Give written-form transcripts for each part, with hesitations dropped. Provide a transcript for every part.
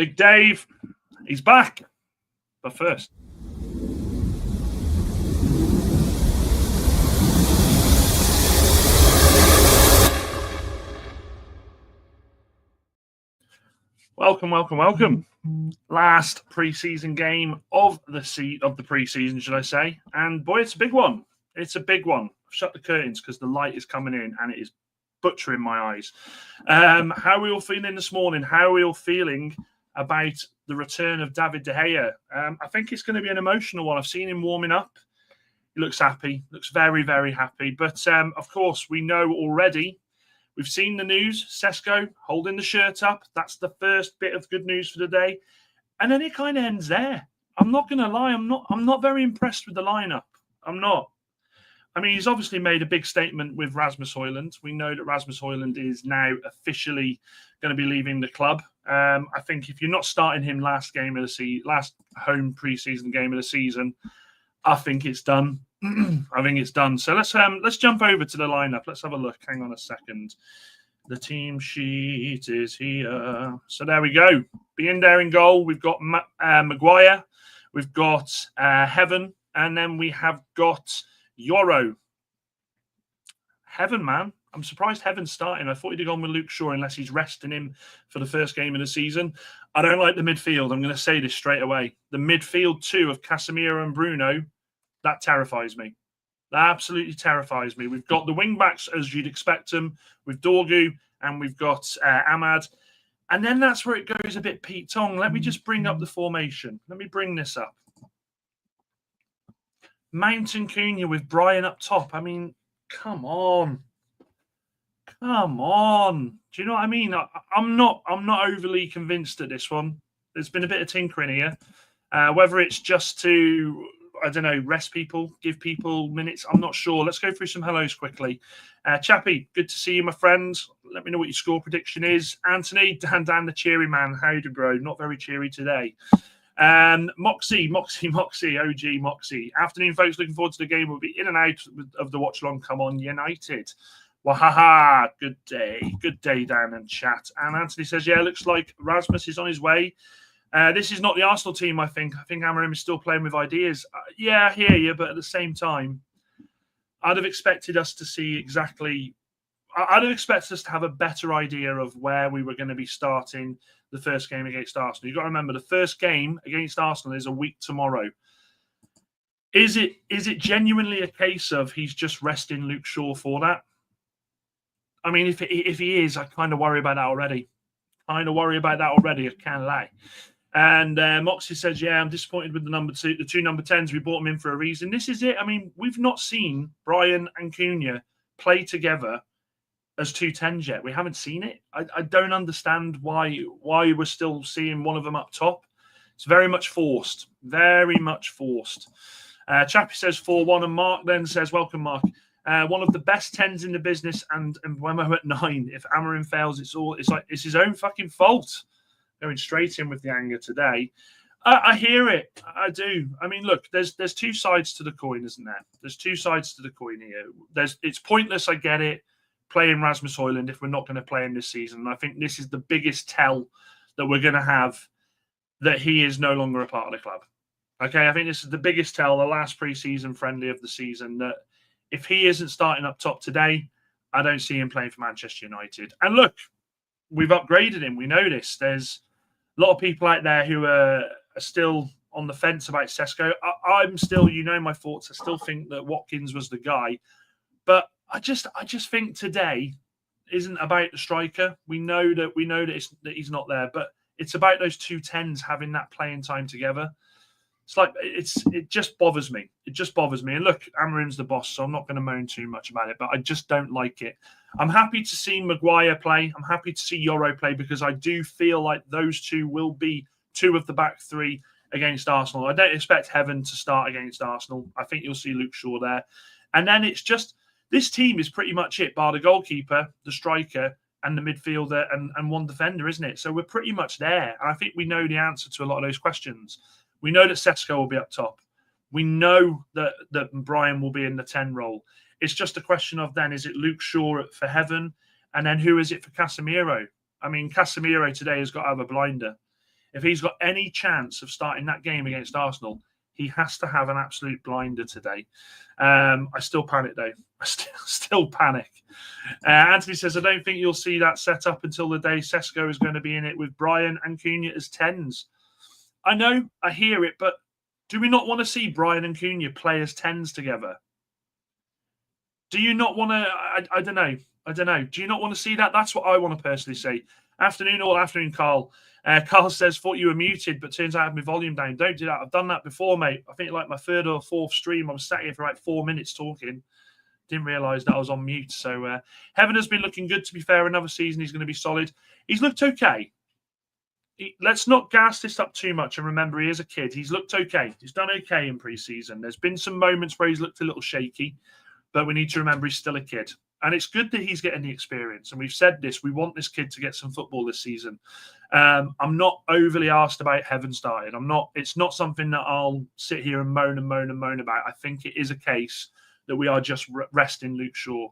Big Dave, he's back. But first, welcome. Last pre-season game of the pre-season, should I say? And boy, it's a big one. It's a big one. Shut the curtains because the light is coming in and it is butchering my eyes. How are we all feeling this morning? How are we all feeling about the return of David de Gea? I think it's going to be an emotional one. I've seen him warming up. He looks happy. Looks very, very happy. But of course, we know already. We've seen the news. Sesko holding the shirt up. That's the first bit of good news for the day. And then it kind of ends there. I'm not going to lie. I'm not very impressed with the lineup. I'm not. I mean, he's obviously made a big statement with Rasmus Højlund. We know that Rasmus Højlund is now officially going to be leaving the club. I think if you're not starting him last home preseason game of the season, I think it's done. I think it's done. So let's jump over to the lineup. Let's have a look. Hang on a second. The team sheet is here. So there we go. Being there in goal, we've got Maguire, we've got Heaven, and then we have got Yoro. Heaven, man. I'm surprised Heaven's starting. I thought he'd have gone with Luke Shaw unless he's resting him for the first game of the season. I don't like the midfield. I'm going to say this straight away. The midfield two of Casemiro and Bruno, that terrifies me. That absolutely terrifies me. We've got the wing-backs as you'd expect them with Dorgu and we've got Ahmad. And then that's where it goes a bit Pete Tong. Let me just bring up the formation. Let me bring this up. Mountain Cunha with Brian up top. I mean, come on. Come on. Do you know what I mean? I'm not overly convinced at this one. There's been a bit of tinkering here. Whether it's just to, I don't know, rest people, give people minutes, I'm not sure. Let's go through some hellos quickly. Chappie, good to see you, my friend. Let me know what your score prediction is. Anthony, Dan the cheery man. How you do, bro? Not very cheery today. Moxie, OG Moxie. Afternoon, folks. Looking forward to the game. We'll be in and out of the watch-along. Come on, United. Wahaha. Good day, Dan and chat. And Anthony says, yeah, looks like Rasmus is on his way. This is not the Arsenal team, I think. I think Amorim is still playing with ideas. Yeah, I hear you, but at the same time, I'd have expected us to see exactly... I'd have expected us to have a better idea of where we were going to be starting the first game against Arsenal. You've got to remember, the first game against Arsenal is a week tomorrow. Is it genuinely a case of he's just resting Luke Shaw for that? I mean, if he is, I kind of worry about that already. I can't lie. And Moxie says, yeah, I'm disappointed with the two number 10s. We brought them in for a reason. This is it. I mean, we've not seen Brian and Cunha play together as two 10s yet. We haven't seen it. I don't understand why we're still seeing one of them up top. It's very much forced. Very much forced. Chappie says 4-1, and Mark then says, welcome, Mark. One of the best 10s in the business, and Mbeumo at 9. If Amorim fails, it's his own fucking fault. Going straight in with the anger today. I hear it. I do. I mean, look, there's two sides to the coin, isn't there? There's two sides to the coin here. It's pointless, I get it, playing Rasmus Højlund if we're not going to play him this season. And I think this is the biggest tell that we're going to have that he is no longer a part of the club. Okay, I think this is the biggest tell, the last pre-season friendly of the season, that if he isn't starting up top today, I don't see him playing for Manchester United. And look, we've upgraded him. We know this. There's a lot of people out there who are still on the fence about Sesko. I'm still, my thoughts. I still think that Watkins was the guy. But I just think today isn't about the striker. We know that he's not there, but it's about those two 10s having that playing time together. It's like it just bothers me. It just bothers me. And look, Amorim's the boss, so I'm not going to moan too much about it, but I just don't like it. I'm happy to see Maguire play. I'm happy to see Yoro play because I do feel like those two will be two of the back three against Arsenal. I don't expect Heaven to start against Arsenal. I think you'll see Luke Shaw there. And then it's just, this team is pretty much it, bar the goalkeeper, the striker, and the midfielder and one defender, isn't it? So we're pretty much there. I think we know the answer to a lot of those questions. We know that Sesko will be up top. We know that Brian will be in the 10 role. It's just a question of then, is it Luke Shaw for Heaven? And then who is it for Casemiro? I mean, Casemiro today has got to have a blinder. If he's got any chance of starting that game against Arsenal, he has to have an absolute blinder today. I still panic, though. I still panic. Anthony says, I don't think you'll see that set up until the day Sesko is going to be in it with Brian and Cunha as 10s. I know, I hear it, but do we not want to see Brian and Cunha play as 10s together? Do you not want to? I don't know. I don't know. Do you not want to see that? That's what I want to personally say. Afternoon, all afternoon, Carl. Carl says, thought you were muted, but turns out I have my volume down. Don't do that. I've done that before, mate. I think like my third or fourth stream, I was sat here for like 4 minutes talking. Didn't realise that I was on mute. So Heaven has been looking good, to be fair. Another season, he's going to be solid. He's looked okay. Let's not gas this up too much. And remember, he is a kid. He's looked okay. He's done okay in pre-season. There's been some moments where he's looked a little shaky, but we need to remember he's still a kid. And it's good that he's getting the experience. And we've said this, we want this kid to get some football this season. I'm not overly asked about Heaven starting. It's not something that I'll sit here and moan about. I think it is a case that we are just resting Luke Shaw.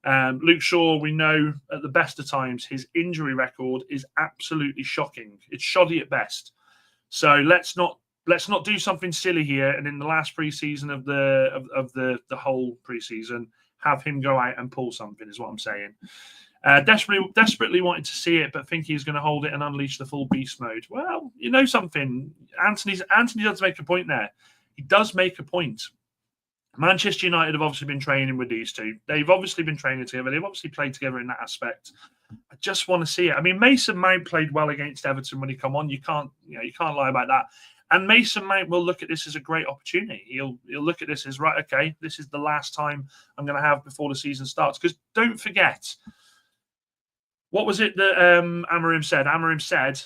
Luke Shaw, we know at the best of times, his injury record is absolutely shocking. It's shoddy at best. So let's not do something silly here. And in the last preseason of the whole preseason, have him go out and pull something, is what I'm saying. Desperately wanting to see it, but think he's going to hold it and unleash the full beast mode. Well, you know something, Anthony does make a point there. He does make a point. Manchester United have obviously been training with these two. They've obviously been training together. They've obviously played together in that aspect. I just want to see it. I mean, Mason Mount played well against Everton when he come on. You can't lie about that. And Mason Mount will look at this as a great opportunity. He'll look at this as, right, okay, this is the last time I'm going to have before the season starts. Because don't forget, what was it that Amorim said? Amorim said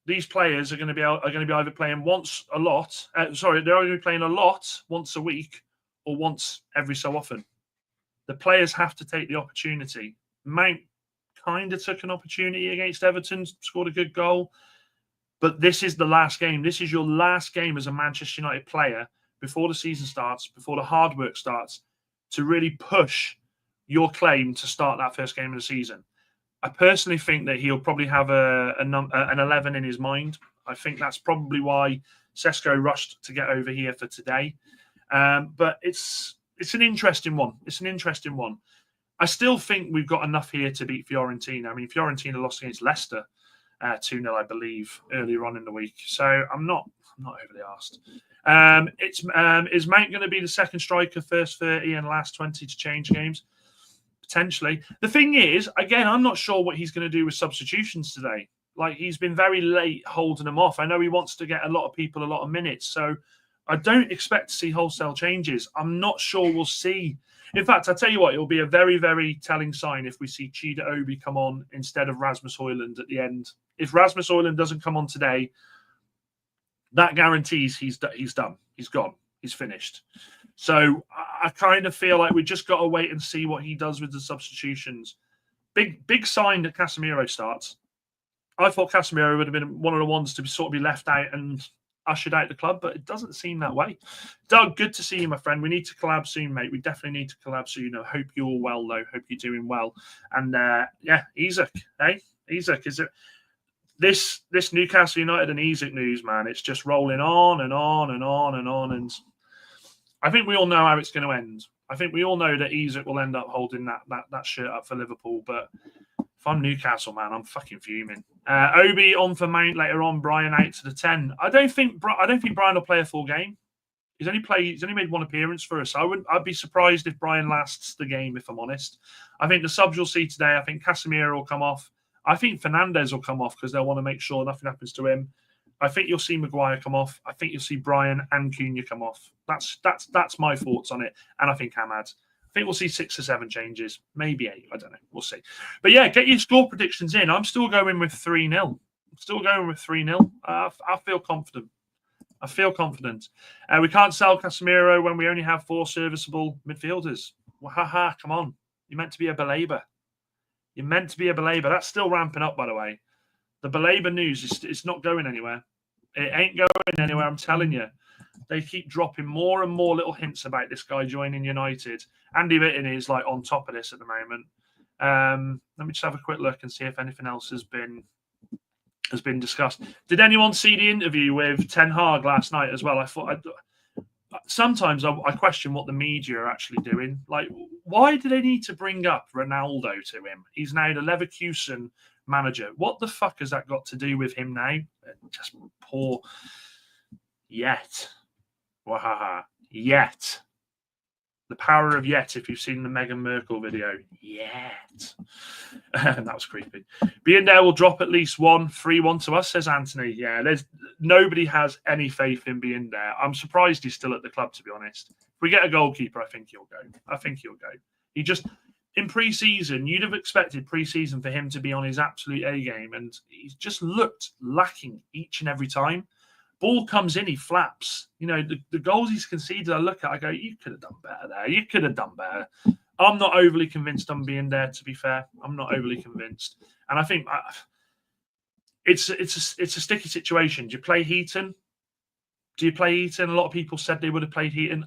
these players are going to be either playing once a lot. They're only going to be playing a lot once a week or once every so often. The players have to take the opportunity. Mount kind of took an opportunity against Everton, scored a good goal. But this is the last game. This is your last game as a Manchester United player before the season starts, before the hard work starts, to really push your claim to start that first game of the season. I personally think that he'll probably have an 11 in his mind. I think that's probably why Sesko rushed to get over here for today. But it's an interesting one. It's an interesting one. I still think we've got enough here to beat Fiorentina. I mean, Fiorentina lost against Leicester 2-0, I believe, earlier on in the week. So I'm not overly asked. Is Mount going to be the second striker, first 30 and last 20 to change games? Potentially. The thing is, again, I'm not sure what he's going to do with substitutions today. Like, he's been very late holding them off. I know he wants to get a lot of people a lot of minutes. So I don't expect to see wholesale changes. I'm not sure we'll see. In fact, I'll tell you what, it'll be a very, very telling sign if we see Chida Obi come on instead of Rasmus Højlund at the end. If Rasmus Højlund doesn't come on today, that guarantees he's done. He's gone. He's finished. So I kind of feel like we just got to wait and see what he does with the substitutions. Big sign that Casemiro starts. I thought Casemiro would have been one of the ones to sort of be left out and ushered out the club, but it doesn't seem that way. Doug, good to see you, my friend. We need to collab soon, mate. We definitely need to collab soon. I hope you're well, though. Hope you're doing well. And Isak, Isak, is it this Newcastle United and Isak news, man? It's just rolling on and on and on and on. And I think we all know how it's going to end. I think we all know that Isak will end up holding that shirt up for Liverpool. But if I'm Newcastle, man, I'm fucking fuming. Obi on for Mount later on. Brian out to the 10. I don't think Brian will play a full game. He's only made one appearance for us. I'd be surprised if Brian lasts the game, if I'm honest. I think the subs you'll see today, I think Casemiro will come off. I think Fernandes will come off because they'll want to make sure nothing happens to him. I think you'll see Maguire come off. I think you'll see Brian and Cunha come off. That's my thoughts on it. And I think Ahmad. I think we'll see 6 or 7 changes, maybe 8. I don't know. We'll see. But yeah, get your score predictions in. I'm still going with 3-0. I feel confident. We can't sell Casemiro when we only have 4 serviceable midfielders. Well, come on. You're meant to be a belabor. That's still ramping up, by the way. The belabor news is not going anywhere. It ain't going anywhere, I'm telling you. They keep dropping more and more little hints about this guy joining United. Andy Mitten is like on top of this at the moment. Let me just have a quick look and see if anything else has been has been discussed. Did anyone see the interview with Ten Hag last night as well? I thought sometimes I question what the media are actually doing. Like, why do they need to bring up Ronaldo to him? He's now the Leverkusen manager. What the fuck has that got to do with him now? Just poor. Yet. Wahaha. Yet. The power of yet, if you've seen the Meghan Merkel video. Yet. That was creepy. Being there will drop at least 3-1 to us, says Anthony. Yeah, nobody has any faith in being there. I'm surprised he's still at the club, to be honest. If we get a goalkeeper, I think he'll go. He just, in pre-season, you'd have expected pre-season for him to be on his absolute A game, and he's just looked lacking each and every time. Ball comes in, he flaps. You know, the goals he's conceded, I look at, I go, you could have done better there. You could have done better. I'm not overly convinced on being there, to be fair. I'm not overly convinced. And I think it's a sticky situation. Do you play Heaton? A lot of people said they would have played Heaton.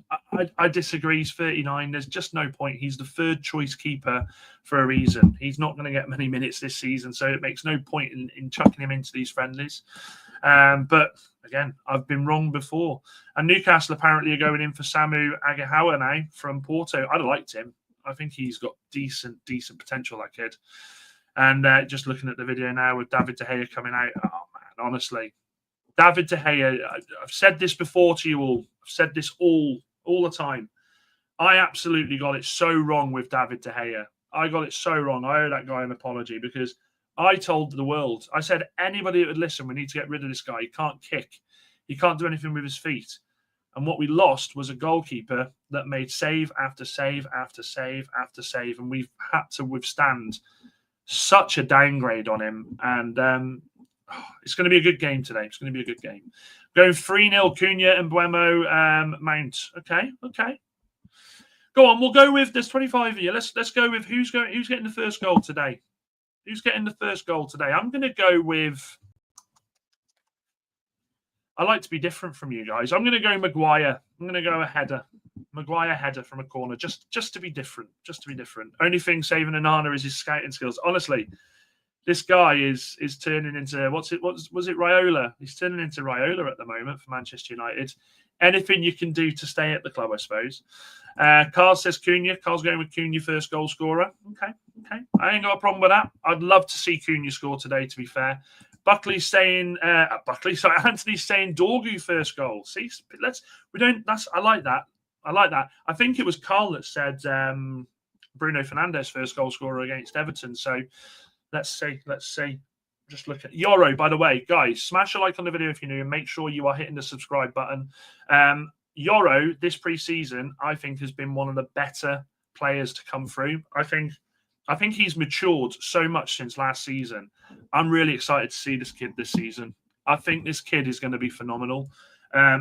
I disagree. He's 39. There's just no point. He's the third choice keeper for a reason. He's not going to get many minutes this season, so it makes no point in chucking him into these friendlies. But again, I've been wrong before. And Newcastle apparently are going in for Samu Agahawa now from Porto. I'd have liked him. I think he's got decent potential, that kid. And just looking at the video now with David de Gea coming out, oh man, honestly, David de Gea, I've said this before to you all. I've said this all the time. I absolutely got it so wrong with David de Gea. I got it so wrong. I owe that guy an apology because I told the world, I said, anybody that would listen, we need to get rid of this guy. He can't kick. He can't do anything with his feet. And what we lost was a goalkeeper that made save after save after save after save. And we've had to withstand such a downgrade on him. And it's going to be a good game today. It's going to be a good game. Going 3-0, Cunha and Buemo, Mount. Okay. Go on, we'll go with, there's 25 here. Let's go with who's getting the first goal today. Who's getting the first goal today? I'm going to go with... I like to be different from you guys. I'm going to go Maguire. I'm going to go a header. Maguire header from a corner, just to be different. Only thing saving Onana is his scouting skills. Honestly, this guy is turning into... Was it Raiola? He's turning into Raiola at the moment for Manchester United. Anything you can do to stay at the club, I suppose. Carl says Cunha. Carl's going with Cunha first goal scorer. Okay. I ain't got a problem with that. I'd love to see Cunha score today, to be fair. Anthony's saying Dorgu first goal. See, I like that. I think it was Carl that said Bruno Fernandes first goal scorer against Everton. So let's see. Just look at Yoro, by the way, guys, smash a like on the video if you're new and make sure you are hitting the subscribe button. Yoro, this pre-season, I think has been one of the better players to come through. I think he's matured so much since last season. I'm really excited to see this kid this season. I think this kid is going to be phenomenal.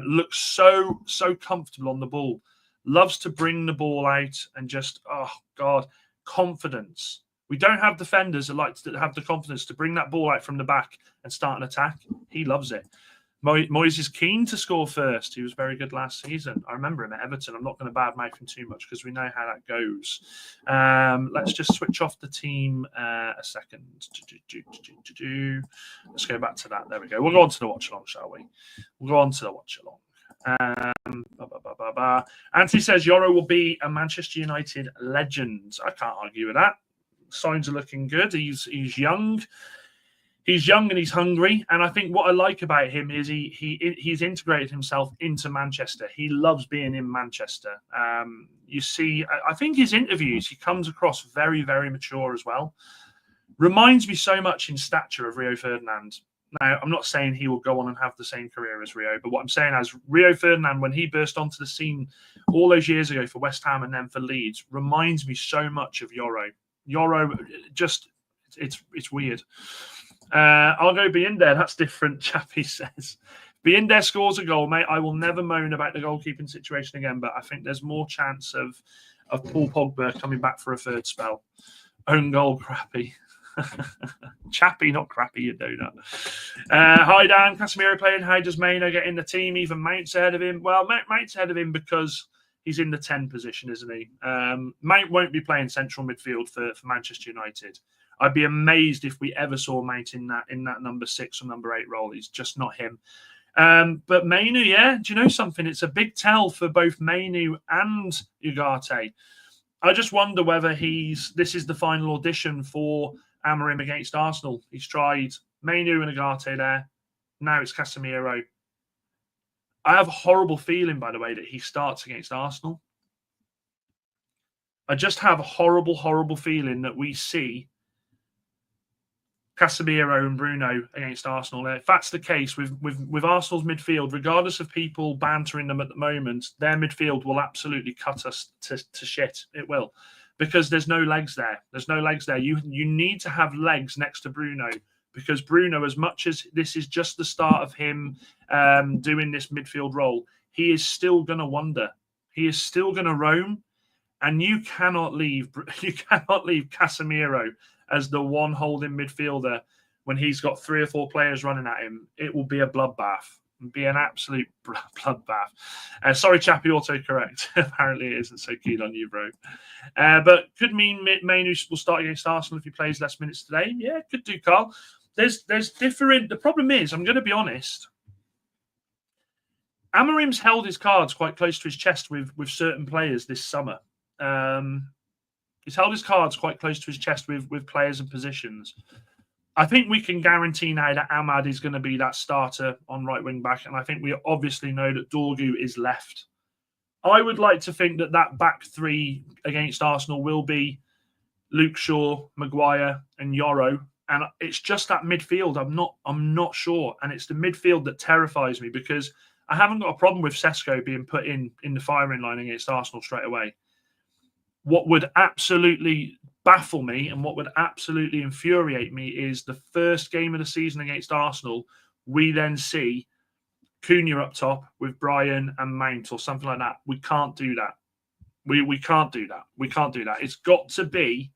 Looks so comfortable on the ball. Loves to bring the ball out and just, oh God, confidence. We don't have defenders that like to have the confidence to bring that ball out from the back and start an attack. He loves it. Moyes is keen to score first. He was very good last season. I remember him at Everton. I'm not going to badmouth him too much because we know how that goes. Let's just switch off the team a second. Let's go back to that. There we go. We'll go on to the watch-along, shall we? We'll go on to the watch-along. Anthony says Yoro will be a Manchester United legend. I can't argue with that. Signs are looking good. He's young. He's young and he's hungry. And I think what I like about him is he's integrated himself into Manchester. He loves being in Manchester. You see, I think his interviews, he comes across very, very mature as well. Reminds me so much in stature of Rio Ferdinand. Now, I'm not saying he will go on and have the same career as Rio, but what I'm saying is Rio Ferdinand, when he burst onto the scene all those years ago for West Ham and then for Leeds, reminds me so much of Yoro. Yoro, just, it's weird. I'll go be in there. That's different, Chappie says. Be in there scores a goal, mate. I will never moan about the goalkeeping situation again, but I think there's more chance of Paul Pogba coming back for a third spell. Own goal, crappy. Chappie, not crappy, you donut. Hi, Dan. Casemiro playing. How does Maino get in the team? Even Mount's ahead of him. Well, Mount's ahead of him because he's in the 10 position, isn't he? Mount won't be playing central midfield for Manchester United. I'd be amazed if we ever saw Mount in that number 6 or number 8 role. He's just not him. But Mainu, yeah, do you know something? It's a big tell for both Mainu and Ugarte. I just wonder whether this is the final audition for Amorim against Arsenal. He's tried Mainu and Ugarte there. Now it's Casemiro. I have a horrible feeling, by the way, that he starts against Arsenal. I just have a horrible, horrible feeling that we see Casemiro and Bruno against Arsenal. If that's the case with Arsenal's midfield, regardless of people bantering them at the moment, their midfield will absolutely cut us to shit. It will, because there's no legs there. There's no legs there. You need to have legs next to Bruno, because Bruno, as much as this is just the start of him doing this midfield role, he is still going to wander. He is still going to roam, and you cannot leave Casemiro as the one holding midfielder when he's got 3 or 4 players running at him. It will be a bloodbath. It'll be an absolute bloodbath. Sorry, Chappie, autocorrect. Apparently it isn't so keen on you, bro. But could mean Mainu will start against Arsenal if he plays less minutes today. Yeah, could do, Carl. There's different... The problem is, I'm going to be honest, Amorim's held his cards quite close to his chest with certain players this summer. He's held his cards quite close to his chest with players and positions. I think we can guarantee now that Ahmad is going to be that starter on right wing back, and I think we obviously know that Dorgu is left. I would like to think that back 3 against Arsenal will be Luke Shaw, Maguire, and Yoro, and it's just that midfield. I'm not sure, and it's the midfield that terrifies me, because I haven't got a problem with Sesko being put in the firing line against Arsenal straight away. What would absolutely baffle me and what would absolutely infuriate me is the first game of the season against Arsenal, we then see Cunha up top with Brian and Mount or something like that. We can't do that. We can't do that. We can't do that. It's got to be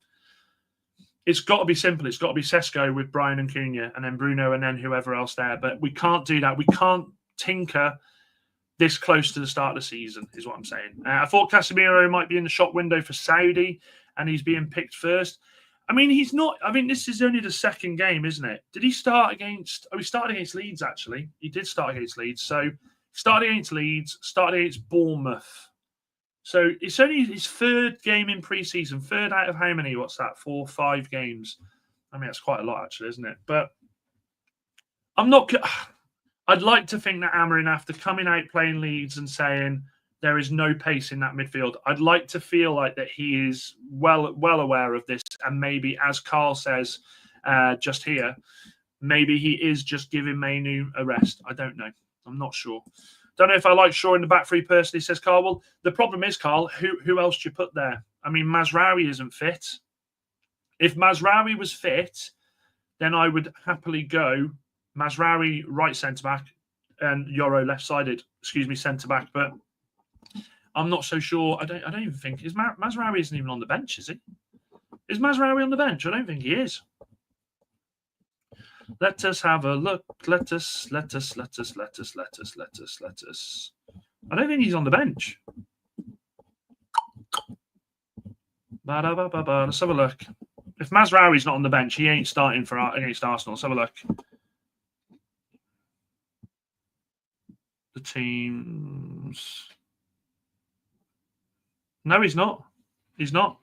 simple. It's got to be Sesko with Brian and Cunha, and then Bruno, and then whoever else there. But we can't do that. We can't tinker this close to the start of the season, is what I'm saying. I thought Casemiro might be in the shop window for Saudi, and he's being picked first. I mean, he's not. I mean, this is only the second game, isn't it? Did he start against... Oh, he started against Leeds, actually. He did start against Leeds. So, started against Leeds, started against Bournemouth. So, it's only his 3rd game in pre-season. 3rd out of how many? What's that? 4 or 5 games. I mean, that's quite a lot, actually, isn't it? But I'm not... I'd like to think that Amorim, after coming out playing Leeds and saying there is no pace in that midfield, I'd like to feel like that he is well aware of this, and maybe, as Carl says just here, maybe he is just giving Mainu a rest. I don't know. I'm not sure. Don't know if I like Shaw in the back 3 personally, says Carl. Well, the problem is, Carl, who else do you put there? I mean, Mazraoui isn't fit. If Mazraoui was fit, then I would happily go Mazraoui right centre-back and Yoro left-sided, centre-back. But I'm not so sure. I don't even think... Mazraoui isn't even on the bench, is he? Is Mazraoui on the bench? I don't think he is. Let us have a look. Let us. I don't think he's on the bench. Let's have a look. If Mazraoui's not on the bench, he ain't starting against Arsenal. Let's have a look. The teams. No, he's not. He's not.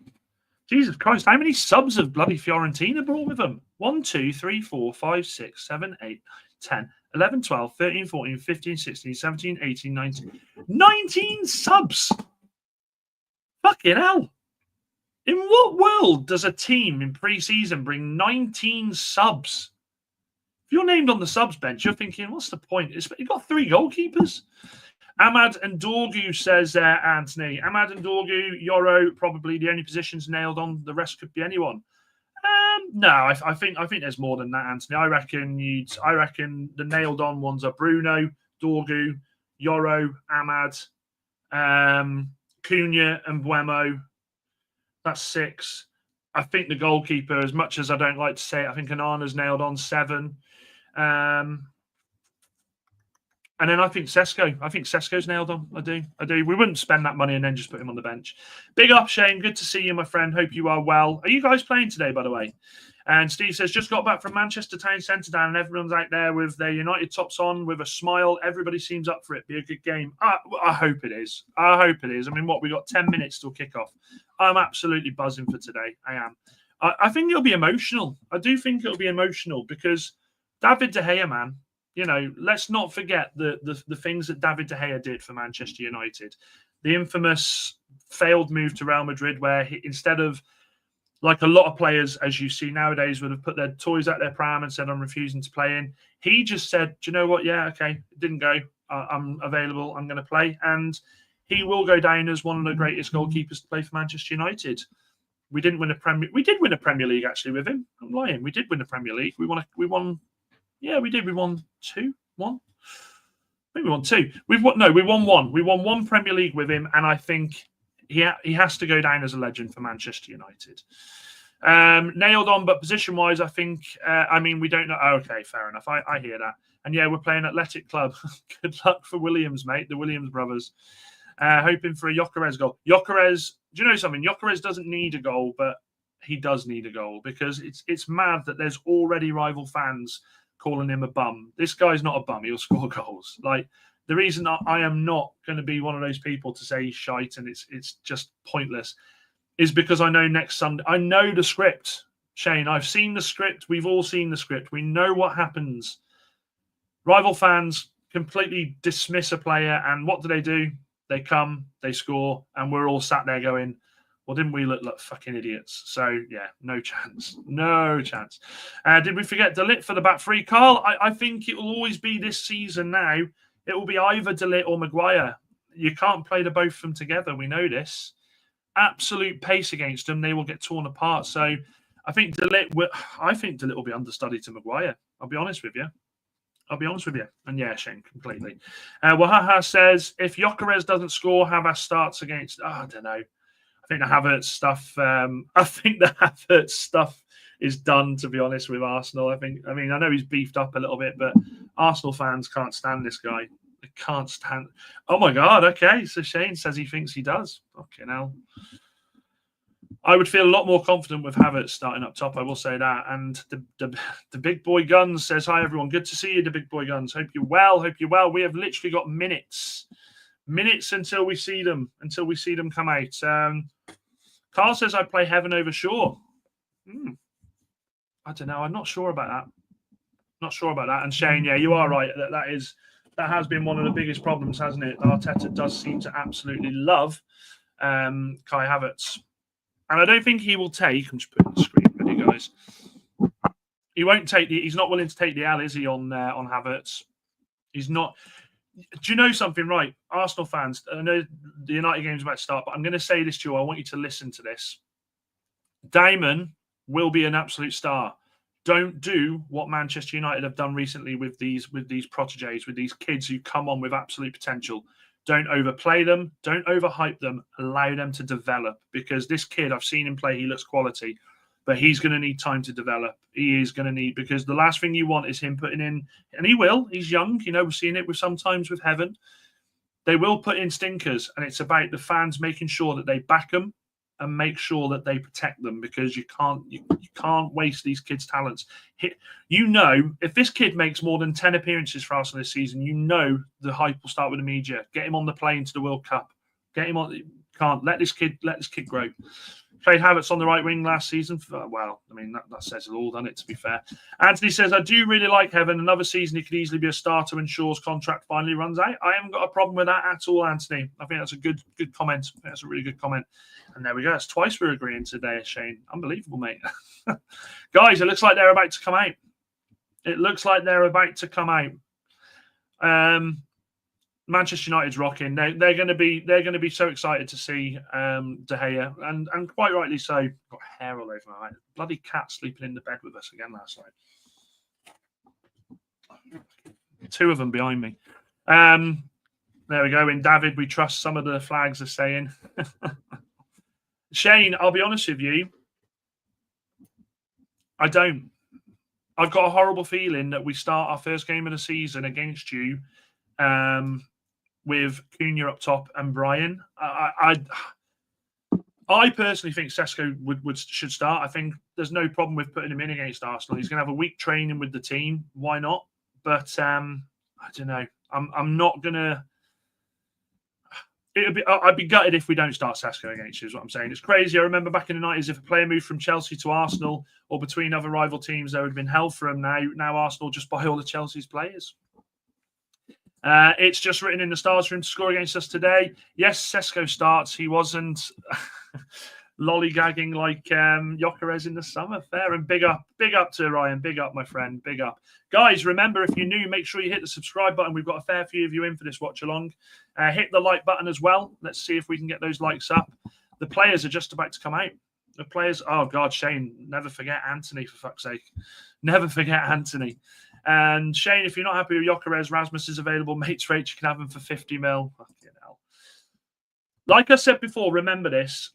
Jesus Christ, how many subs have bloody Fiorentina brought with them? 1, 2, 3, 4, 5, 6, 7, 8, 10, 11, 12, 13, 14, 15, 16, 17, 18, 19. 19 subs! Fucking hell. In what world does a team in pre-season bring 19 subs? If you're named on the subs bench, you're thinking, what's the point? You've got 3 goalkeepers. Ahmad and Dorgu, says Anthony. Ahmad and Dorgu, Yoro, probably the only positions nailed on. The rest could be anyone. No, I think there's more than that, Anthony. I reckon the nailed on ones are Bruno, Dorgu, Yoro, Ahmad, Cunha, and Buemo. That's 6. I think the goalkeeper, as much as I don't like to say it, I think Anana's nailed on 7. And then I think Sesko. I think Sesko's nailed on. I do. We wouldn't spend that money and then just put him on the bench. Big up, Shane. Good to see you, my friend. Hope you are well. Are you guys playing today, by the way? And Steve says, just got back from Manchester Town Centre down, and everyone's out there with their United tops on with a smile. Everybody seems up for it. Be a good game. I hope it is. I hope it is. I mean, we got 10 minutes till kickoff. I'm absolutely buzzing for today. I am. I think it'll be emotional. I do think it'll be emotional because David de Gea, man, let's not forget the things that David de Gea did for Manchester United. The infamous failed move to Real Madrid where instead of, like a lot of players, as you see nowadays, would have put their toys out their pram and said, I'm refusing to play in. He just said, do you know what? Yeah, okay, it didn't go. I'm available. I'm going to play. And he will go down as one of the greatest goalkeepers to play for Manchester United. We didn't win a Premier. We did win a Premier League actually with him. I'm lying. We did win a Premier League. We won. Yeah, we did. We won 2-1. I think we won 2. We won 1. We won 1 Premier League with him, and I think he has to go down as a legend for Manchester United. Nailed on, but position-wise, I think, we don't know. Oh, okay, fair enough. I hear that. And yeah, we're playing Athletic Club. Good luck for Williams, mate. The Williams brothers. Hoping for a Gyökeres goal. Gyökeres, do you know something? Gyökeres doesn't need a goal, but he does need a goal because it's mad that there's already rival fans calling him a bum. This guy's not a bum. He'll score goals. Like, the reason I am not going to be one of those people to say he's shite and it's just pointless is because I know next Sunday, I know the script, Shane. I've seen the script. We've all seen the script. We know what happens. Rival fans completely dismiss a player, and what do? They come, they score, and we're all sat there going, well, didn't we look like fucking idiots? So, yeah, no chance. No chance. Did we forget De Ligt for the back three? Carl, I think it will always be this season now. It will be either De Ligt or Maguire. You can't play the both of them together. We know this. Absolute pace against them, they will get torn apart. So I think De Ligt will be understudy to Maguire. I'll be honest with you. And yeah, Shane, completely. Wahaha says, if Gyökeres doesn't score, Havertz starts against... I don't know. I think the Havertz stuff is done, to be honest, with Arsenal. I know he's beefed up a little bit, but Arsenal fans can't stand this guy. They can't stand... Oh, my God, okay. So Shane says he thinks he does. Okay, now... I would feel a lot more confident with Havertz starting up top, I will say that. And the Big Boy Guns says, hi, everyone. Good to see you, the Big Boy Guns. Hope you're well. We have literally got minutes until we see them come out. Carl says, I play Heaven over Shaw. I don't know. I'm not sure about that. And Shane, yeah, you are right. That has been one of the biggest problems, hasn't it? Arteta does seem to absolutely love Kai Havertz. And I don't think he will take... I'm just putting the screen ready, guys. He won't take he's not willing to take the L, is he, on Havertz? He's not... Do you know something, right? Arsenal fans, I know the United game's about to start, but I'm going to say this to you. I want you to listen to this. Damon will be an absolute star. Don't do what Manchester United have done recently with these protégés, with these kids who come on with absolute potential. Don't overplay them. Don't overhype them. Allow them to develop, because this kid, I've seen him play. He looks quality, but he's going to need time to develop. He is going to need, because the last thing you want is him putting in, and he will. He's young. We're seeing it sometimes with Heaven. They will put in stinkers, and it's about the fans making sure that they back them and make sure that they protect them, because you can't waste these kids' talents. If this kid makes more than 10 appearances for Arsenal this season, the hype will start with the media. Get him on the plane to the World Cup. Get him on. Can't let this kid grow. Played Havertz on the right wing last season. That says it all, doesn't it, to be fair? Anthony says, I do really like Heaven. Another season he could easily be a starter when Shaw's contract finally runs out. I haven't got a problem with that at all, Anthony. I think that's a good comment. I think that's a really good comment. And there we go. That's twice we're agreeing today, Shane. Unbelievable, mate. Guys, it looks like they're about to come out. Manchester United's rocking. They're going to be so excited to see De Gea, and quite rightly so. Got hair all over my head. Bloody cat sleeping in the bed with us again last night. 2 of them behind me. There we go. In David, we trust. Some of the flags are saying. Shane, I'll be honest with you. I don't. I've got a horrible feeling that we start our first game of the season against you. With Cunha up top and Brian, I personally think Sesko should start. I think there's no problem with putting him in against Arsenal. He's going to have a week training with the team. Why not? But I don't know. I'm not going to. I'd be gutted if we don't start Sesko against you, is what I'm saying. It's crazy. I remember back in the 90s, if a player moved from Chelsea to Arsenal or between other rival teams, there would have been hell for him. Now Arsenal just buy all the Chelsea's players. It's just written in the stars for him to score against us today. Yes, Sesko starts. He wasn't lollygagging like Gyökeres in the summer. Fair, and big up to Ryan. Big up, my friend. Big up. Guys, remember, if you're new, make sure you hit the subscribe button. We've got a fair few of you in for this watch along. Hit the like button as well. Let's see if we can get those likes up. The players are just about to come out. The players, oh God, Shane, never forget Anthony, for fuck's sake. Never forget Anthony. And Shane, if you're not happy with Gyökeres, Rasmus is available. Mates rate, you can have him for 50 mil. Fucking hell. Like I said before, remember this.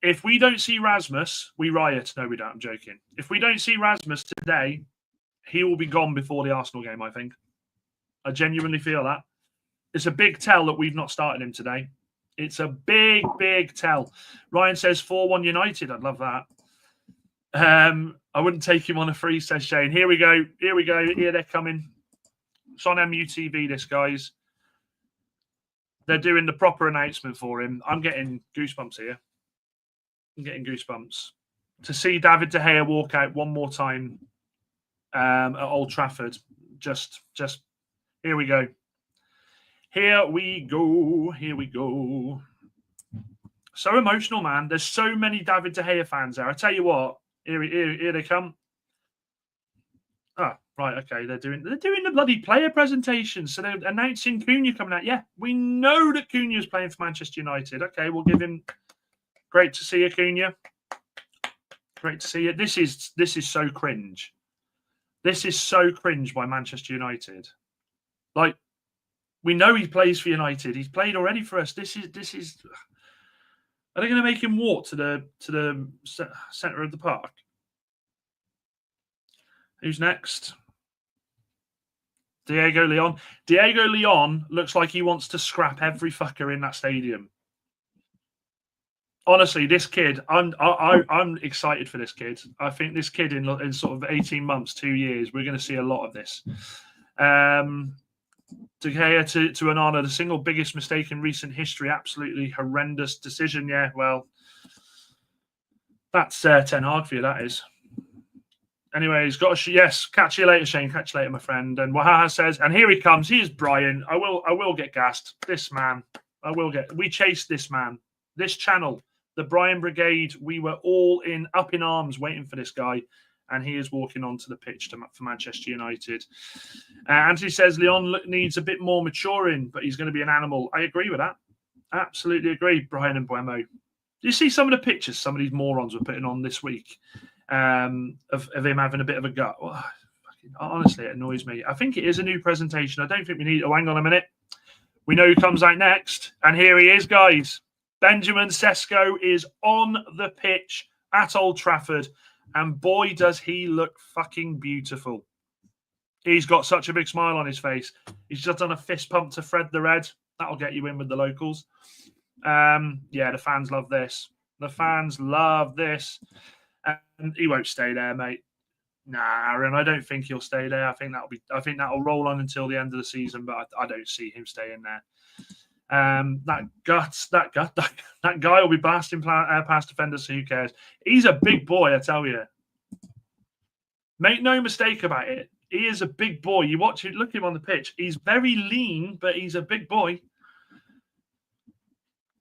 If we don't see Rasmus, we riot. No, we don't. I'm joking. If we don't see Rasmus today, he will be gone before the Arsenal game, I think. I genuinely feel that. It's a big tell that we've not started him today. It's a big, big tell. Ryan says 4-1 United. I'd love that. I wouldn't take him on a free, says Shane. Here we go. Here we go. Here they're coming. It's on MUTV, this, guys. They're doing the proper announcement for him. I'm getting goosebumps here. I'm getting goosebumps. To see David de Gea walk out one more time at Old Trafford. Just here we go. Here we go. Here we go. So emotional, man. There's so many David de Gea fans there. I tell you what. Here they come. Oh, right, okay. They're doing the bloody player presentation. So they're announcing Cunha coming out. Yeah, we know that Cunha is playing for Manchester United. Okay, we'll give him. Great to see you, Cunha. Great to see you. This is so cringe. This is so cringe by Manchester United. Like, we know he plays for United. He's played already for us. This is. Are they going to make him walk to the centre of the park? Who's next? Diego Leon. Diego Leon looks like he wants to scrap every fucker in that stadium. Honestly, this kid, I'm excited for this kid. I think this kid in sort of 18 months, 2 years, we're going to see a lot of this. De Gea to Onana, the single biggest mistake in recent history. Absolutely horrendous decision. Yeah, well, that's Ten Hag for you, that is. Anyway, he's got a yes. Catch you later, Shane. Catch you later, my friend. And Wahaha says, and here he comes. He is Brian. I will get gassed. This man. We chased this man. This channel, the Brian Brigade. We were all up in arms waiting for this guy. And he is walking onto the pitch for Manchester United. Anthony says Leon needs a bit more maturing, but he's going to be an animal. I agree with that. Absolutely agree, Brian and Buemo. Do you see some of the pictures some of these morons were putting on this week of him having a bit of a gut? Oh, honestly, it annoys me. I think it is a new presentation. I don't think we need... Oh, hang on a minute. We know who comes out next. And here he is, guys. Benjamin Sesko is on the pitch at Old Trafford. And boy, does he look fucking beautiful. He's got such a big smile on his face. He's just done a fist pump to Fred the Red. That'll get you in with the locals. Yeah, the fans love this. The fans love this. And he won't stay there, mate. Nah, Aaron, I don't think he'll stay there. I think that'll roll on until the end of the season, but I don't see him staying there. That guy will be blasting past defenders, so who cares? He's a big boy, I tell you. Make no mistake about it. He is a big boy. You watch it, look at him on the pitch. He's very lean, but he's a big boy.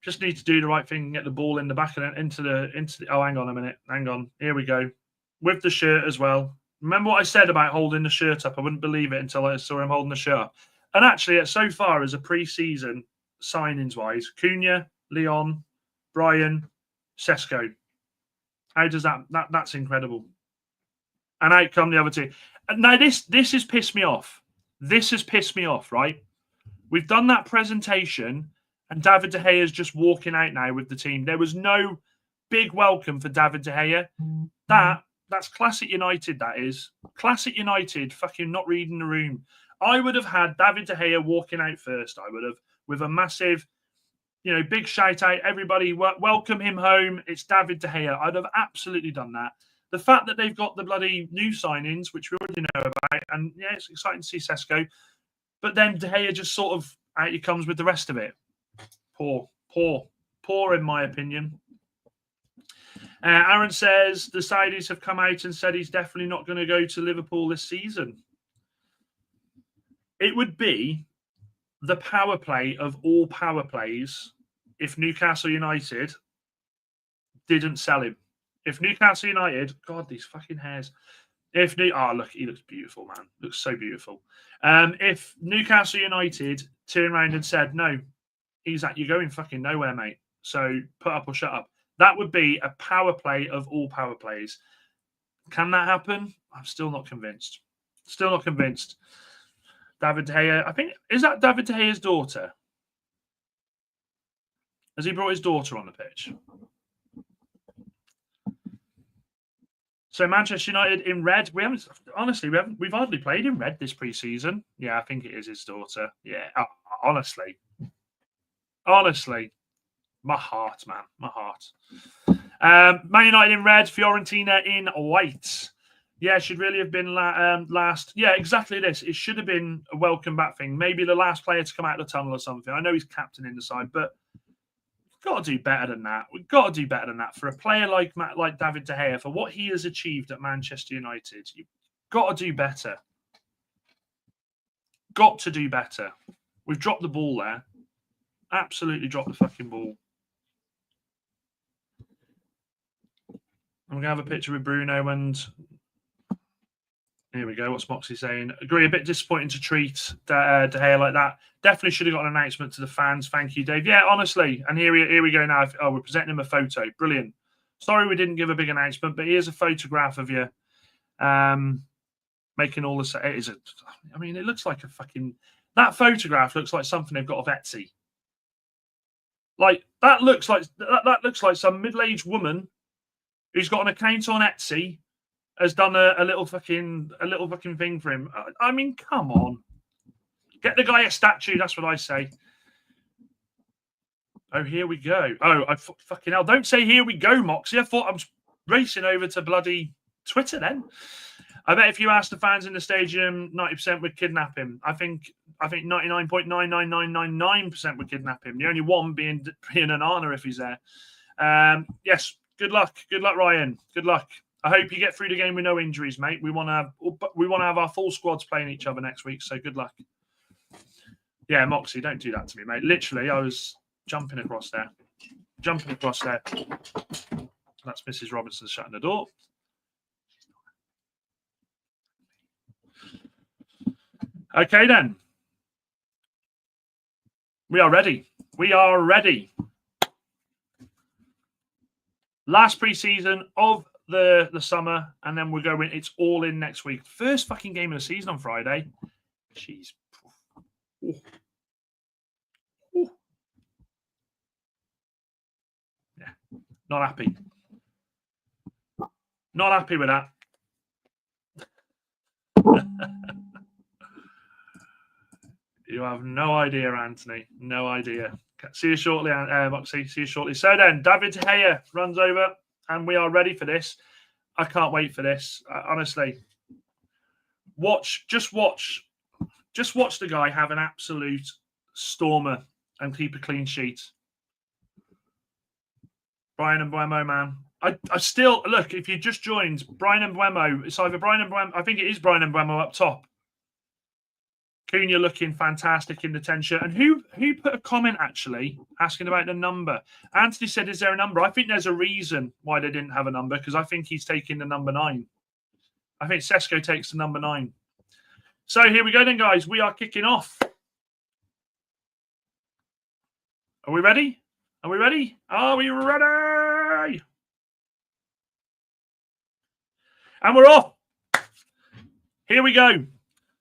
Just need to do the right thing and get the ball in the back and into the. Oh, hang on a minute. Hang on. Here we go. With the shirt as well. Remember what I said about holding the shirt up? I wouldn't believe it until I saw him holding the shirt up. And actually, so far as a pre-season signings-wise, Cunha, Leon, Brian, Sesko. How does that's incredible. And out come the other two. Now, this has pissed me off. This has pissed me off, right? We've done that presentation, and David de Gea is just walking out now with the team. There was no big welcome for David de Gea. That's classic United, that is. Classic United, fucking not reading the room. I would have had David de Gea walking out first, I would have, with a massive, big shout out, everybody, welcome him home. It's David de Gea. I'd have absolutely done that. The fact that they've got the bloody new signings, which we already know about, and yeah, it's exciting to see Sesko. But then De Gea just sort of out he comes with the rest of it. Poor in my opinion. Aaron says the Saudis have come out and said he's definitely not going to go to Liverpool this season. It would be the power play of all power plays if Newcastle United didn't sell him. If Newcastle United, God, these fucking hairs. Look, he looks beautiful, man. Looks so beautiful. If Newcastle United turned around and said, no, you're going fucking nowhere, mate. So put up or shut up. That would be a power play of all power plays. Can that happen? I'm still not convinced. Still not convinced. David De Gea, I think, is that David De Gea's daughter? Has he brought his daughter on the pitch? So Manchester United in red. We've hardly played in red this pre-season. Yeah, I think it is his daughter. Yeah, honestly, my heart, man, my heart. Man United in red, Fiorentina in white. Yeah, it should really have been last. Yeah, exactly this. It should have been a welcome back thing. Maybe the last player to come out of the tunnel or something. I know he's captain in the side, but we've got to do better than that. We've got to do better than that. For a player like David De Gea, for what he has achieved at Manchester United, you've got to do better. Got to do better. We've dropped the ball there. Absolutely dropped the fucking ball. I'm going to have a picture with Bruno and... Here we go. What's Moxie saying? Agree. A bit disappointing to treat De Gea like that. Definitely should have got an announcement to the fans. Thank you, Dave. Yeah, honestly. And here we go now. Oh, we're presenting him a photo. Brilliant. Sorry we didn't give a big announcement, but here's a photograph of you making all this. It looks like a fucking... That photograph looks like something they've got off Etsy. Like, that looks like some middle-aged woman who's got an account on Etsy has done a little fucking thing for him. I mean, come on. Get the guy a statue, that's what I say. Oh, here we go. Oh, fucking hell. Don't say here we go, Moxie. I thought I was racing over to bloody Twitter then. I bet if you ask the fans in the stadium, 90% would kidnap him. I think 99.99999% would kidnap him. The only one being an honor if he's there. Yes, good luck. Good luck, Ryan. Good luck. I hope you get through the game with no injuries, mate. We want to have our full squads playing each other next week, so good luck. Yeah, Moxie, don't do that to me, mate. Literally, I was jumping across there. That's Mrs. Robinson shutting the door. Okay, then. We are ready. We are ready. Last pre-season of the summer, and then we're going. It's all in next week. First fucking game of the season on Friday. Jeez. Ooh. Ooh. Yeah. Not happy. Not happy with that. You have no idea, Anthony. No idea. See you shortly, Moxie. See you shortly. So then, David De Gea runs over, and we are ready for this. I can't wait for this. Honestly, just watch the guy have an absolute stormer and keep a clean sheet. Brian Mbeumo, man. I still look. If you just joined, Brian Mbeumo. It's either Brian Mbeumo. I think it is Brian Mbeumo up top. Cunha looking fantastic in the 10 shirt. And who put a comment actually asking about the number? Anthony said, is there a number? I think there's a reason why they didn't have a number, because I think he's taking the number 9. I think Sesko takes the number 9. So here we go then, guys. We are kicking off. Are we ready? Are we ready? Are we ready? And we're off. Here we go.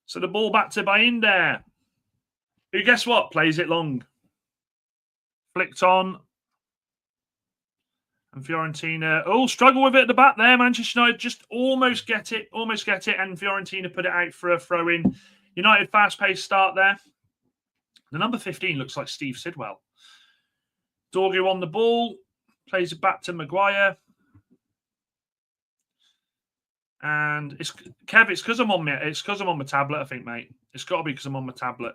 So the ball back to Bayindir, who, guess what, plays it long. Flicked on. And Fiorentina, struggle with it at the back there. Manchester United just almost get it. And Fiorentina put it out for a throw-in. United fast-paced start there. The number 15 looks like Steve Sidwell. Dorgu on the ball. Plays it back to Maguire. And it's Kev, it's because I'm on my tablet, I think, mate. It's got to be because I'm on my tablet.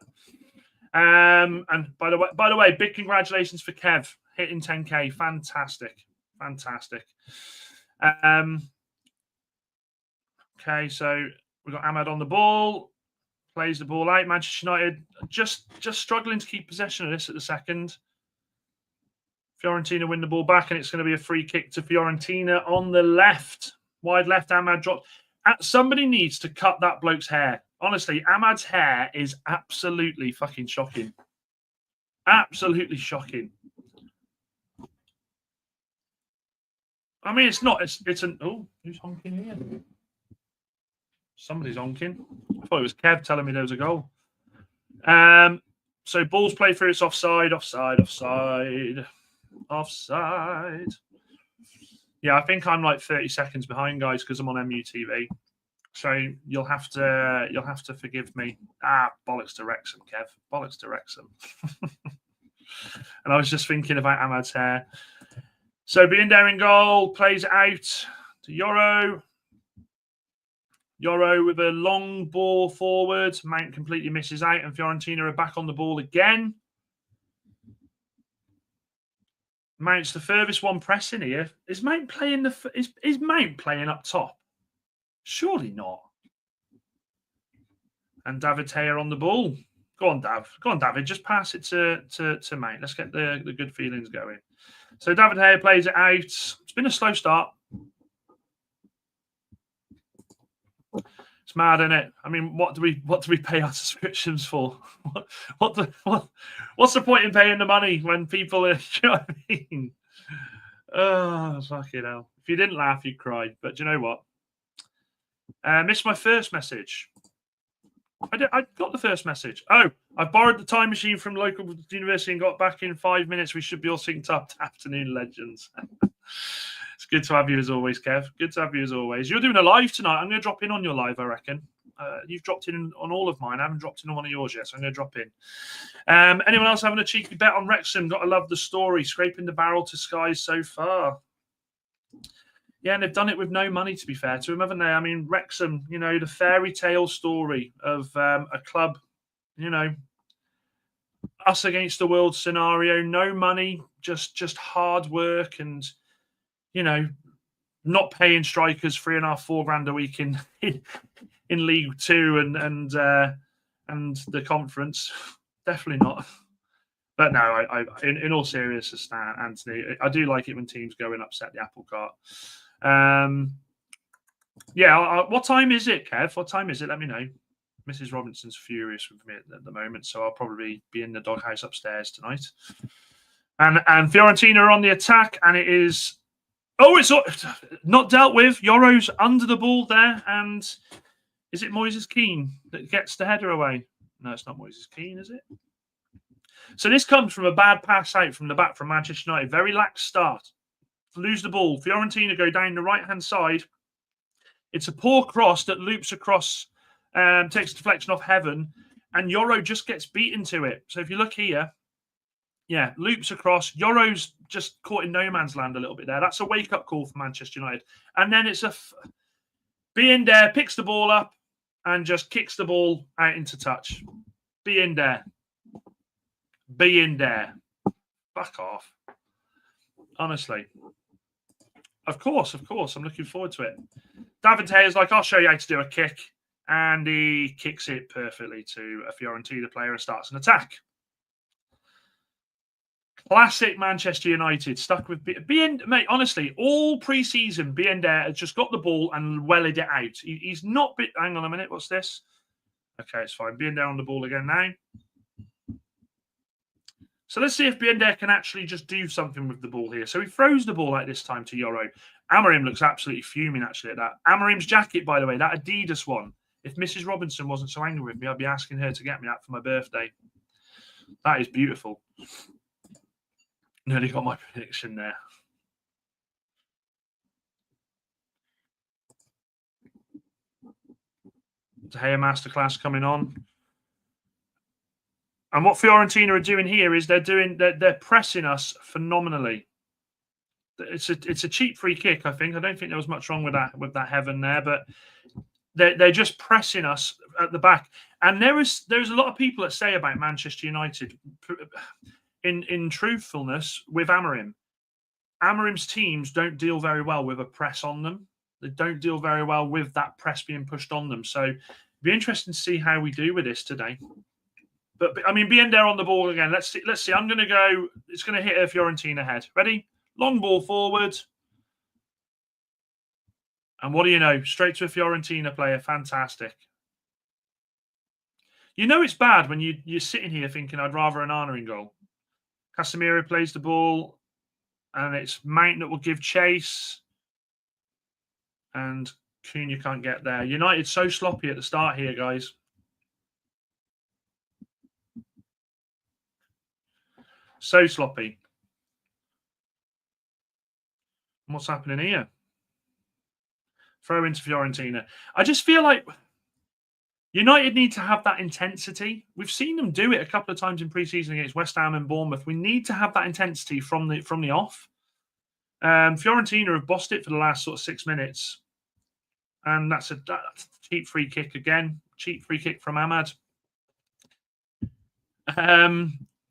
And by the way, big congratulations for Kev hitting 10K. Fantastic. Okay, so we've got Ahmad on the ball. Plays the ball out. Manchester United just struggling to keep possession of this at the second. Fiorentina win the ball back, and it's going to be a free kick to Fiorentina on the left. Wide left, Ahmad dropped. Somebody needs to cut that bloke's hair. Honestly, Ahmad's hair is absolutely fucking shocking. Absolutely shocking. I mean, it's not. It's an. Oh, who's honking here? Somebody's honking. I thought it was Kev telling me there was a goal. So ball's played through. It's offside. Yeah, I think I'm like 30 seconds behind, guys, because I'm on MUTV. So you'll have to forgive me. Bollocks to Wrexham, Kev. Bollocks to Wrexham. And I was just thinking about Ahmad's hair. So being there in goal, plays it out to Yoro. Yoro with a long ball forward. Mount completely misses out, and Fiorentina are back on the ball again. Mount's the furthest one pressing here. Is Mount playing is Mount playing up top? Surely not. And David de Gea on the ball. Go on, Dav. Go on, David. Just pass it to Mount. Let's get the good feelings going. So David de Gea plays it out. It's been a slow start. It's mad, isn't it? I mean, what do we pay our subscriptions for? What's the point in paying the money when people are? You know what I mean? Oh, fucking hell! If you didn't laugh, you'd cry. But do you know what? Missed my first message. I got the first message. Oh, I borrowed the time machine from local university and got back in 5 minutes. We should be all synced up. Afternoon legends. It's good to have you as always, Kev. Good to have you as always. You're doing a live tonight. I'm going to drop in on your live, I reckon. You've dropped in on all of mine. I haven't dropped in on one of yours yet, so I'm going to drop in. Anyone else having a cheeky bet on Wrexham? Got to love the story. Scraping the barrel to skies so far. Yeah, and they've done it with no money, to be fair to them, haven't they? I mean, Wrexham, you know, the fairy tale story of a club, you know, us against the world scenario, no money, just hard work and, you know, not paying strikers $3.5-4 grand a week in League Two and the conference. Definitely not. But no, in all seriousness, Anthony, I do like it when teams go and upset the apple cart. Yeah, what time is it, Kev? What time is it? Let me know. Mrs. Robinson's furious with me at the moment, so I'll probably be in the doghouse upstairs tonight. And Fiorentina are on the attack, and it is it's not dealt with. Yoro's under the ball there, and is it Moises Keane that gets the header away? No, it's not Moises Keane, is it? So this comes from a bad pass out from the back from Manchester United. Very lax start. Lose the ball. Fiorentina go down the right-hand side. It's a poor cross that loops across, takes a deflection off Heaven, and Yoro just gets beaten to it. So if you look here, yeah, loops across. Yoro's just caught in no man's land a little bit there. That's a wake-up call for Manchester United. And then it's be in there, picks the ball up, and just kicks the ball out into touch. Be in there. Be in there. Fuck off. Honestly. Of course. I'm looking forward to it. David de Gea is like, I'll show you how to do a kick. And he kicks it perfectly to a Fiorentina player and starts an attack. Classic Manchester United. Stuck with mate, honestly, all pre-season, Biender has just got the ball and wellied it out. He's not... Hang on a minute. What's this? Okay, it's fine. Biender on the ball again now. So let's see if Biender can actually just do something with the ball here. So he throws the ball out this time to Yoro. Amorim looks absolutely fuming, actually, at that. Amorim's jacket, by the way, that Adidas one. If Mrs. Robinson wasn't so angry with me, I'd be asking her to get me that for my birthday. That is beautiful. Nearly got my prediction there. De Gea masterclass coming on. And what Fiorentina are doing here is they're pressing us phenomenally. It's a cheap free kick, I think. I don't think there was much wrong with that Heaven there, but they're just pressing us at the back. And there's a lot of people that say about Manchester United, in truthfulness, with Amorim's teams don't deal very well with a press on them. They don't deal very well with that press being pushed on them. So it'd be interesting to see how we do with this today. But I mean, being there on the ball again. Let's see. I'm going to go. It's going to hit a Fiorentina head. Ready? Long ball forward. And what do you know? Straight to a Fiorentina player. Fantastic. You know it's bad when you're sitting here thinking, I'd rather an Arna in goal. Casemiro plays the ball. And it's Mount that will give chase. And Cunha can't get there. United so sloppy at the start here, guys. So sloppy. What's happening here? Throw into Fiorentina. I just feel like United need to have that intensity. We've seen them do it a couple of times in pre-season against West Ham and Bournemouth. We need to have that intensity from the off. Fiorentina have bossed it for the last sort of 6 minutes. And that's a cheap free kick again. Cheap free kick from Ahmad.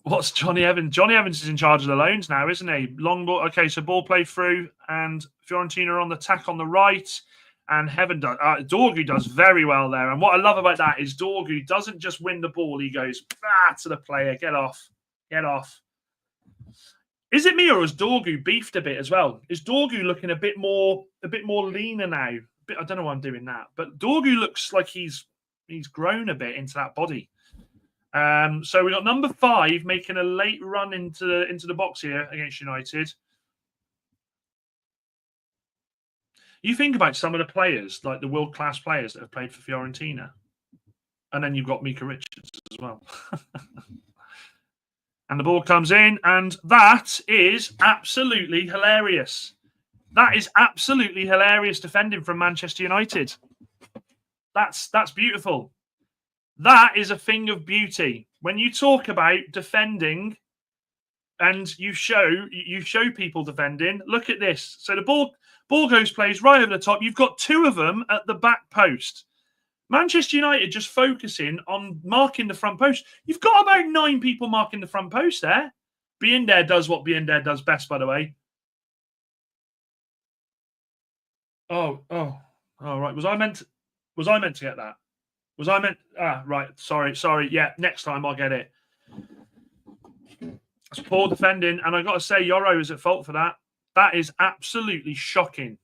What's Johnny Evans? Johnny Evans is in charge of the loans now, isn't he? Long ball. Okay, so ball play through, and Fiorentina on the attack on the right, and Dorgu does very well there. And what I love about that is Dorgu doesn't just win the ball; he goes to the player. Get off, get off. Is it me or has Dorgu beefed a bit as well? Is Dorgu looking a bit more leaner now? I don't know why I'm doing that, but Dorgu looks like he's grown a bit into that body. So we got number 5 making a late run into the box here against United. You think about some of the players, like the world-class players that have played for Fiorentina. And then you've got Mika Richards as well. And the ball comes in, and that is absolutely hilarious. That is absolutely hilarious defending from Manchester United. That's beautiful. That is a thing of beauty. When you talk about defending and you show people defending, look at this. So the ball plays right over the top. You've got 2 of them at the back post. Manchester United just focusing on marking the front post. You've got about 9 people marking the front post there. Binder does what Binder does best, by the way. Oh, right. Was I meant to get that? Was I meant? Right. Sorry. Yeah, next time I'll get it. It's poor defending, and I got to say, Yoro is at fault for that. That is absolutely shocking.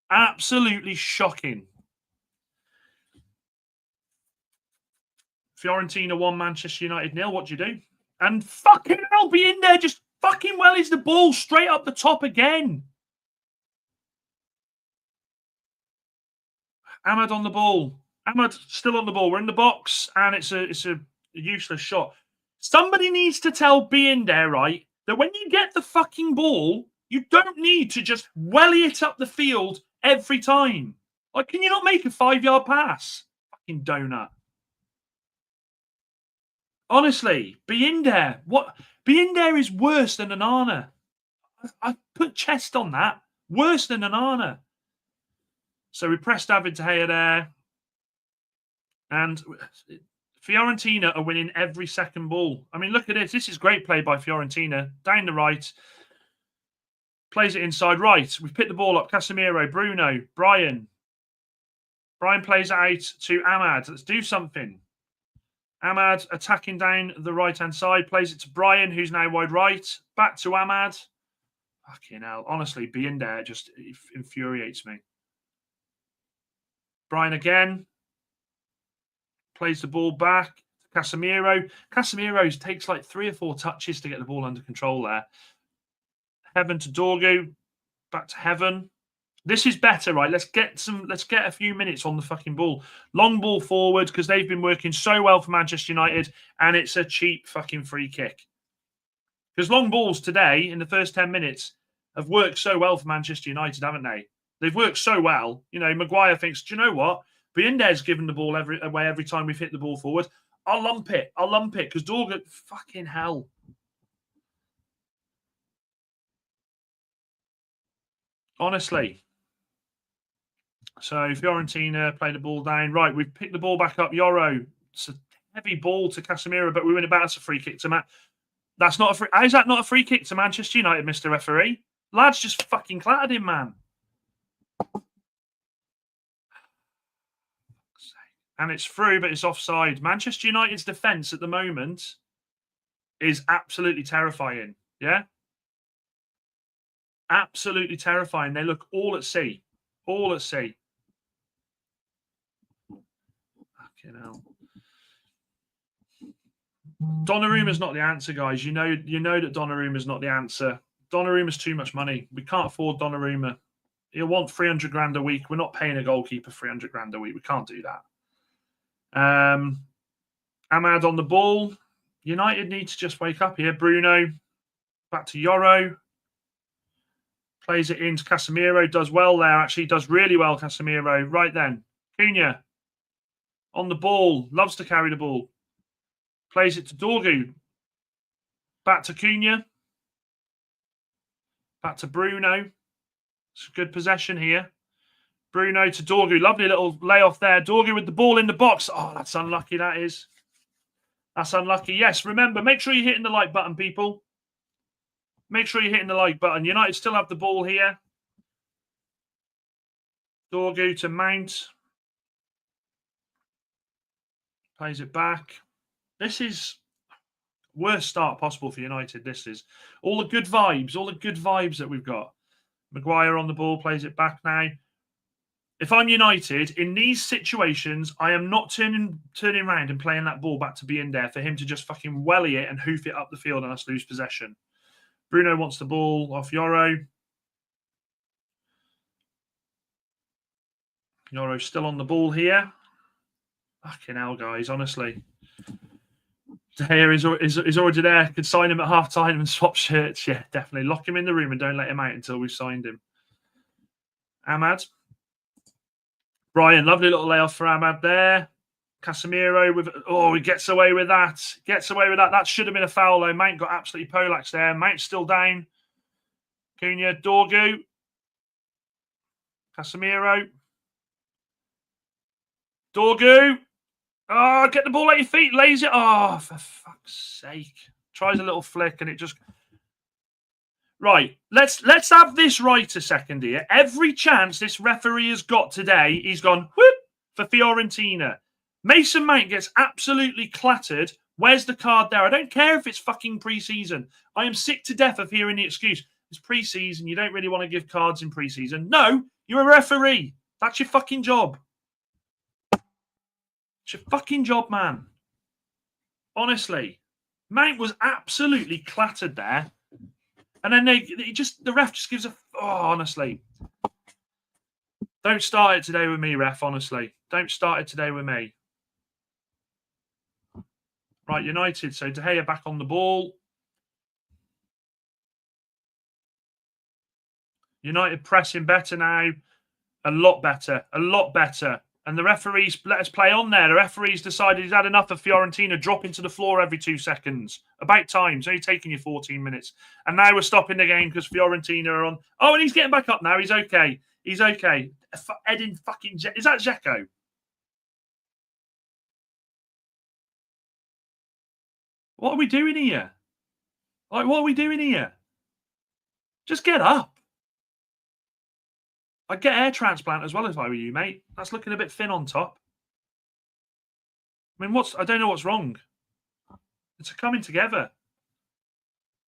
Absolutely shocking. Fiorentina 1, Manchester United 0. What do you do? And fucking hell, be in there. Just fucking well is the ball straight up the top again. Ahmad on the ball. Ahmad still on the ball. We're in the box, and it's a useless shot. Somebody needs to tell being there, right, that when you get the fucking ball, you don't need to just welly it up the field every time. Like, can you not make a 5-yard pass? Fucking donut. Honestly, Binder. What? Binder is worse than an Arna. I put chest on that. Worse than an Arna. So we pressed David de Gea there. And Fiorentina are winning every second ball. I mean, look at this. This is great play by Fiorentina. Down the right. Plays it inside right. We've picked the ball up. Casemiro, Bruno, Brian. Brian plays it out to Ahmad. Let's do something. Ahmad attacking down the right-hand side. Plays it to Brian, who's now wide right. Back to Ahmad. Fucking hell. Honestly, being there just infuriates me. Brian again. Plays the ball back. Casemiro. Casemiro takes like 3 or 4 touches to get the ball under control there. Heaven to Dorgu. Back to Heaven. This is better, right? Let's get a few minutes on the fucking ball. Long ball forward, because they've been working so well for Manchester United, and it's a cheap fucking free kick. Because long balls today, in the first 10 minutes, have worked so well for Manchester United, haven't they? They've worked so well. You know, Maguire thinks, do you know what? Biender's given the ball away every time we've hit the ball forward. I'll lump it. I'll lump it because Dorgu, fucking hell. Honestly. So Fiorentina play the ball down. Right, we've picked the ball back up. Yoro. It's a heavy ball to Casemiro, but we win it back. That's a free kick to Matt. That's not a free. How is that not a free kick to Manchester United, Mr. Referee? Lads just fucking clattered him, man. And it's through, but it's offside. Manchester United's defence at the moment is absolutely terrifying. Yeah? Absolutely terrifying. They look all at sea. All at sea. Fucking hell. Donnarumma's not the answer, guys. You know that Donnarumma's not the answer. Donnarumma's too much money. We can't afford Donnarumma. He'll want 300 grand a week. We're not paying a goalkeeper 300 grand a week. We can't do that. Ahmad on the ball. United need to just wake up here. Bruno back to Yoro. Plays it into Casemiro. Does well there. Actually, does really well, Casemiro. Right then. Cunha on the ball. Loves to carry the ball. Plays it to Dorgu. Back to Cunha. Back to Bruno. It's a good possession here. Bruno to Dorgu. Lovely little layoff there. Dorgu with the ball in the box. Oh, that's unlucky, that is. That's unlucky. Yes, remember, make sure you're hitting the like button, people. Make sure you're hitting the like button. United still have the ball here. Dorgu to Mount. Plays it back. This is worst start possible for United. This is all the good vibes that we've got. Maguire on the ball, plays it back now. If I'm United, in these situations, I am not turning around and playing that ball back to be in there for him to just fucking welly it and hoof it up the field and us lose possession. Bruno wants the ball off Yoro. Yoro's still on the ball here. Fucking hell, guys, honestly. De Gea is already there. Could sign him at half-time and swap shirts. Yeah, definitely. Lock him in the room and don't let him out until we've signed him. Ahmad. Brian, lovely little layoff for Ahmad there. Casemiro with... Oh, he gets away with that. Gets away with that. That should have been a foul, though. Mount got absolutely poleaxed there. Mount's still down. Cunha, Dorgu. Casemiro. Dorgu. Oh, get the ball at your feet. Lays it. Oh, for fuck's sake. Tries a little flick and it just... Right, let's have this right a second here. Every chance this referee has got today, he's gone, whoop, for Fiorentina. Mason Mount gets absolutely clattered. Where's the card there? I don't care if it's fucking pre-season. I am sick to death of hearing the excuse. It's pre-season. You don't really want to give cards in pre-season. No, you're a referee. That's your fucking job. It's your fucking job, man. Honestly. Mount was absolutely clattered there. And then the ref just gives a... Oh, honestly. Don't start it today with me, ref, honestly. Don't start it today with me. Right, United. So De Gea back on the ball. United pressing better now. A lot better. A lot better. And the referees let us play on there. The referees decided he's had enough of Fiorentina dropping to the floor every 2 seconds. About time. It's only taking you 14 minutes. And now we're stopping the game because Fiorentina are on. Oh, and he's getting back up now. He's okay. He's okay. Edin fucking... Is that Dzeko? What are we doing here? Like, what are we doing here? Just get up. I'd get hair transplant as well if I were you, mate. That's looking a bit thin on top. I mean, I don't know what's wrong. It's coming together.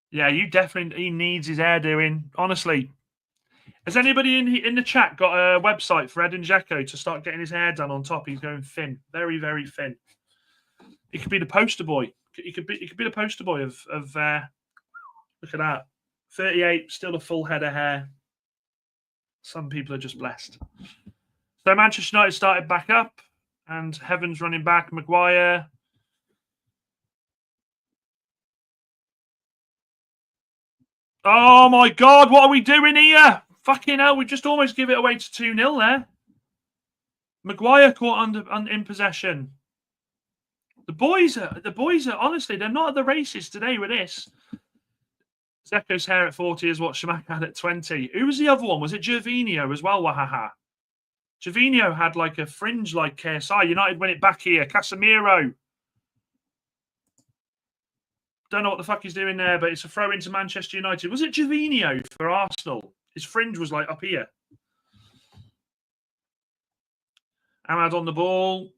Yeah, he needs his hair doing. Honestly. Has anybody in the chat got a website for Edin Dzeko to start getting his hair done on top? He's going thin. Very, very thin. He could be the poster boy. He could be the poster boy of look at that. 38, still a full head of hair. Some people are just blessed. So Manchester United started back up and Heaven's running back. Maguire. Oh my God, what are we doing here? Fucking hell, we just almost give it away to 2-0 there. Maguire caught in possession. The boys are honestly, they're not at the races today with this. Zeko's hair at 40 is what Shamak had at 20. Who was the other one? Was it Gervinho as well? Wahaha. Gervinho had like a fringe like KSI. United win it back here. Casemiro. Don't know what the fuck he's doing there, but it's a throw into Manchester United. Was it Gervinho for Arsenal? His fringe was like up here. Ahmad on the ball.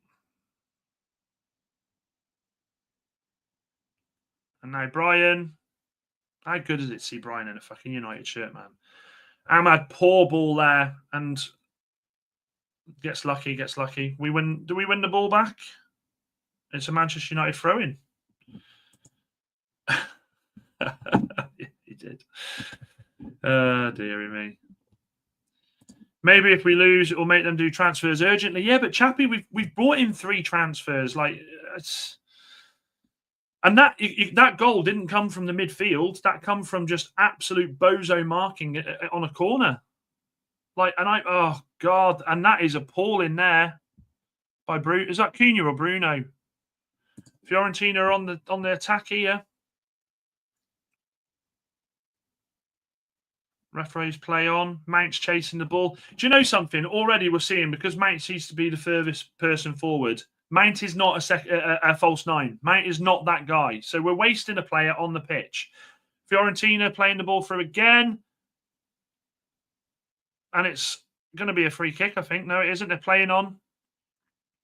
And now Brian. How good does it see Brian in a fucking United shirt, man? Ahmad, poor ball there. And gets lucky. We win. Do we win the ball back? It's a Manchester United throw-in. He did. Dearie me. Maybe if we lose, it will make them do transfers urgently. Yeah, but Chappie, we've brought in 3 transfers. Like, and that goal didn't come from the midfield. That come from just absolute bozo marking on a corner. Like, and oh god, and that is appalling there by Bruno. Is that Cunha or Bruno? Fiorentina are on the attack here. Referees play on. Mount's chasing the ball. Do you know something? Already we're seeing, because Mount seems to be the furthest person forward, Mount is not a false 9. Mount is not that guy. So we're wasting a player on the pitch. Fiorentina playing the ball through again. And it's going to be a free kick, I think. No, it isn't. They're playing on.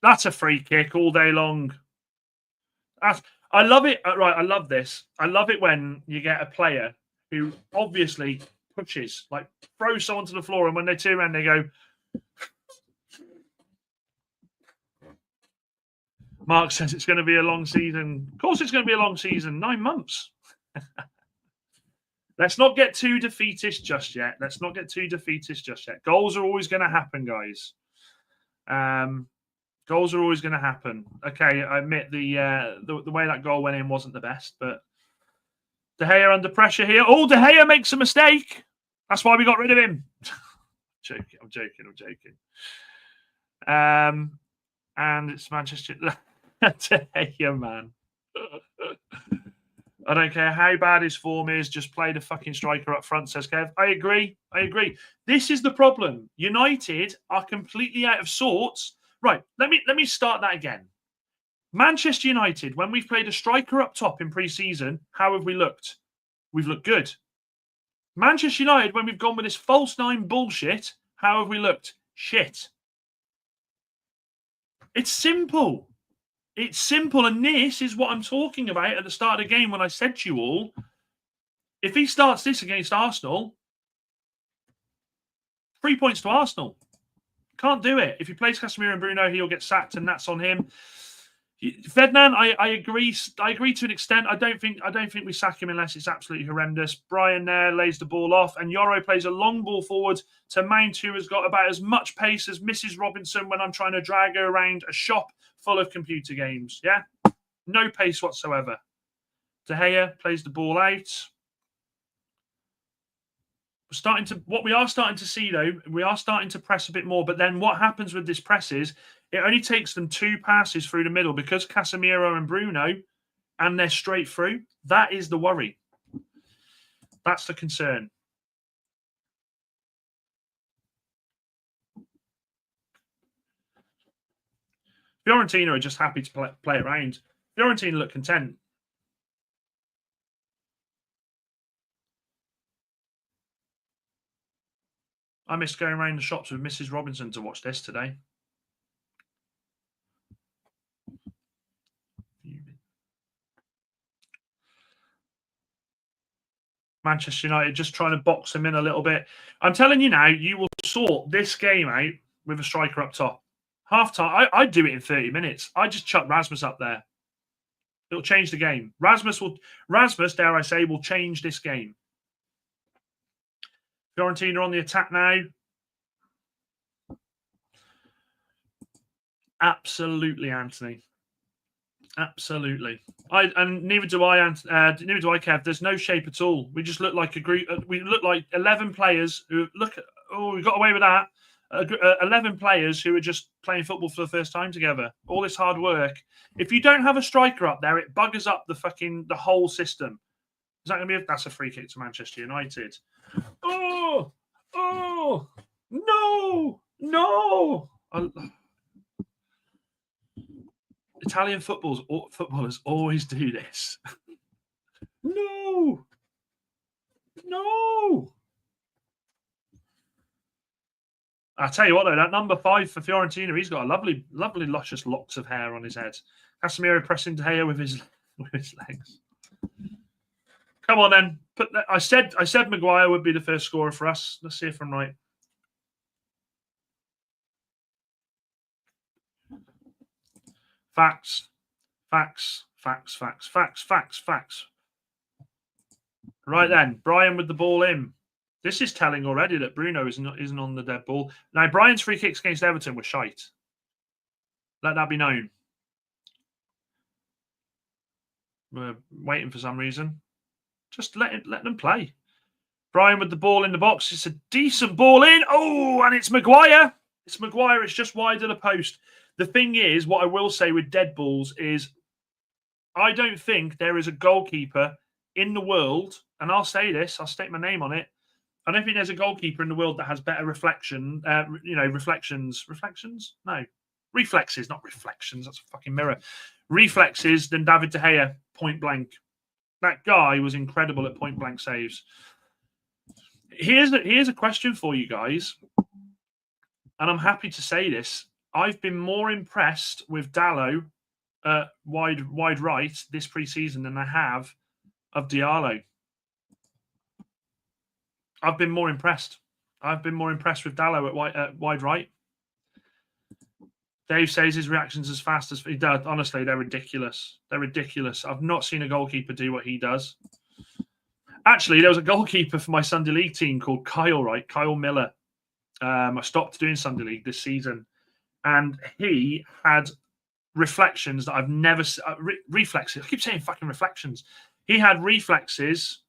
That's a free kick all day long. I love it. Right, I love this. I love it when you get a player who obviously pushes, like throws someone to the floor, and when they turn around, they go. Mark says it's going to be a long season. Of course, it's going to be a long season. 9 months. Let's not get too defeatist just yet. Goals are always going to happen, guys. Goals are always going to happen. Okay, I admit the way that goal went in wasn't the best, but De Gea under pressure here. Oh, De Gea makes a mistake. That's why we got rid of him. I'm joking. And it's Manchester. De Gea, man. I don't care how bad his form is. Just play the fucking striker up front, says Kev. I agree. This is the problem. United are completely out of sorts. Right, let me start that again. Manchester United, when we've played a striker up top in pre-season, how have we looked? We've looked good. Manchester United, when we've gone with this false 9 bullshit, how have we looked? Shit. It's simple. And this is what I'm talking about at the start of the game when I said to you all, if he starts this against Arsenal, 3 points to Arsenal. Can't do it. If he plays Casemiro and Bruno, he'll get sacked, and that's on him. Ferdinand, I agree. I agree to an extent. I don't think we sack him unless it's absolutely horrendous. Brian there lays the ball off, and Yoro plays a long ball forward to Mount, who has got about as much pace as Mrs. Robinson when I'm trying to drag her around a shop full of computer games. Yeah, no pace whatsoever. De Gea plays the ball out. What we are starting to see though, we are starting to press a bit more. But then what happens with this press is it only takes them 2 passes through the middle because Casemiro and Bruno, and they're straight through. That is the worry. That's the concern. Fiorentina are just happy to play around. Fiorentina look content. I missed going around the shops with Mrs. Robinson to watch this today. Manchester United just trying to box them in a little bit. I'm telling you now, you will sort this game out with a striker up top. Half time, I'd do it in 30 minutes. I just chuck Rasmus up there. It'll change the game. Rasmus, dare I say, will change this game. Fiorentina on the attack now. Absolutely, Anthony. Absolutely. Neither do I, Kev. There's no shape at all. We just look like a group. We look like 11 players who look. Oh, we got away with that. 11 players who are just playing football for the first time together. All this hard work. If you don't have a striker up there, it buggers up the whole system. Is that going to be that's a free kick to Manchester United? Oh, no. Italian footballers always do this. No. I tell you what, though, that number 5 for Fiorentina, he's got a lovely, luscious locks of hair on his head. Casemiro pressing De Gea with his legs. Come on, then. I said Maguire would be the first scorer for us. Let's see if I'm right. Facts. Right then, Brian with the ball in. This is telling already that Bruno isn't on the dead ball. Now, Brian's free kicks against Everton were shite. Let that be known. We're waiting for some reason. Just let them play. Brian with the ball in the box. It's a decent ball in. Oh, and it's Maguire. It's Maguire. It's just wide of the post. The thing is, what I will say with dead balls is I don't think there is a goalkeeper in the world, and I'll say this, I'll state my name on it. I don't think there's a goalkeeper in the world that has better reflections. No. Reflexes, not reflections. That's a fucking mirror. Reflexes than David de Gea, point blank. That guy was incredible at point blank saves. Here's a question for you guys, and I'm happy to say this. I've been more impressed with Dalot wide right this pre-season than I have of Diallo. I've been more impressed. I've been more impressed with Dalot at wide right. Dave says his reactions as fast as he does. Honestly, they're ridiculous. They're ridiculous. I've not seen a goalkeeper do what he does. Actually, there was a goalkeeper for my Sunday League team called Kyle Miller. I stopped doing Sunday League this season, and he had reflections that I've never reflexes. I keep saying fucking reflections. He had reflexes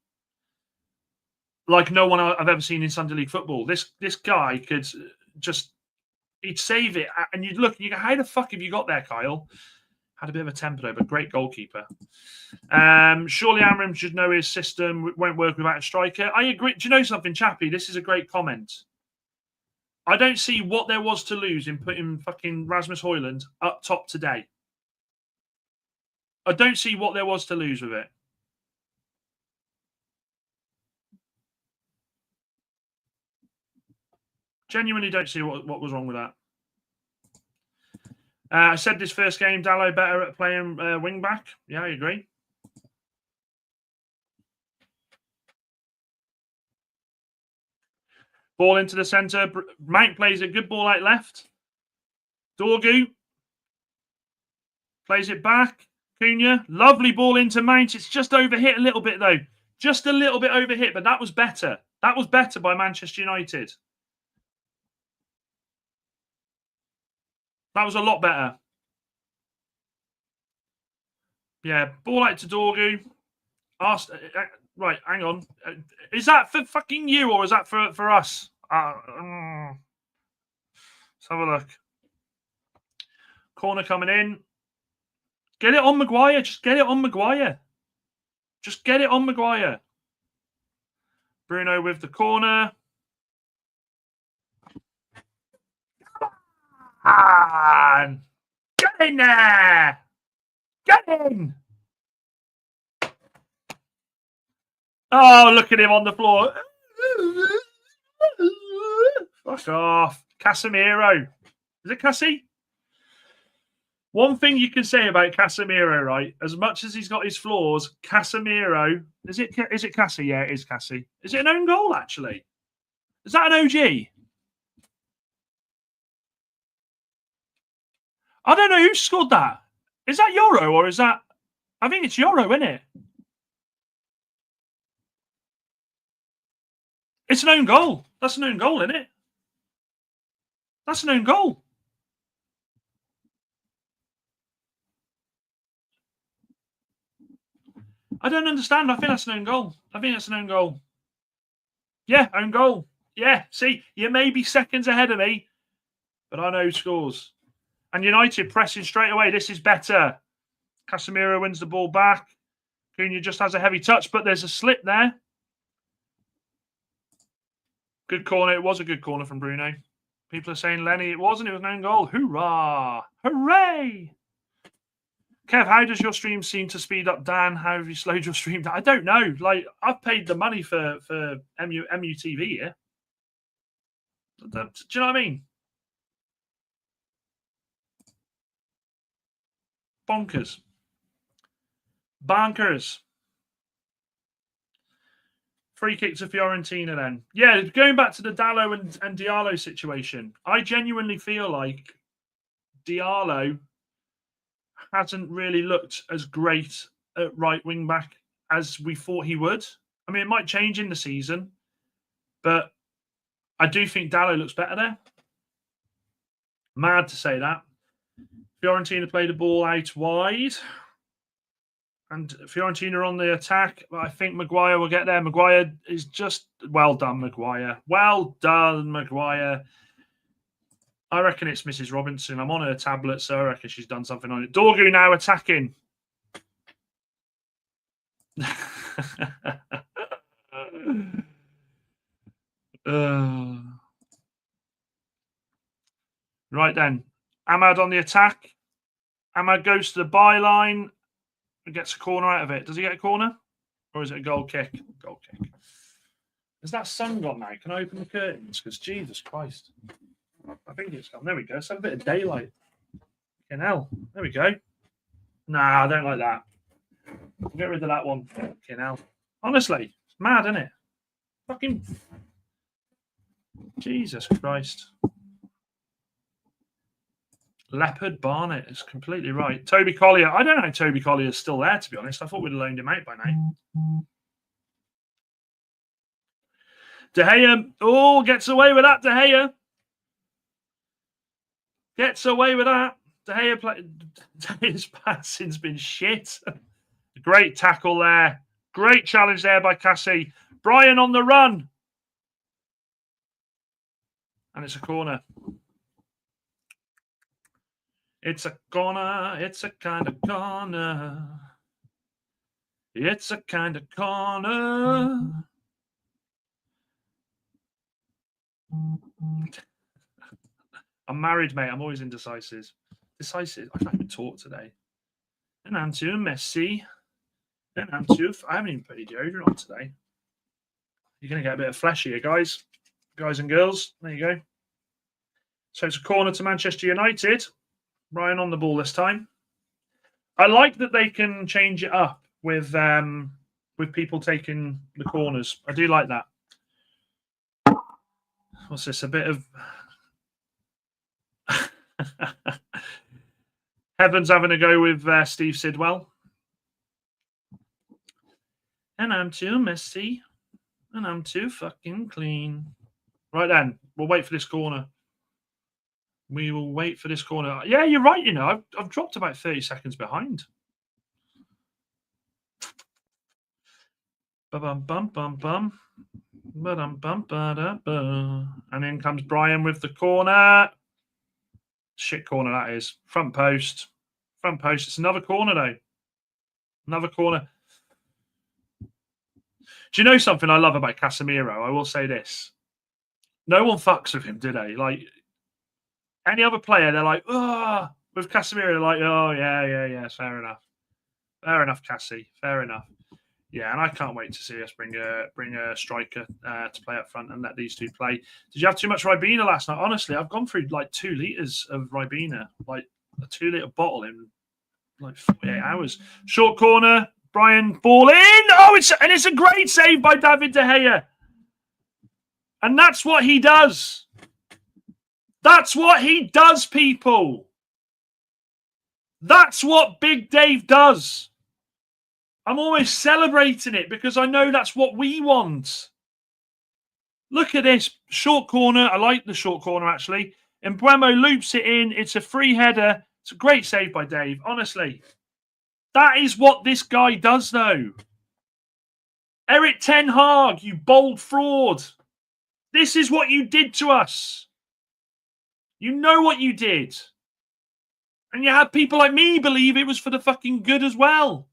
like no one I've ever seen in Sunday League football. This guy could just, he'd save it, and you'd look and you go, how the fuck have you got there, Kyle? Had a bit of a temper though, but great goalkeeper. Surely Amram should know his system won't work without a striker. I agree. Do you know something, Chappie? This is a great comment. I don't see what there was to lose in putting fucking Rasmus Højlund up top today. I don't see what there was to lose with it. Genuinely don't see what was wrong with that. I said this first game, Dalot better at playing wing back. Yeah, I agree. Ball into the centre. Mount plays a good ball out left. Dorgu plays it back. Cunha, lovely ball into Mount. It's just overhit a little bit though. Just a little bit overhit, but that was better. That was better by Manchester United. That was a lot better. Yeah, ball out to Dorgu. Right, hang on. Is that for fucking you or is that for us? Let's have a look. Corner coming in. Get it on Maguire. Just get it on Maguire. Just get it on Maguire. Bruno with the corner. And get in there. Get in. Oh, look at him on the floor. Fuck off. Casemiro. Is it Cassie? One thing you can say about Casemiro, right? As much as he's got his flaws, Casemiro... Is it Cassie? Yeah, it is Cassie. Is it an own goal, actually? Is that an OG? I don't know who scored that. Is that Euro or is that... I think it's Euro, isn't it? It's an own goal. That's an own goal, isn't it? That's an own goal. I don't understand. I think that's an own goal. I think that's an own goal. Yeah, own goal. Yeah, see, you may be seconds ahead of me, But I know who scores. And United pressing straight away. This is better. Casemiro wins the ball back. Cunha just has a heavy touch, but there's a slip there. Good corner. It was a good corner from Bruno. People are saying, Lenny, it wasn't. It was an own goal. Hoorah! Hooray! Kev, how does your stream seem to speed up? Dan, how have you slowed your stream down? I don't know. Like, I've paid the money for MUTV here. Do you know what I mean? Bonkers. Bonkers. Free kick to Fiorentina then. Yeah, going back to the Dallo and Diallo situation, I genuinely feel like Diallo hasn't really looked as great at right wing back as we thought he would. I mean, it might change in the season, but I do think Dallo looks better there. Mad to say that. Fiorentina play the ball out wide. And Fiorentina on the attack. I think Maguire will get there. Maguire is just... Well done, Maguire. Well done, Maguire. I reckon it's Mrs. Robinson. I'm on her tablet, so I reckon she's done something on it. Dorgu now attacking. Right then. Ahmad on the attack. Ahmad goes to the byline. Gets a corner out of it. Does he get a corner? Or is it a goal kick? Goal kick. Has that sun gone now? Can I open the curtains? Because Jesus Christ. I think it's gone. There we go. Let's have a bit of daylight. Fucking hell. There we go. Nah, I don't like that. I'll get rid of that one. Fucking hell. Honestly, it's mad, isn't it? Fucking Jesus Christ. Leopard Barnett is completely right. Toby Collier. I don't know how Toby Collier is still there, to be honest. I thought we'd have loaned him out by now. De Gea. Oh, gets away with that, De Gea. Gets away with that. De Gea's passing's been shit. Great tackle there. Great challenge there by Cassie. Brian on the run. And it's a corner. It's a corner, it's a kind of corner. It's a kind of corner. I'm married, mate. I'm always indecisive. Decisive. I can't even talk today. And I'm too messy. And I'm too... I haven't even put any deodorant on today. You're going to get a bit of flesh here, guys. Guys and girls. There you go. So it's a corner to Manchester United. Ryan on the ball this time. I like that they can change it up with people taking the corners. I do like that. What's this? A bit of Heaven's having a go with Steve Sidwell. And I'm too messy. And I'm too fucking clean. Right then, we'll wait for this corner. We will wait for this corner. Yeah, you're right. You know, I've dropped about 30 seconds behind. Bum bum bum bum. Bum bum ba. And in comes Brian with the corner. Shit corner that is. Front post. Front post. It's another corner though. Another corner. Do you know something I love about Casemiro? I will say this. No one fucks with him, do they? Like, any other player, they're like, oh, with Casemiro, they're like, oh, yeah, fair enough. Fair enough, Cassie. Fair enough. Yeah, and I can't wait to see us bring a striker to play up front and let these two play. Did you have too much Ribena last night? Honestly, I've gone through like 2 litres of Ribena, like a 2-litre bottle in like 48 hours. Short corner, Brian, ball in. Oh, it's a great save by David de Gea. And that's what he does. That's what he does, people. That's what Big Dave does. I'm almost celebrating it because I know that's what we want. Look at this. Short corner. I like the short corner, actually. Mbeumo loops it in. It's a free header. It's a great save by Dave. Honestly. That is what this guy does, though. Eric Ten Hag, you bold fraud. This is what you did to us. You know what you did. And you had people like me believe it was for the fucking good as well.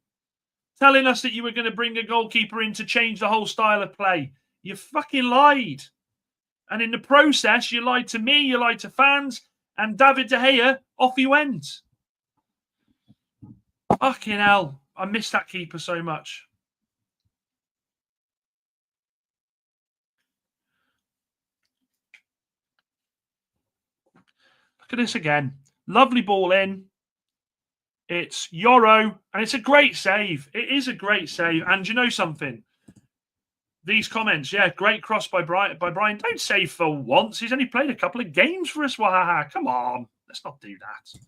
Telling us that you were going to bring a goalkeeper in to change the whole style of play. You fucking lied. And in the process, you lied to me, you lied to fans, and David de Gea, off he went. Fucking hell. I miss that keeper so much. Look at this again. Lovely ball in. It's Yoro, and it's a great save. It is a great save. And you know something? These comments, yeah, great cross by Brian. Don't save for once. He's only played a couple of games for us. Wahaha. Come on. Let's not do that.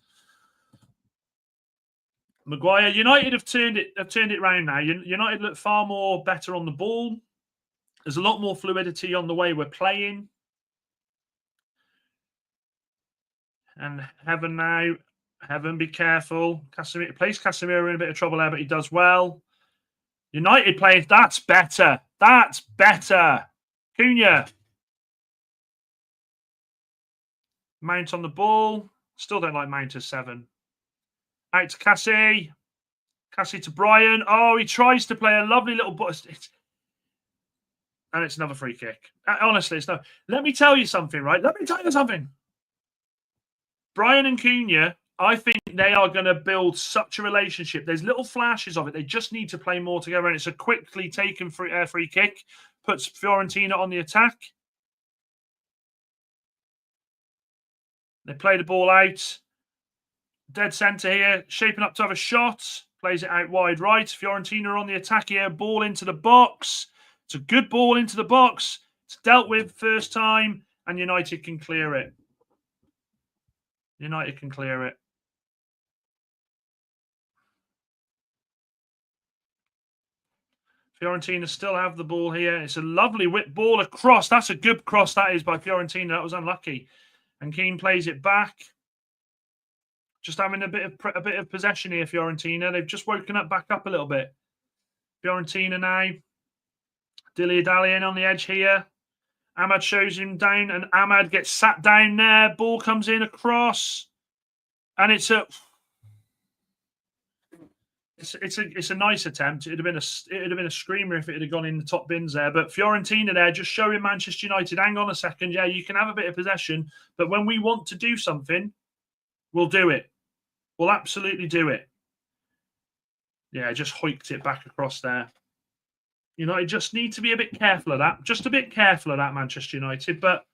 Maguire, United have turned it round now. United look far more better on the ball. There's a lot more fluidity on the way we're playing. And Heaven now. Heaven, be careful. Casemiro plays Casemiro in a bit of trouble there, but he does well. United playing. That's better. That's better. Cunha. Mount on the ball. Still don't like Mount as 7. Out to Cassie. Cassie to Brian. Oh, he tries to play a lovely little bust. And it's another free kick. Honestly, it's no. Let me tell you something, right? Let me tell you something. Brian and Cunha, I think they are going to build such a relationship. There's little flashes of it. They just need to play more together. And it's a quickly taken free kick. Puts Fiorentina on the attack. They play the ball out. Dead centre here. Shaping up to have a shot. Plays it out wide right. Fiorentina on the attack here. Ball into the box. It's a good ball into the box. It's dealt with first time. And United can clear it. United can clear it. Fiorentina still have the ball here. It's a lovely whip ball across. That's a good cross, that is, by Fiorentina. That was unlucky. And Keane plays it back. Just having a bit of possession here, Fiorentina. They've just woken up back up a little bit. Fiorentina now. Dilly-dallying on the edge here. Ahmad shows him down, and Ahmad gets sat down there. Ball comes in across. And it's a nice attempt. It'd have been a screamer if it had gone in the top bins there. But Fiorentina there just showing Manchester United, hang on a second, yeah, you can have a bit of possession, but when we want to do something, we'll do it. We'll absolutely do it. Yeah, just hoiked it back across there. United just need to be a bit careful of that. Just a bit careful of that, Manchester United. But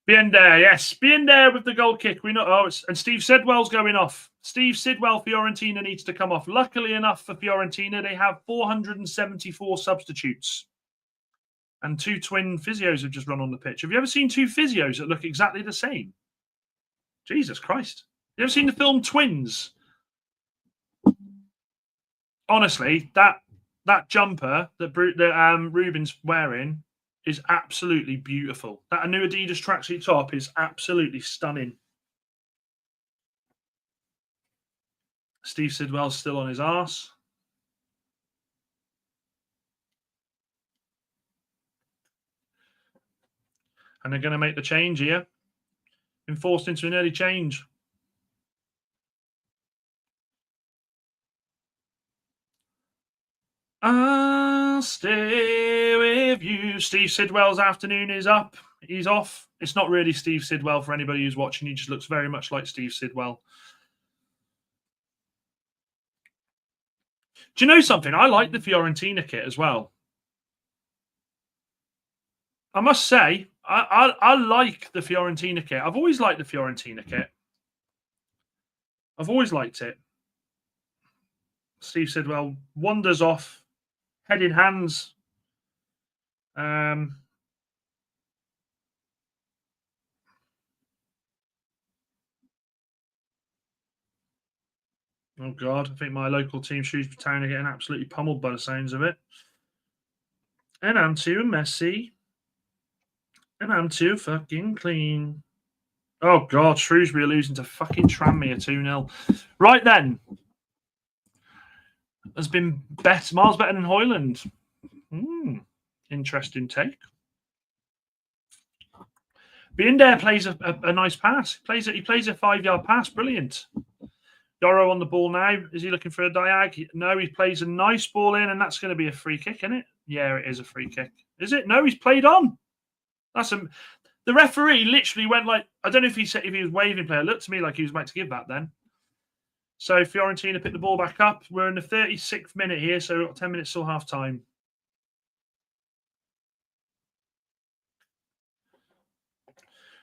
being there, yes, being there with the goal kick. We know. Oh, and Steve Sidwell's going off. Steve Sidwell, Fiorentina needs to come off. Luckily enough for Fiorentina, they have 474 substitutes. And 2 twin physios have just run on the pitch. Have you ever seen 2 physios that look exactly the same? Jesus Christ. You ever seen the film Twins? Honestly, that jumper that Ruben's wearing is absolutely beautiful. That new Adidas tracksuit top is absolutely stunning. Steve Sidwell's still on his arse. And they're going to make the change here. Been forced into an early change. I'll stay with you. Steve Sidwell's afternoon is up. He's off. It's not really Steve Sidwell for anybody who's watching. He just looks very much like Steve Sidwell. Do you know something? I like the Fiorentina kit as well. I must say, I like the Fiorentina kit. I've always liked the Fiorentina kit. I've always liked it. Steve Sidwell wanders off, head in hands. Oh, God. I think my local team, Shrewsbury Town, are getting absolutely pummeled by the sounds of it. And I'm too messy. And I'm too fucking clean. Oh, God. Shrewsbury are losing to fucking Tranmere 2-0. Right then. Has been miles better than Hoyland. Interesting take. Binder plays a nice pass. He plays a 5-yard pass. Brilliant. Yoro on the ball now. Is he looking for a diag? No, he plays a nice ball in, and that's going to be a free kick, isn't it? Yeah, it is a free kick. Is it? No, he's played on. The referee literally went like, I don't know if he was waving play. It looked to me like he was about to give that then. So Fiorentina picked the ball back up. We're in the 36th minute here, so we've got 10 minutes till half time.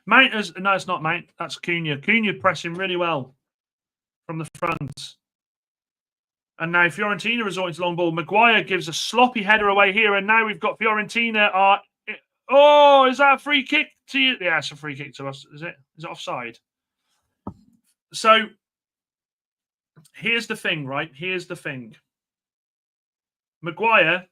Mount is no, it's not Mount. That's Cunha. Cunha pressing really well from the front. And now Fiorentina resorting to long ball. Maguire gives a sloppy header away here, and now we've got Fiorentina. Oh, is that a free kick to you? Yeah, it's a free kick to us. Is it? Is it offside? So here's the thing, right? Here's the thing. Maguire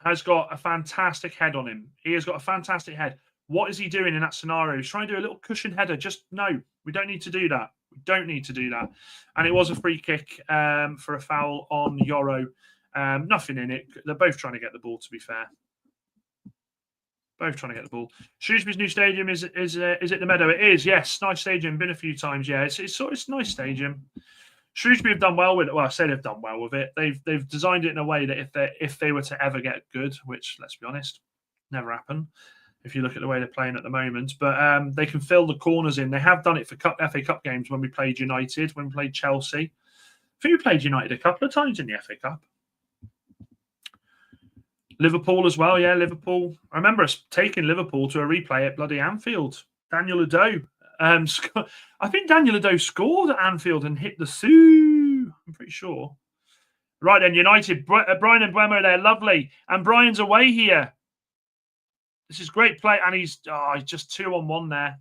has got a fantastic head on him. He has got a fantastic head. What is he doing in that scenario? He's trying to do a little cushion header. Just no, we don't need to do that. We don't need to do that. And it was a free kick for a foul on Yoro. Nothing in it. They're both trying to get the ball, to be fair. Both trying to get the ball. Shrewsbury's new stadium is it the Meadow? It is, yes. Nice stadium. Been a few times, yeah. It's a nice stadium. Shrewsbury have done well with it. Well, I say they've done well with it. They've designed it in a way that if they were to ever get good, which let's be honest, never happen. If you look at the way they're playing at the moment, but they can fill the corners in. They have done it for FA Cup games when we played United, when we played Chelsea. I think we played United a couple of times in the FA Cup. Liverpool as well, yeah, Liverpool. I remember us taking Liverpool to a replay at bloody Anfield. Daniel Ado. I think Daniel Ado scored at Anfield and hit the Sue. I'm pretty sure. Right then, United. Brian and Buemo there, lovely. And Brian's away here. This is great play, and he's just 2-on-1 there.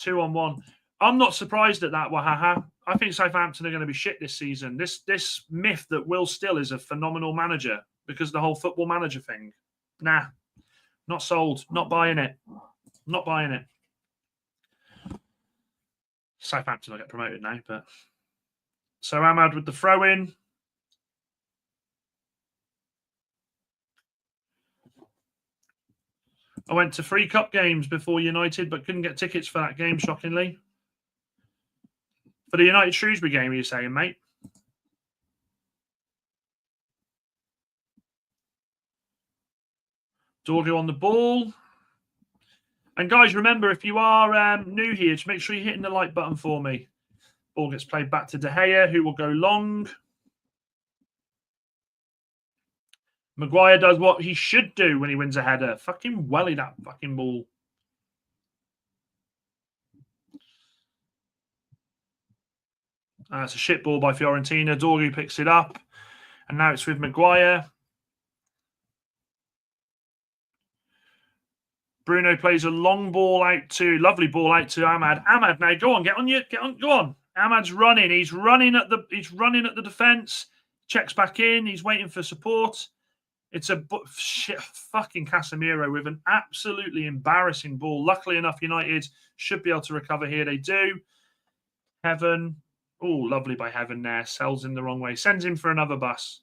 2-on-1. I'm not surprised at that, Wahaha. I think Southampton are going to be shit this season. This myth that Will Still is a phenomenal manager because of the whole football manager thing. Nah, not sold. Not buying it. Not buying it. Southampton will get promoted now, but so Ahmad with the throw in. I went to 3 cup games before United, but couldn't get tickets for that game, shockingly. For the United Shrewsbury game, are you saying, mate? Dorgo on the ball. And guys, remember, if you are new here, just make sure you're hitting the like button for me. Ball gets played back to De Gea, who will go long. Maguire does what he should do when he wins a header. Fucking welly that fucking ball. It's a shit ball by Fiorentina. Dorgu picks it up. And now it's with Maguire. Bruno plays a long ball out to, lovely ball out to Ahmad. Ahmad, now go on, go on. Ahmad's running. He's running at the defense. Checks back in. He's waiting for support. It's a shit fucking Casemiro with an absolutely embarrassing ball. Luckily enough, United should be able to recover here. They do. Heaven. Oh, lovely by Heaven there. Sells him the wrong way. Sends him for another bus.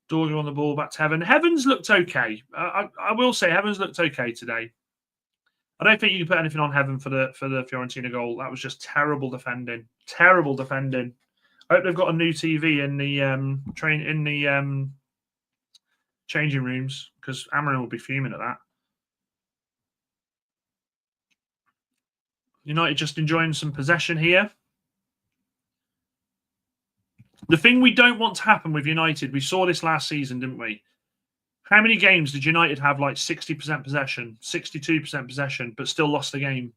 Dorgo on the ball back to Heaven. Heaven's looked okay. I will say Heaven's looked okay today. I don't think you can put anything on Heaven for the Fiorentina goal. That was just terrible defending. Terrible defending. I hope they've got a new TV in the changing rooms because Amarin will be fuming at that. United just enjoying some possession here. The thing we don't want to happen with United, we saw this last season, didn't we? How many games did United have like 60% possession, 62% possession, but still lost the game?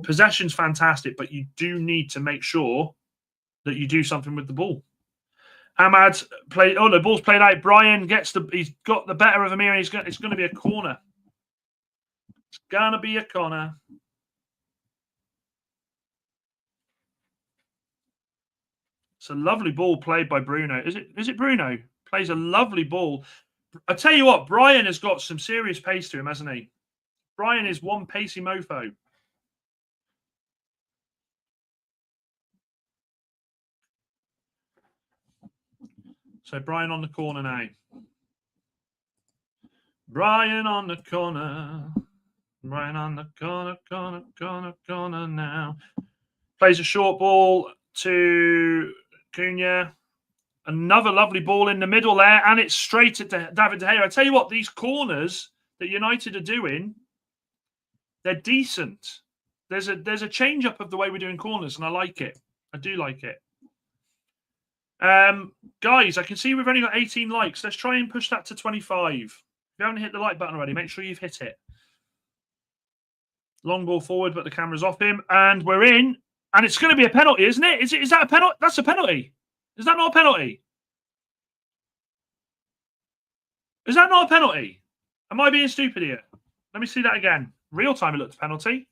Possession's fantastic, but you do need to make sure that you do something with the ball. Ahmad played. Oh, the ball's played out. Brian he's got the better of him here, and it's going to be a corner. It's going to be a corner. It's a lovely ball played by Bruno. Is it Bruno? Plays a lovely ball. I tell you what, Brian has got some serious pace to him, hasn't he? Brian is one pacey mofo. So Brian on the corner now. Brian on the corner. Right on the corner now. Plays a short ball to Cunha. Another lovely ball in the middle there, and it's straight at David de Gea. I tell you what, these corners that United are doing, they're decent. There's a change up of the way we're doing corners, and I like it. I do like it. Guys, I can see we've only got 18 likes. Let's try and push that to 25. If you haven't hit the like button already, make sure you've hit it. Long ball forward, but the camera's off him, and we're in. And it's going to be a penalty, isn't it? Is that a penalty? That's a penalty. Is that not a penalty? Is that not a penalty? Am I being stupid here? Let me see that again. Real time, it looked a penalty.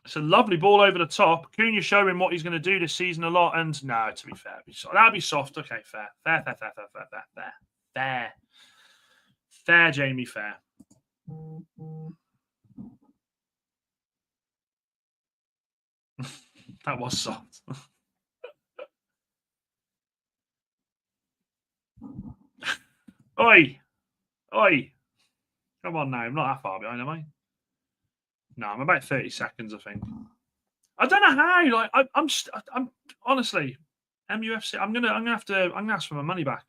It's a lovely ball over the top. Cunha showing what he's going to do this season a lot. And no, to be fair, that'd be soft. Okay, fair. Fair, Jamie, fair. That was soft. Oi. Come on now. I'm not that far behind, am I? No, I'm about 30 seconds, I think. I don't know how. Like, I'm honestly, MUFC. I'm gonna ask for my money back.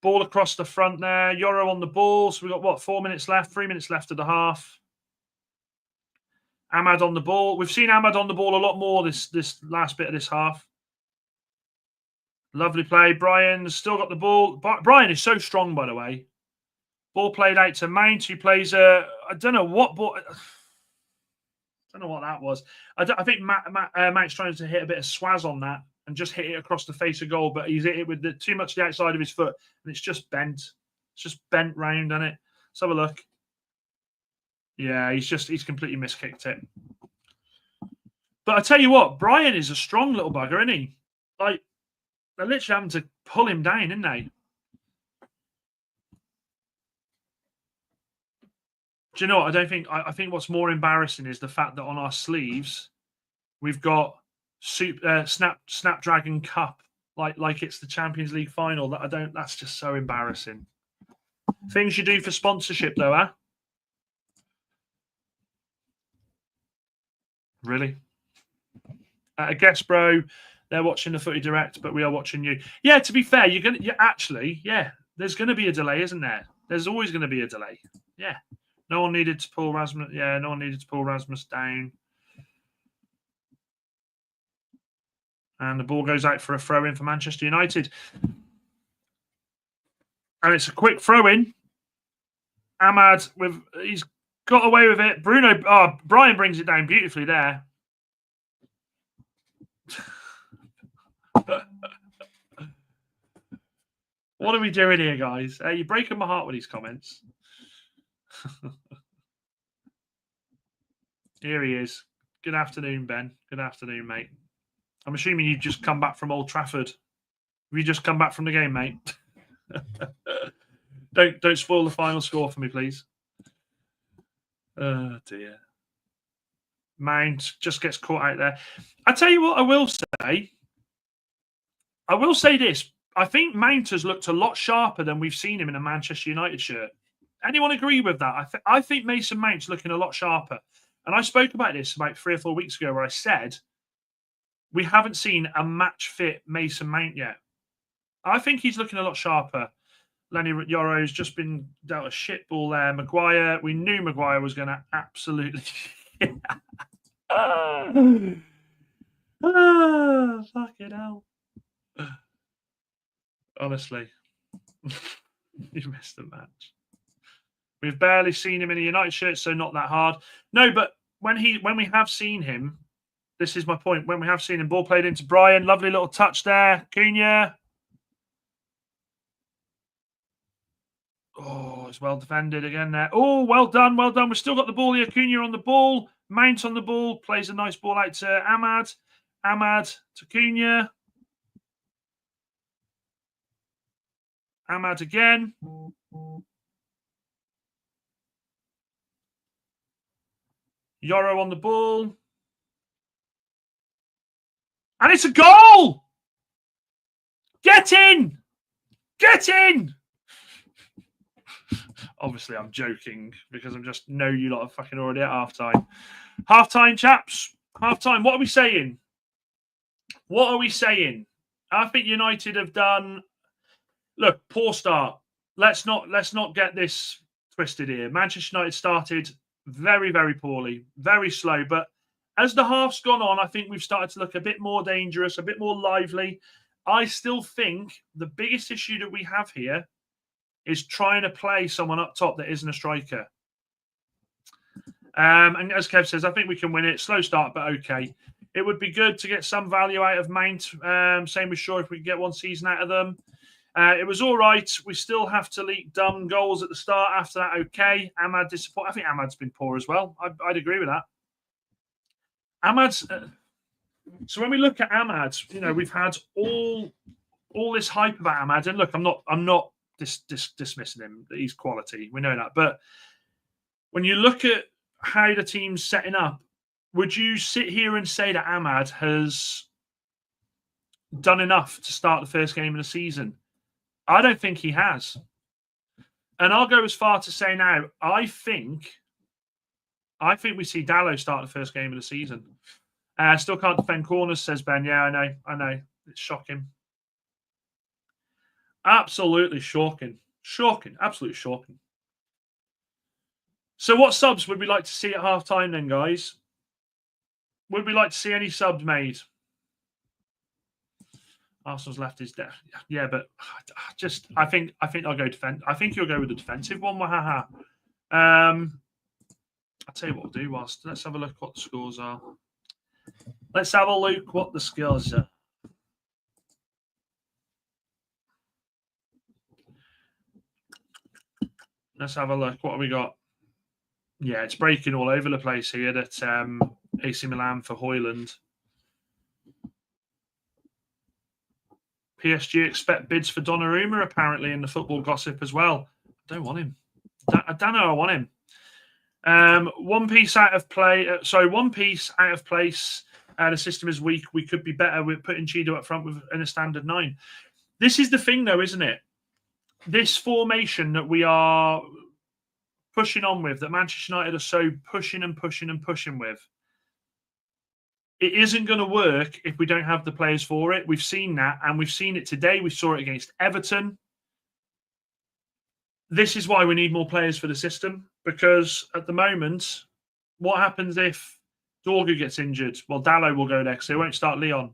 Ball across the front there. Euro on the ball. So we've got what? 4 minutes left. 3 minutes left of the half. Ahmad on the ball. We've seen Ahmad on the ball a lot more this last bit of this half. Lovely play. Brian's still got the ball. Brian is so strong, by the way. Ball played out to Mount, who plays I don't know what ball. I don't know what that was. I think Mount's trying to hit a bit of swaz on that and just hit it across the face of goal, but he's hit it with too much the outside of his foot, and it's just bent. It's just bent round, isn't it? Let's have a look. Yeah, he's completely miskicked it. But I tell you what, Brian is a strong little bugger, isn't he? Like, they're literally having to pull him down, isn't they? Do you know what? I think what's more embarrassing is the fact that on our sleeves we've got Snapdragon Cup, like it's the Champions League final. That's just so embarrassing. Things you do for sponsorship, though, huh? Really? I guess, bro, they're watching the footy direct, but we are watching you. Yeah, to be fair, there's gonna be a delay, isn't there? There's always gonna be a delay. Yeah. No one needed to pull Rasmus. Yeah, no one needed to pull Rasmus down. And the ball goes out for a throw-in for Manchester United. And it's a quick throw-in. Ahmad, he's got away with it. Brian brings it down beautifully there. What are we doing here, guys? You're breaking my heart with these comments. Here he is. Good afternoon, Ben. Good afternoon, mate. I'm assuming you've just come back from Old Trafford. Have you just come back from the game, mate? Don't spoil the final score for me, please. Oh, dear. Mount just gets caught out there. I tell you what I will say. I will say this. I think Mount has looked a lot sharper than we've seen him in a Manchester United shirt. Anyone agree with that? I think Mason Mount's looking a lot sharper. And I spoke about this about 3 or 4 weeks ago where I said we haven't seen a match-fit Mason Mount yet. I think he's looking a lot sharper. Lenny Yoro's just been dealt a shit ball there. Maguire, we knew Maguire was going to absolutely... fucking hell. Honestly. You missed the match. We've barely seen him in a United shirt, so not that hard. No, but when we have seen him, this is my point. When we have seen him, ball played into Brian, lovely little touch there. Cunha. Oh, it's well defended again there. Oh, well done, well done. We've still got the ball here. Cunha on the ball. Mount on the ball. Plays a nice ball out to Ahmad. Ahmad to Cunha. Ahmad again. Yoro on the ball. And it's a goal! Get in! Get in! Obviously, I'm joking because I'm just know you lot are fucking already at half-time. Half-time, chaps. Half-time. What are we saying? What are we saying? I think United have done... Look, poor start. Let's not get this twisted here. Manchester United started very, very poorly, very slow. But as the half's gone on, I think we've started to look a bit more dangerous, a bit more lively. I still think the biggest issue that we have here is trying to play someone up top that isn't a striker. And as Kev says, I think we can win it. Slow start, but okay. It would be good to get some value out of Mount. Same with Shaw if we can get one season out of them. It was all right. We still have to leak dumb goals at the start. After that, okay. Ahmad disappointed. I think Ahmad's been poor as well. I'd agree with that. Ahmad's... so when we look at Ahmad, we've had all this hype about Ahmad. And look, I'm not dismissing him. He's quality. We know that. But when you look at how the team's setting up, would you sit here and say that Ahmad has done enough to start the first game of the season? I don't think he has. And I'll go as far to say now, I think we see Dalot start the first game of the season. Still can't defend corners, says Ben. Yeah, I know. It's shocking. Absolutely shocking. Shocking. Absolutely shocking. So what subs would we like to see at half-time then, guys? Would we like to see any subs made? Arsenal's left is death. Yeah, but I think I'll go defend. I think you'll go with the defensive one. Wahaha. I'll tell you what we'll do. Let's have a look what the scores are. Let's have a look what the scores are. Let's have a look. What have we got? Yeah, it's breaking all over the place here. That AC Milan for Højlund. PSG expect bids for Donnarumma apparently in the football gossip as well. I don't want him. I don't know. I want him. One piece out of play. One piece out of place. The system is weak. We could be better with putting Chido up front in a standard 9. This is the thing, though, isn't it? This formation that we are pushing on with, that Manchester United are so pushing with, it isn't going to work if we don't have the players for it. We've seen that, and we've seen it today. We saw it against Everton. This is why we need more players for the system, because at the moment, what happens if Dorgu gets injured? Well, Dalot will go there because they won't start Leon.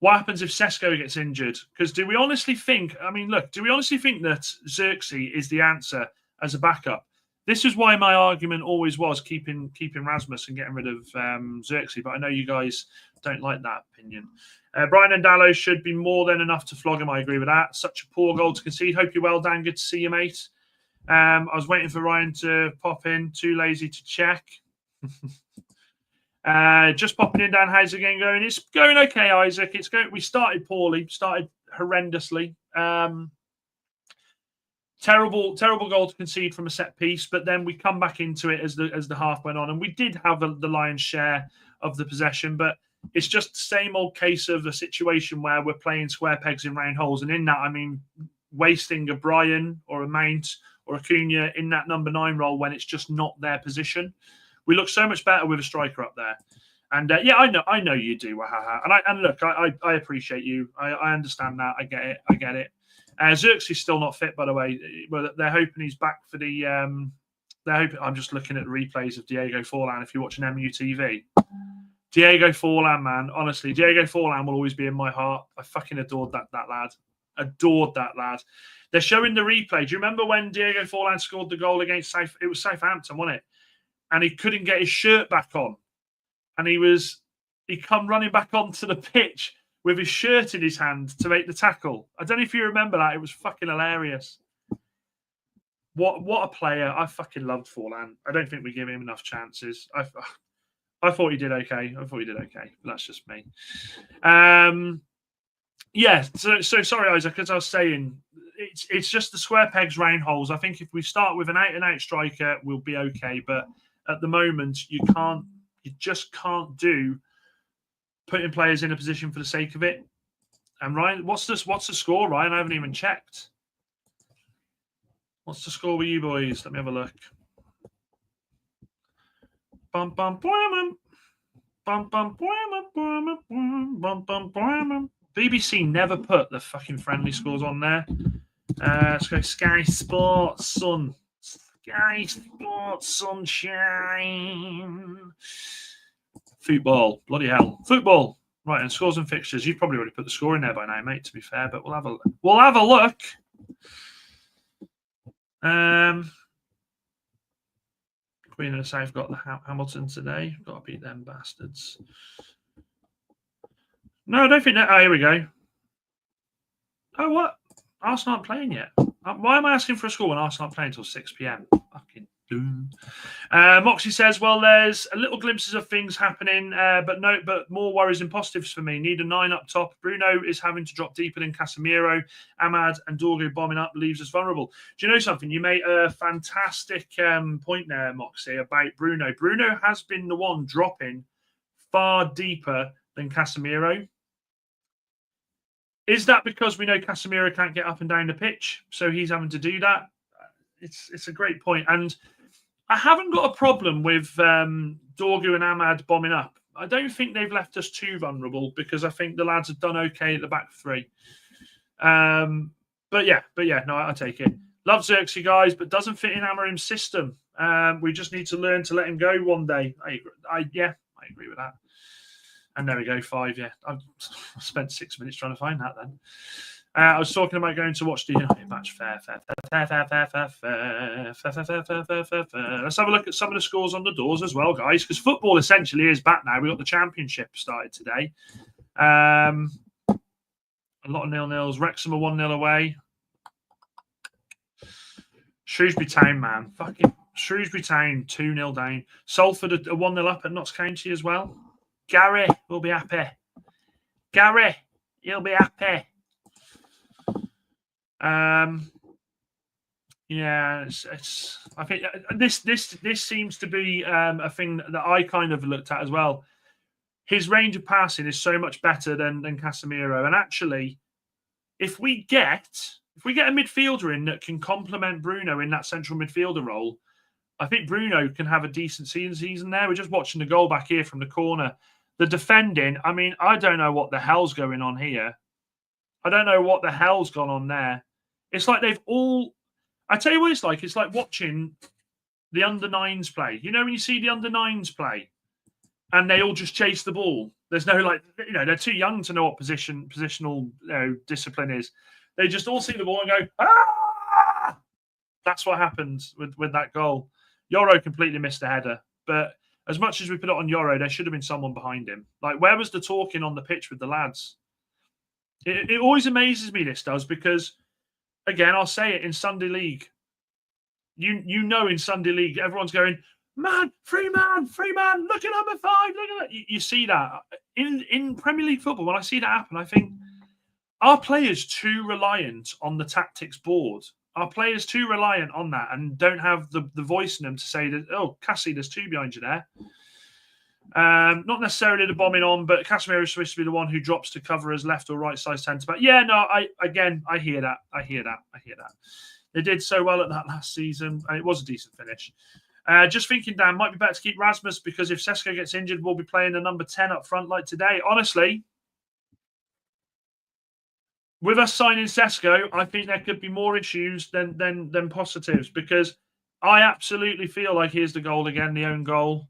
What happens if Sesko gets injured? Because do we honestly think, do we honestly think that Xerxes is the answer as a backup? This is why my argument always was keeping Rasmus and getting rid of Xerxes, but I know you guys don't like that opinion. Brian and Dalot should be more than enough to flog him. I agree with that. Such a poor goal to concede. Hope you're well, Dan. Good to see you, mate. I was waiting for Ryan to pop in. Too lazy to check. Just popping in, Dan. How's it going? It's going okay, Isaac. It's going. We started poorly. Started horrendously. Terrible goal to concede from a set piece, but then we come back into it as the half went on, and we did have the lion's share of the possession, but it's just the same old case of a situation where we're playing square pegs in round holes, and in that, wasting a Brian or a Mount or a Cunha in that number 9 role when it's just not their position. We look so much better with a striker up there, and I know you do, and look, I appreciate you. I understand that. I get it. Xerxes is still not fit, by the way. Well, they're hoping he's back for the. I'm just looking at the replays of Diego Forlan. If you're watching MUTV, Diego Forlan, man, honestly, Diego Forlan will always be in my heart. I fucking adored that lad. Adored that lad. They're showing the replay. Do you remember when Diego Forlan scored the goal against It was Southampton, wasn't it? And he couldn't get his shirt back on, and he come running back onto the pitch with his shirt in his hand to make the tackle. I don't know if you remember that. It was fucking hilarious. What a player. I fucking loved Forlan. I don't think we give him enough chances. I thought he did okay. But that's just me. So sorry, Isaac, as I was saying, it's just the square pegs, round holes. I think if we start with an out-and-out striker, we'll be okay. But at the moment, you just can't do putting players in a position for the sake of it. And Ryan, what's the score, Ryan? I haven't even checked. What's the score with you boys? Let me have a look. Bum, bum, bum, bum, bum, bum. BBC never put the fucking friendly scores on there. Let's go Sky Sports, Sun. Sky Sports, Sunshine. Football. Bloody hell. Football. Right, and scores and fixtures. You've probably already put the score in there by now, mate, to be fair, but we'll have a look. We'll have a look. Queen of the South got the Hamilton today. Got to beat them bastards. No, I don't think that. Oh, here we go. Oh, what? Arsenal aren't playing yet. Why am I asking for a score when Arsenal aren't playing until 6 p.m? Fucking doom. Moxie says, well, there's a little glimpses of things happening, but more worries and positives for me. Need a 9 up top. Bruno is having to drop deeper than Casemiro. Ahmad and Dorgo bombing up leaves us vulnerable. Do you know something? You made a fantastic point there, Moxie, about Bruno. Bruno has been the one dropping far deeper than Casemiro. Is that because we know Casemiro can't get up and down the pitch, so he's having to do that? It's a great point. And I haven't got a problem with Dorgu and Ahmad bombing up. I don't think they've left us too vulnerable because I think the lads have done okay at the back three. But yeah, no, I take it. Love Xerxes, guys, but doesn't fit in Amarim's system. We just need to learn to let him go one day. I agree with that. And there we go, 5. Yeah, I spent 6 minutes trying to find that then. I was talking about going to watch the United match. Fair. Let's have a look at some of the scores on the doors as well, guys, because football essentially is back now. We've got the Championship started today. A lot of 0-0s. Wrexham are 1-0 away. Shrewsbury Town, man. Fucking Shrewsbury Town, 2-0 down. Salford are 1-0 up at Notts County as well. Gary will be happy. Gary, you'll be happy. Yeah, it's. I think this seems to be a thing that I kind of looked at as well. His range of passing is so much better than Casemiro, and actually, if we get a midfielder in that can complement Bruno in that central midfielder role, I think Bruno can have a decent season there. We're just watching the goal back here from the corner. The defending, I mean, I don't know what the hell's going on here. I don't know what the hell's gone on there. It's like they've all... I tell you what it's like. It's like watching the under-9s play. You know when you see the under-9s play and they all just chase the ball? There's no, like, you know, they're too young to know what positional discipline is. They just all see the ball and go, ah! That's what happened with that goal. Yoro completely missed the header. But as much as we put it on Yoro, there should have been someone behind him. Like, where was the talking on the pitch with the lads? It always amazes me, this does, because, again, I'll say it, in Sunday League, you know in Sunday League, everyone's going, man, free man, look at number 5, look at that. You see that. In Premier League football, when I see that happen, I think, are players too reliant on the tactics board? Are players too reliant on that and don't have the voice in them to say that, oh, Cassie, there's 2 behind you there? Not necessarily the bombing on, but Casemiro is supposed to be the one who drops to cover as left or right side centre back. Yeah, no, I hear that. I hear that. They did so well at that last season, and it was a decent finish. Just thinking, Dan, might be better to keep Rasmus because if Sesko gets injured, we'll be playing the number 10 up front like today. Honestly, with us signing Sesko, I think there could be more issues than positives, because I absolutely feel like here's the goal again, the own goal.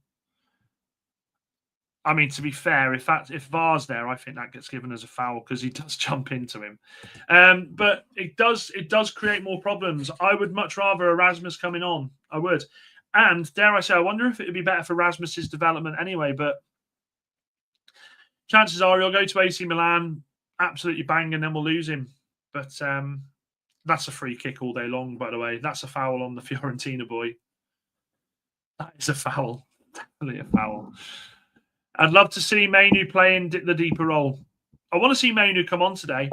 I mean, to be fair, if VAR's there, I think that gets given as a foul because he does jump into him. But it does create more problems. I would much rather Erasmus coming on. I would. And dare I say, I wonder if it would be better for Rasmus's development anyway. But chances are he'll go to AC Milan, absolutely bang, and then we'll lose him. But that's a free kick all day long, by the way. That's a foul on the Fiorentina boy. That is a foul. Definitely a foul. I'd love to see Mainu playing the deeper role. I want to see Mainu come on today.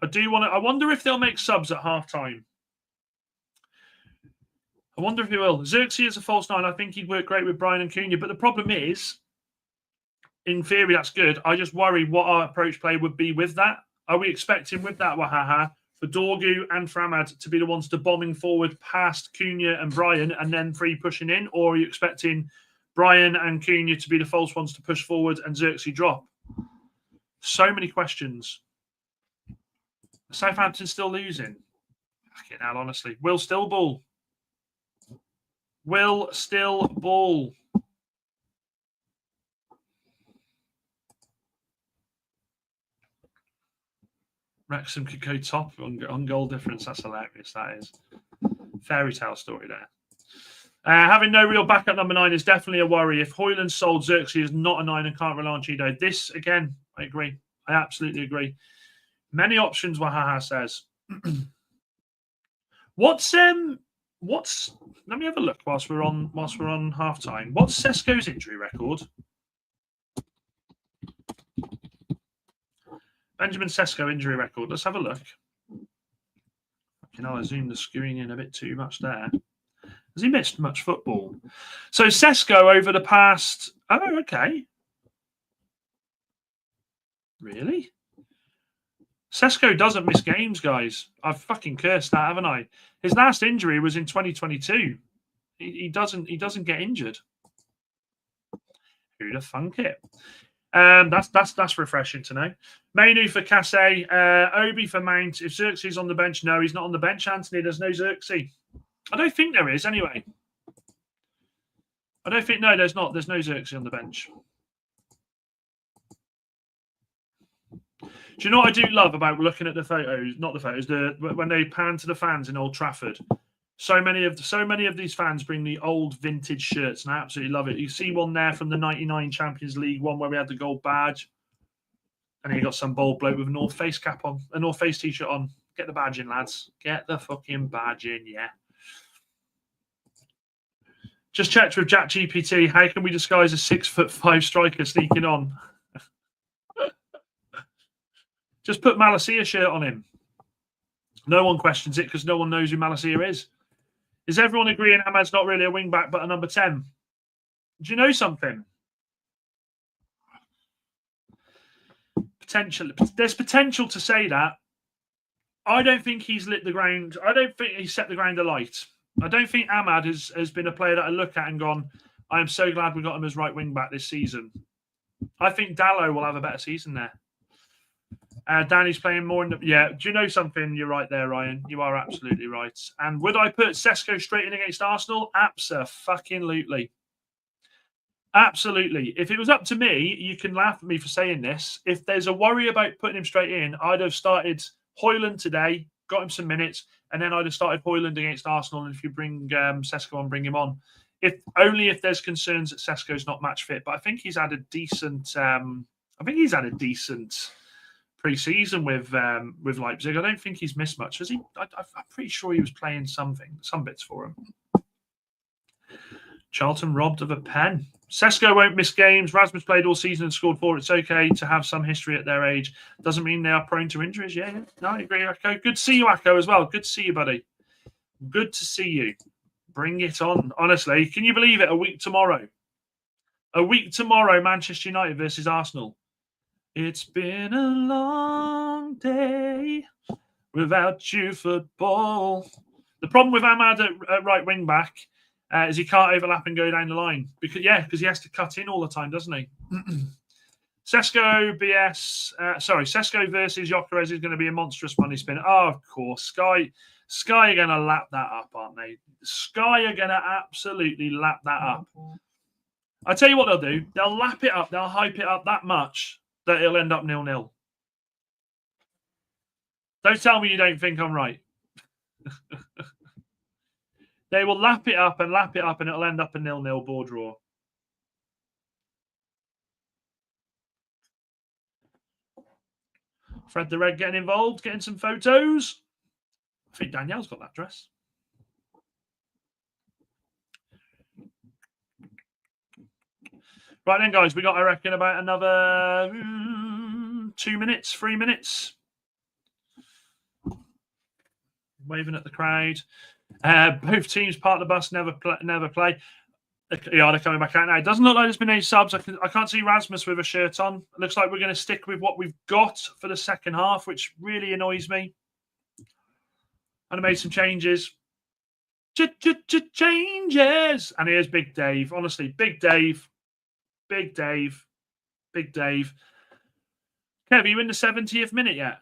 I wonder if they'll make subs at half-time. I wonder if he will. Xerxes is a false 9. I think he'd work great with Brian and Cunha. But the problem is, in theory, that's good. I just worry what our approach play would be with that. Are we expecting with that Wahaha for Dorgu and for Ahmad to be the ones to bombing forward past Cunha and Brian and then three pushing in? Or are you expecting Brian and Cunha to be the false ones to push forward and Xerxes drop? So many questions. Southampton still losing. Fucking hell, honestly. Will still ball. Will still ball. Wrexham could go top on goal difference. That's hilarious. That is. Fairy tale story there. Having no real backup number 9 is definitely a worry. If Højlund sold, Xerxes is not a 9 and can't rely on Chido. This, again, I agree. I absolutely agree. Many options, Wahaha says. What's let me have a look whilst we're on half time. What's Sesko's injury record? Benjamin Sesko injury record. Let's have a look. I zoomed the screen in a bit too much there. Has he missed much football? So Sesko over the past... Oh, okay. Really? Sesko doesn't miss games, guys. I've fucking cursed that, haven't I? His last injury was in 2022. He doesn't get injured. Who'd have thunk it? That's refreshing to know. Mainu for Casse, Obi for Mount. If Xerxes on the bench, no, he's not on the bench, Anthony. There's no Xerxes. I don't think there is, anyway. I don't think, no, there's not. There's no Xerxes on the bench. Do you know what I do love about looking at the photos? Not the photos, when they pan to the fans in Old Trafford. So many of these fans bring the old vintage shirts, and I absolutely love it. You see one there from the '99 Champions League, one where we had the gold badge, and then you got some bold bloke with a North Face cap on, a North Face t-shirt on. Get the badge in, lads. Get the fucking badge in, yeah. Just checked with ChatGPT. How can we disguise a 6'5" striker sneaking on? Just put Malacia shirt on him. No one questions it because no one knows who Malacia is. Is everyone agreeing Ahmad's not really a wing-back but a number 10? Do you know something? There's potential to say that. I don't think he's lit the ground. I don't think he's set the ground alight. I don't think Ahmad has been a player that I look at and gone, I am so glad we got him as right wing-back this season. I think Dallo will have a better season there. Danny's playing more in the... Yeah, do you know something? You're right there, Ryan. You are absolutely right. And would I put Sesko straight in against Arsenal? Abso-fucking-lutely. Absolutely. If it was up to me, you can laugh at me for saying this. If there's a worry about putting him straight in, I'd have started Højlund today, got him some minutes, and then I'd have started Højlund against Arsenal. And if you bring Sesko on, bring him on. Only if there's concerns that Sesko's not match fit. But I think he's had a decent... pre-season with Leipzig. I don't think he's missed much, has he? I'm pretty sure he was playing some bits for him. Charlton robbed of a pen. Sesko won't miss games. Rasmus played all season and scored 4. It's okay to have some history at their age. Doesn't mean they are prone to injuries. Yeah. No, I agree, Akko. Good to see you, Akko, as well. Good to see you, buddy. Good to see you. Bring it on. Honestly, can you believe it? A week tomorrow, Manchester United versus Arsenal. It's been a long day without you, football. The problem with Ahmad at right wing back is he can't overlap and go down the line because he has to cut in all the time, doesn't he? Sesko versus Gyökeres is going to be a monstrous money spin. Oh, of course, Sky are going to lap that up, aren't they? Sky are going to absolutely lap that up. I tell you what they'll do. They'll lap it up. They'll hype it up that much that it'll end up 0-0. Don't tell me you don't think I'm right. They will lap it up, and it'll end up a 0-0 ball draw. Fred the Red getting involved, getting some photos. I think Danielle's got that dress. Right then, guys, we got, I reckon, about another 2 minutes, 3 minutes. Waving at the crowd. Both teams part of the bus never play. Yeah, they're coming back out now. It doesn't look like there's been any subs. I can't see Rasmus with a shirt on. It looks like we're going to stick with what we've got for the second half, which really annoys me. And I made some changes. Changes. And here's Big Dave. Honestly, Big Dave. Big Dave. Big Dave. Kev, are you in the 70th minute yet?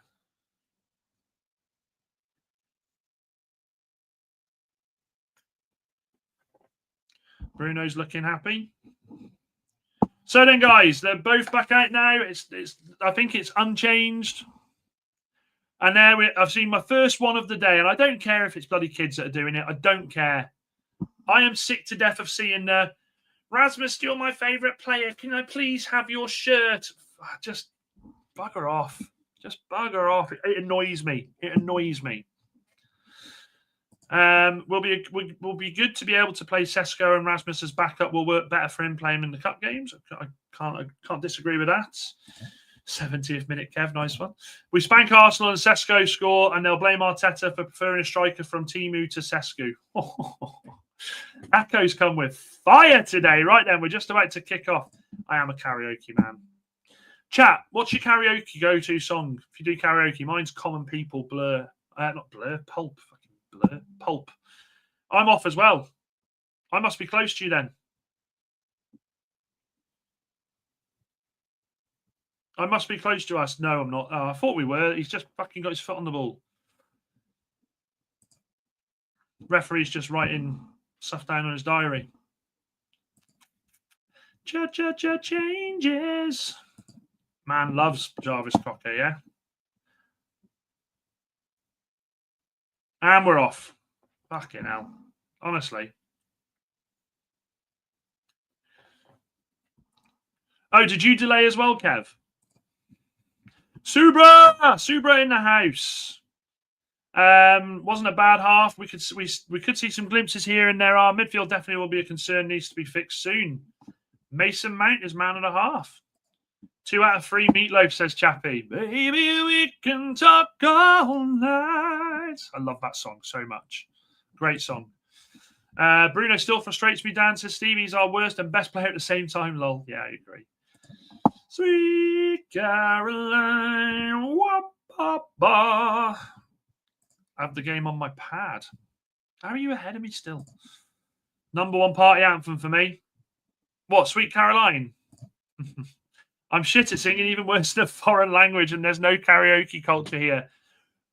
Bruno's looking happy. So then, guys, they're both back out now. I think it's unchanged. And there I've seen my first one of the day, and I don't care if it's bloody kids that are doing it. I don't care. I am sick to death of seeing Rasmus, you're my favourite player. Can I please have your shirt? Just bugger off. Just bugger off. It annoys me. It annoys me. Will be good to be able to play Sesko and Rasmus as backup. Will work better for him playing in the cup games. I can't disagree with that. 70th minute, Kev, nice one. We spank Arsenal and Sesko score, and they'll blame Arteta for preferring a striker from Timu to Sesko. Echo's come with fire today. Right then, we're just about to kick off. I am a karaoke man. Chat, what's your karaoke go-to song? If you do karaoke, mine's Common People, Blur. Not Blur, Pulp. Blur, Pulp. I'm off as well. I must be close to you then. I must be close to us. No, I'm not. Oh, I thought we were. He's just fucking got his foot on the ball. Referee's just writing stuff down on his diary. Changes. Man loves Jarvis Cocker, yeah? And we're off. Fucking hell. Honestly. Oh, did you delay as well, Kev? Subra in the house. Wasn't a bad half. We could see some glimpses here and there. Our midfield definitely will be a concern. Needs to be fixed soon. Mason Mount is man and a half. 2 out of 3 Meatloaf, says Chappie. Baby, we can talk all night. I love that song so much. Great song. Bruno still frustrates me, Dan, says Stevie's our worst and best player at the same time, lol. Yeah, I agree. Sweet Caroline. I have the game on my pad. How are you ahead of me still? Number 1 party anthem for me. What, Sweet Caroline? I'm shit at singing, even worse than a foreign language, and there's no karaoke culture here.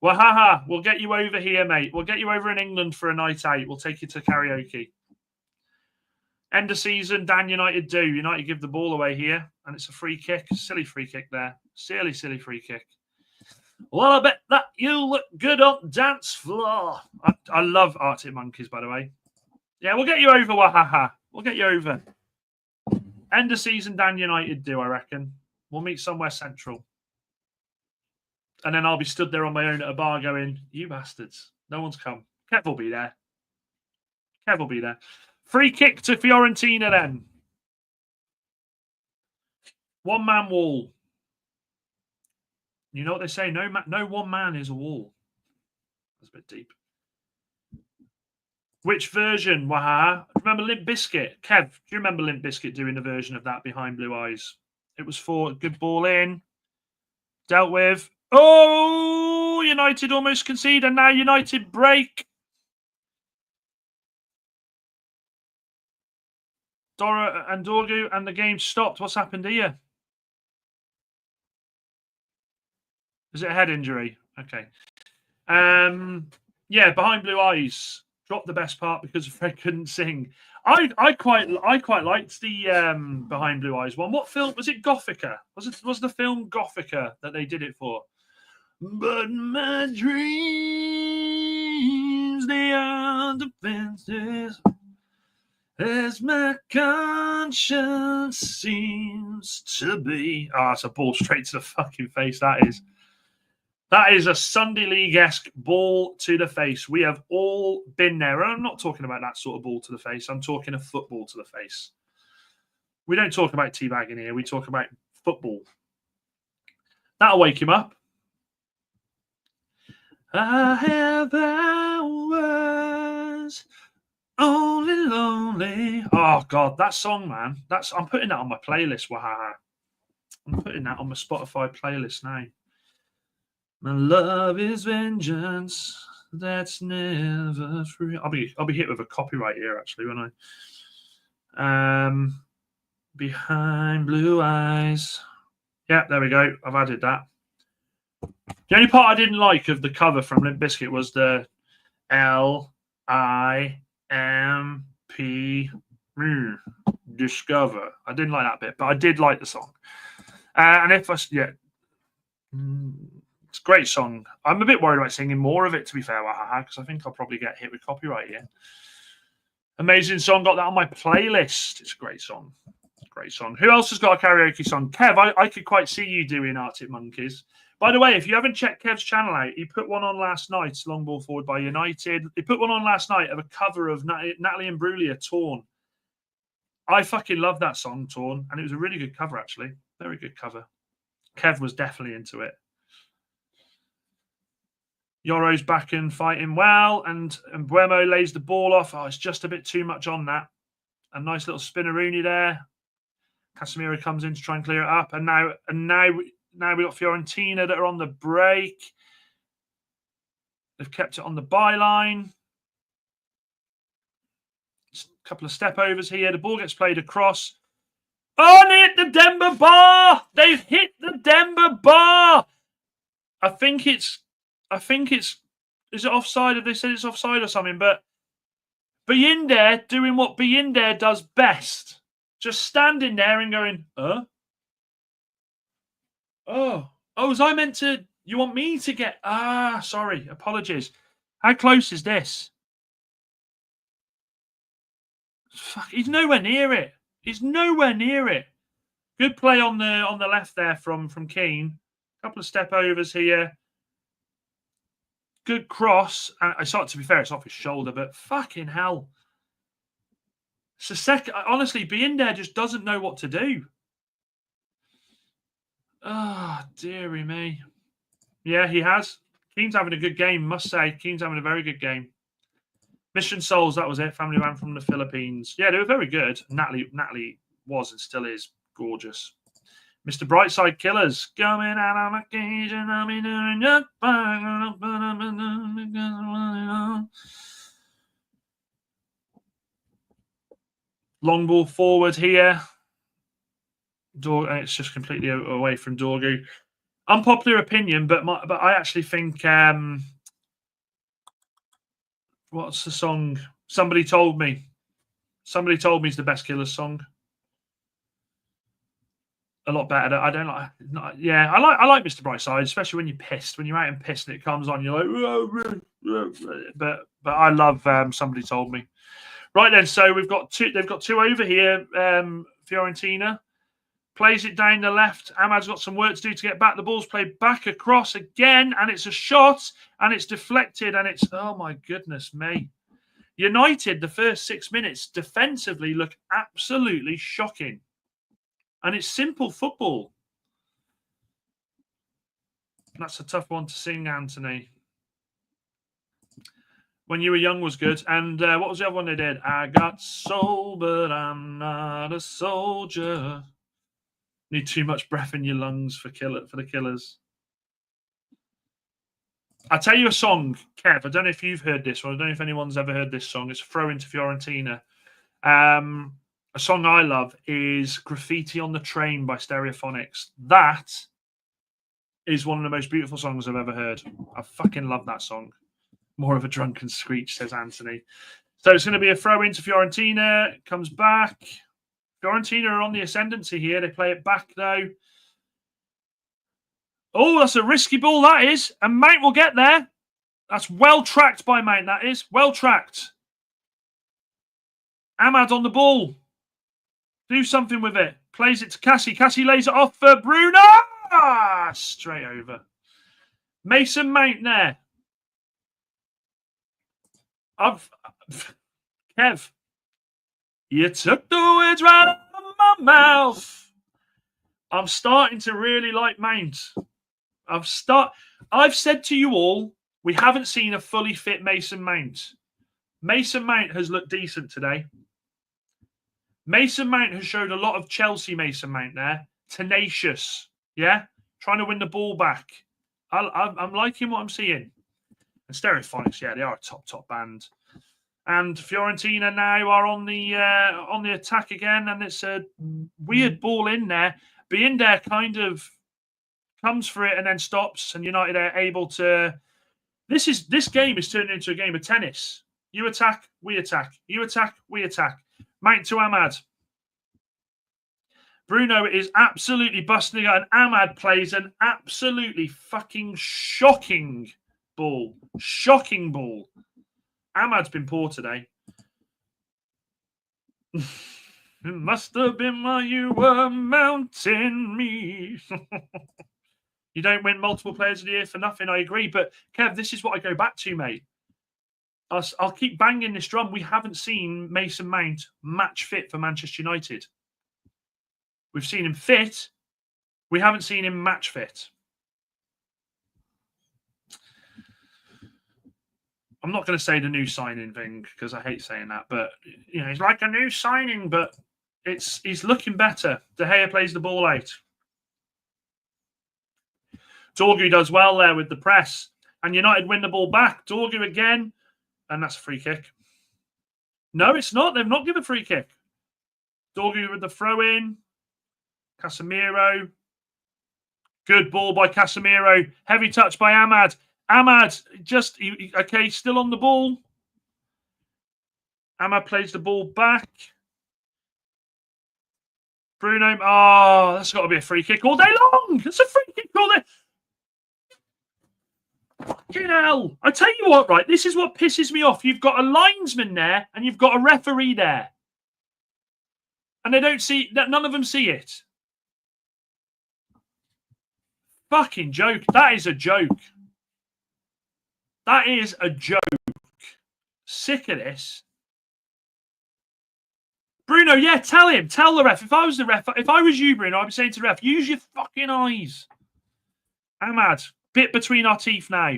Well, haha, we'll get you over here, mate. We'll get you over in England for a night out. We'll take you to karaoke. End of season, Dan United do. United give the ball away here, and it's a free kick. Silly free kick there. Silly free kick. Well, I bet that you look good on dance floor. I love Arctic Monkeys, by the way. Yeah, we'll get you over, Wahaha. We'll get you over. End of season, Dan United do, I reckon. We'll meet somewhere central. And then I'll be stood there on my own at a bar going, you bastards. No one's come. Kev will be there. Kev will be there. Free kick to Fiorentina then. 1-man wall. You know what they say? No one man is a wall. That's a bit deep. Which version, Waha? Remember Limp Bizkit? Kev, do you remember Limp Bizkit doing a version of that, Behind Blue Eyes? It was for a good ball in. Dealt with. Oh, United almost concede, and now United break. Dora and Dorgu, and the game stopped. What's happened here? Is it a head injury? Okay. Yeah, Behind Blue Eyes. Dropped the best part because Fred couldn't sing. I quite liked the Behind Blue Eyes one. What film was it? Gothica. Was the film Gothica that they did it for? But my dreams, they are defenses, as my conscience seems to be. It's a ball straight to the fucking face. That is. That is a Sunday League-esque ball to the face. We have all been there. And I'm not talking about that sort of ball to the face. I'm talking a football to the face. We don't talk about teabagging here. We talk about football. That'll wake him up. I have hours only lonely. Oh, God, that song, man. I'm putting that on my playlist. Wahaha. I'm putting that on my Spotify playlist now. My love is vengeance. that's never free. I'll be hit with a copyright here, actually, won't I? Behind blue eyes. Yeah, there we go. I've added that. The only part I didn't like of the cover from Limp Bizkit was the L-I-M-P discover. I didn't like that bit, but I did like the song. And if I, yeah, it's a great song. I'm a bit worried about singing more of it, to be fair, because I think I'll probably get hit with copyright here. Amazing song. Got that on my playlist. It's a great song. Great song. Who else has got a karaoke song? Kev, I could quite see you doing Arctic Monkeys. By the way, if you haven't checked Kev's channel out, he put one on last night, Long Ball Forward by United. He put one on last night of a cover of Natalie Imbruglia, Torn. I fucking love that song, Torn, and it was a really good cover, actually. Very good cover. Kev was definitely into it. Yoro's back and fighting well, and Buemo lays the ball off. Oh, it's just a bit too much on that. A nice little spinneroonie there. Casemiro comes in to try and clear it up, and now we've got Fiorentina that are on the break. They've kept it on the byline. A couple of step overs here. The ball gets played across. Oh, they hit the Denver bar. They've hit the Denver bar. I think it's. Is it offside? Have they said it's offside or something? But Binder doing what Binder does best. Just standing there and going, huh? Oh, was I meant to? You want me to get? Sorry. Apologies. How close is this? Fuck, he's nowhere near it. He's nowhere near it. Good play on the left there from Keane. A couple of step overs here. Good cross. I saw it, to be fair, it's off his shoulder, but fucking hell. Honestly, Binder just doesn't know what to do. Oh, dearie me. Yeah, he has. Keane's having a good game, must say. Keane's having a very good game. Mission Souls, that was it. Family man from the Philippines. Yeah, they were very good. Natalie was and still is gorgeous. Mr. Brightside Killers. Coming out on occasion, I'll be doing your long ball forward here. It's just completely away from Dorgu. Unpopular opinion, but I actually think what's the song? Somebody told me is the best Killers song. A lot better. I don't like. I like Mr. Brightside, especially when you're pissed. When you're out and pissed and it comes on, you're like, but I love Somebody Told Me. Right then, so we've got two. They've got two over here. Fiorentina plays it down the left. Ahmad's got some work to do to get back. The ball's played back across again, and it's a shot, and it's deflected, and it's, oh my goodness me. United, the first 6 minutes defensively look absolutely shocking. And it's simple football. That's a tough one to sing, Anthony. When You Were Young was good. And what was the other one they did? I got soul, but I'm not a soldier. Need too much breath in your lungs for the Killers. I'll tell you a song, Kev. I don't know if you've heard this one. I don't know if anyone's ever heard this song. It's a throw into Fiorentina. A song I love is Graffiti on the Train by Stereophonics. That is one of the most beautiful songs I've ever heard. I fucking love that song. More of a drunken screech, says Anthony. So it's going to be a throw into Fiorentina. Comes back. Fiorentina are on the ascendancy here. They play it back, though. Oh, that's a risky ball, that is. And Mount will get there. That's well tracked by Mount, that is. Well tracked. Ahmad on the ball. Do something with it. Plays it to Cassie. Cassie lays it off for Bruno. Straight over. Mason Mount there. Kev, you took the words right out of my mouth. I'm starting to really like Mount. I've said to you all, we haven't seen a fully fit Mason Mount. Mason Mount has looked decent today. Mason Mount has showed a lot of Chelsea Mason Mount there. Tenacious. Yeah? Trying to win the ball back. I'm liking what I'm seeing. And Stereophonics, yeah, they are a top band. And Fiorentina now are on the attack again, and it's a weird ball in there. Binder kind of comes for it and then stops, and United are able to. This game is turning into a game of tennis. You attack, we attack. You attack, we attack. Mount to Ahmad. Bruno is absolutely busting out, and Ahmad plays an absolutely fucking shocking ball. Shocking ball. Ahmad's been poor today. It must have been while you were mounting me. You don't win multiple players of the year for nothing, I agree. But, Kev, this is what I go back to, mate. I'll keep banging this drum. We haven't seen Mason Mount match fit for Manchester United. We've seen him fit. We haven't seen him match fit. I'm not going to say the new signing thing because I hate saying that, but you know, he's like a new signing, but he's looking better. De Gea plays the ball out. Dorgu does well there with the press, and United win the ball back. Dorgu again, and that's a free kick. No, it's not. They've not given a free kick. Dorgu with the throw in. Casemiro. Good ball by Casemiro. Heavy touch by Ahmad. Ahmad just, okay, still on the ball. Ahmad plays the ball back. Bruno, oh, that's got to be a free kick all day long. It's a free kick all day. Fucking hell. I tell you what, right, this is what pisses me off. You've got a linesman there and you've got a referee there. And they don't see, none of them see it. Fucking joke. That is a joke. That is a joke. Sick of this. Bruno, yeah, tell him. Tell the ref. If I was the ref, if I was you, Bruno, I'd be saying to the ref, use your fucking eyes. Ahmad, bit between our teeth now.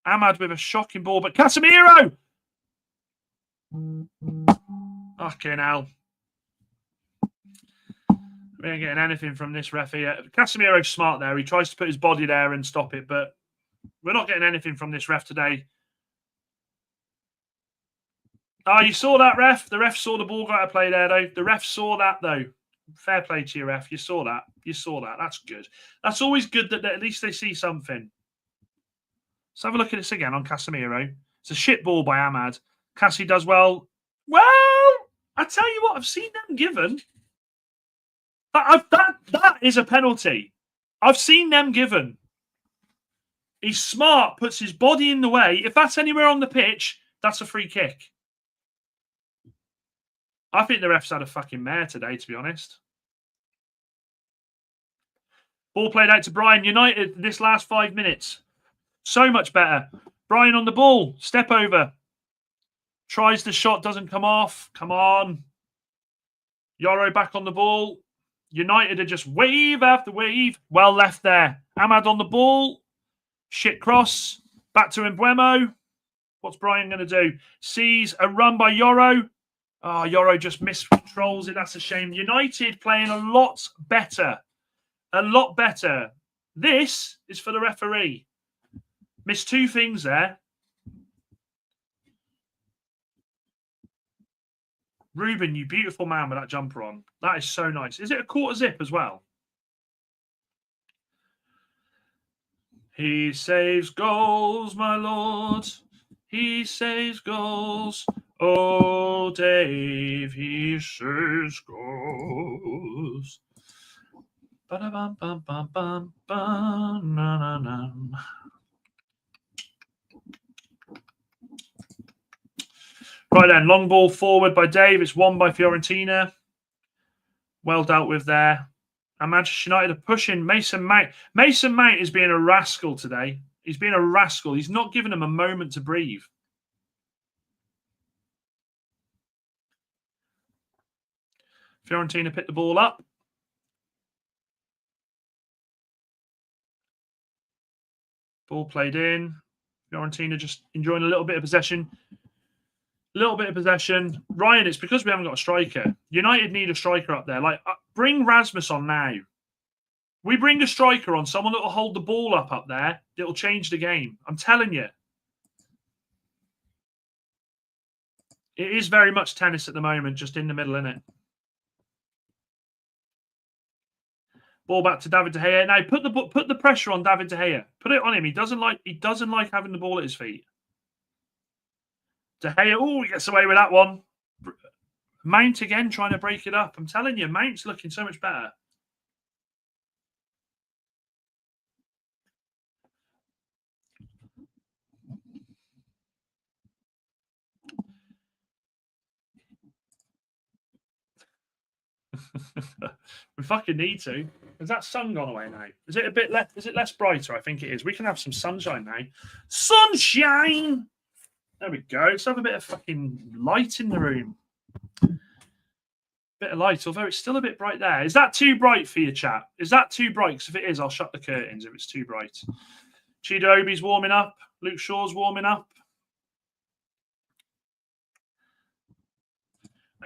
Ahmad with a shocking ball, but Casemiro! Fucking hell. We ain't getting anything from this ref here. Casemiro's smart there. He tries to put his body there and stop it, but we're not getting anything from this ref today. Oh, you saw that, ref? The ref saw the ball go out of play there, though. The ref saw that, though. Fair play to you, ref. You saw that. You saw that. That's good. That's always good that at least they see something. Let's have a look at this again on Casemiro. It's a shit ball by Ahmad. Cassie does well. Well, I tell you what, I've seen them given. That is a penalty. I've seen them given. He's smart, puts his body in the way. If that's anywhere on the pitch, that's a free kick. I think the ref's had a fucking mare today, to be honest. Ball played out to Brian. United this last 5 minutes. So much better. Brian on the ball. Step over. Tries the shot, doesn't come off. Come on. Yoro back on the ball. United are just wave after wave. Well left there. Ahmad on the ball. Shit cross. Back to Mbeumo. What's Brian going to do? Sees a run by Yoro. Oh, Yoro just miscontrols it. That's a shame. United playing a lot better. A lot better. This is for the referee. Missed two things there. Ruben, you beautiful man with that jumper on. That is so nice. Is it a quarter zip as well? He saves goals, my lord. He saves goals. Oh, Dave, he saves goals. Ba-da-bum-bum-bum-bum-bum-na-na-na. Right then, long ball forward by Dave. It's won by Fiorentina. Well dealt with there. And Manchester United are pushing Mason Mount. Mason Mount is being a rascal today. He's being a rascal. He's not giving him a moment to breathe. Fiorentina picked the ball up. Ball played in. Fiorentina just enjoying a little bit of possession. Ryan, it's because we haven't got a striker. United need a striker up there. Like, bring Rasmus on now. We bring a striker on, someone that will hold the ball up there. It'll change the game. I'm telling you. It is very much tennis at the moment, just in the middle, isn't it? Ball back to David de Gea. Now put the pressure on David de Gea. Put it on him. He doesn't like having the ball at his feet. De Gea, oh, he gets away with that one. Mount again trying to break it up. I'm telling you, Mount's looking so much better. We fucking need to. Has that sun gone away now? Is it a bit less? Is it less brighter? I think it is. We can have some sunshine now. Sunshine. There we go. Let's have a bit of fucking light in the room. Bit of light, although it's still a bit bright there. Is that too bright for you, chat? Is that too bright? Because if it is, I'll shut the curtains if it's too bright. Chidobe's warming up. Luke Shaw's warming up.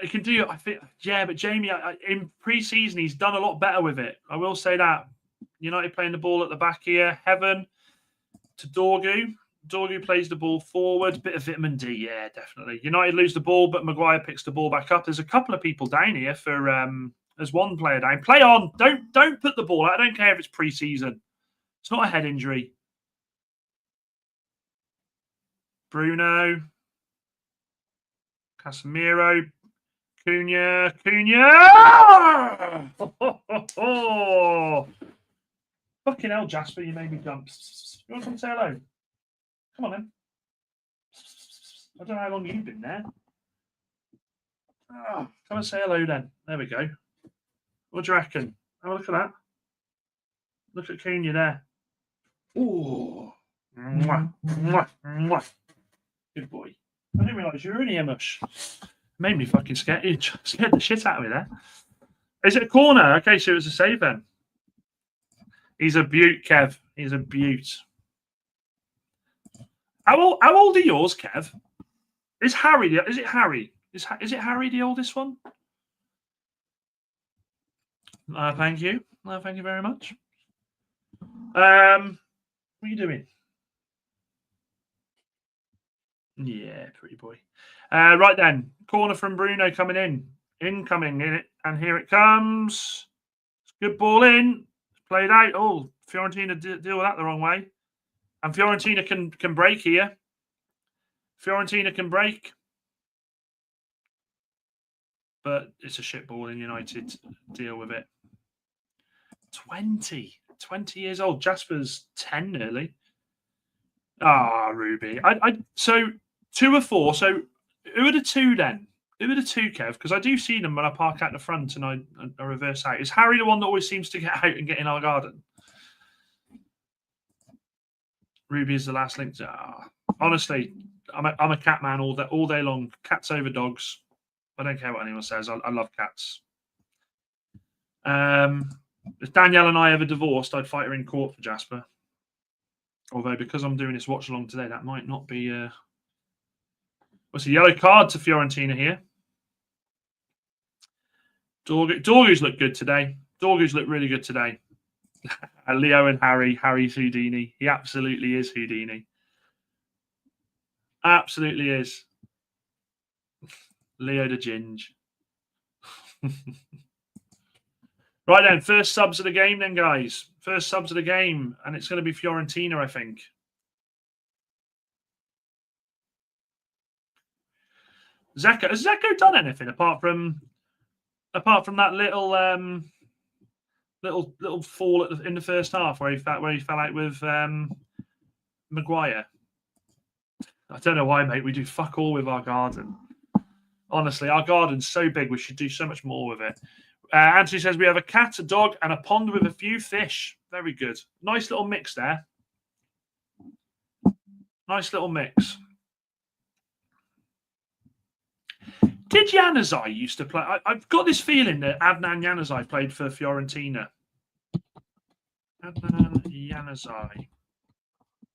He can do, I think, yeah, but Jamie, in pre-season, he's done a lot better with it. I will say that. United playing the ball at the back here. Heaven to Dorgu. Dorgu plays the ball forward. Bit of vitamin D, yeah, definitely. United lose the ball, but Maguire picks the ball back up. There's a couple of people down here for, there's one player down. Play on. Don't put the ball out. I don't care if it's pre-season. It's not a head injury. Bruno. Casemiro. Cunha. Oh! Fucking hell, Jasper, you made me jump. You want to come say hello? Come on, then. I don't know how long you've been there. Oh, come and say hello, then. There we go. What do you reckon? Have a look at that. Look at Cunha there. Ooh. Mwah, mwah, mwah. Good boy. I didn't realise you were in here, Mush. Made me fucking scared the shit out of me there. Is it a corner? Okay, so it was a save then. He's a beaut, Kev. He's a beaut. How old are yours, Kev? Is Harry? Is it Harry? Is it Harry the oldest one? Thank you. Thank you very much. What are you doing? Yeah, pretty boy. Right then, corner from Bruno coming in. Incoming in it, and here it comes. Good ball in. Played out. Oh, Fiorentina deal with that the wrong way. And Fiorentina can break here. Fiorentina can break. But it's a shit ball in United. Deal with it. 20 years old. Jasper's 10 nearly. Ah, Ruby. So 2 or 4. So who are the 2 then? Who are the 2, Kev? Because I do see them when I park out the front and I reverse out. Is Harry the one that always seems to get out and get in our garden? Ruby is the last link. Honestly, I'm a cat man all day long. Cats over dogs. I don't care what anyone says. I love cats. If Danielle and I ever divorced, I'd fight her in court for Jasper. Although because I'm doing this watch along today, that might not be. What's a yellow card to Fiorentina here? Dorgu's look good today. Dorgu's look really good today. Leo and Harry. Harry's Houdini. He absolutely is Houdini. Absolutely is. Leo the Ginge. Right then, first subs of the game then, guys. First subs of the game. And it's going to be Fiorentina, I think. Zeko. Has Zeko done anything apart from that little little fall in the first half where he fell out with Maguire? I don't know why, mate. We do fuck all with our garden. Honestly, our garden's so big. We should do so much more with it. Anthony says we have a cat, a dog, and a pond with a few fish. Very good. Nice little mix there. Nice little mix. Did Januzaj used to play? I've got this feeling that Adnan Januzaj played for Fiorentina. Adnan Januzaj.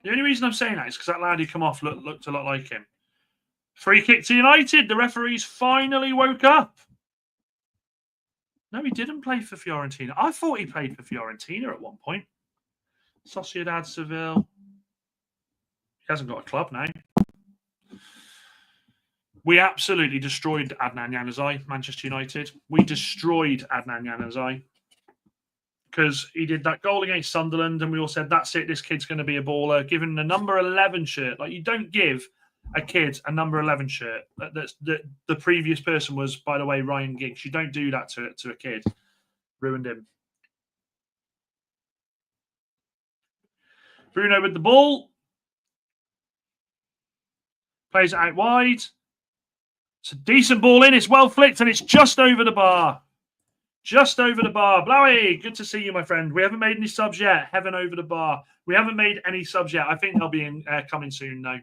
The only reason I'm saying that is because that lad who come off looked a lot like him. Free kick to United. The referees finally woke up. No, he didn't play for Fiorentina. I thought he played for Fiorentina at one point. Sociedad Seville. He hasn't got a club now. We absolutely destroyed Adnan Januzaj, Manchester United. We destroyed Adnan Januzaj because he did that goal against Sunderland, and we all said, that's it, this kid's going to be a baller. Give him the number 11 shirt. Like, you don't give a kid a number 11 shirt. The previous person was, by the way, Ryan Giggs. You don't do that to a kid. Ruined him. Bruno with the ball. Plays it out wide. It's a decent ball in. It's well flicked, and it's just over the bar. Just over the bar. Blowy, good to see you, my friend. We haven't made any subs yet. Heaven over the bar. We haven't made any subs yet. I think they'll be coming soon, though.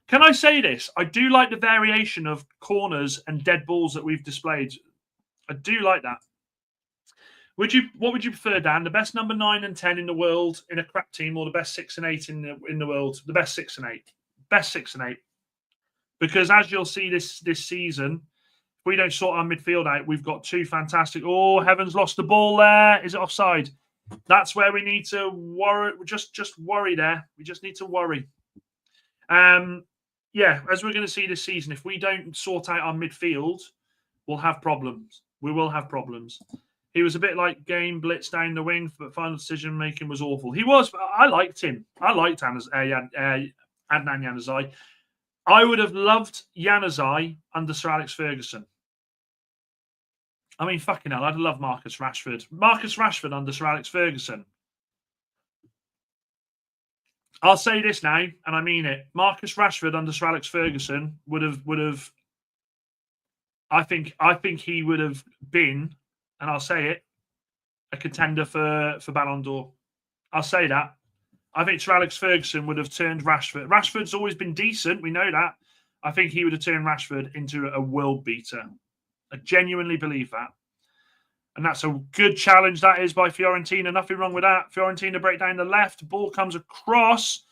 Can I say this? I do like the variation of corners and dead balls that we've displayed. I do like that. What would you prefer, Dan? The best number 9 and 10 in the world in a crap team, or the best 6 and 8 in the world? The best 6 and 8. Best 6 and 8. Because as you'll see this season, if we don't sort our midfield out, we've got two fantastic. Oh, Heaven's lost the ball there. Is it offside? That's where we need to worry. Just worry there. We just need to worry. Yeah, as we're going to see this season, if we don't sort out our midfield, we'll have problems. We will have problems. He was a bit like game blitz down the wing, but final decision making was awful. He was. I liked him. I liked Adnan Januzaj. I would have loved Januzaj under Sir Alex Ferguson. I mean, fucking hell, I'd love Marcus Rashford. Marcus Rashford under Sir Alex Ferguson. I'll say this now, and I mean it. Marcus Rashford under Sir Alex Ferguson would have. I think he would have been, and I'll say it, a contender for Ballon d'Or. I'll say that. I think Sir Alex Ferguson would have turned Rashford. Rashford's always been decent. We know that. I think he would have turned Rashford into a world beater. I genuinely believe that. And that's a good challenge that is by Fiorentina. Nothing wrong with that. Fiorentina break down the left. Ball comes across.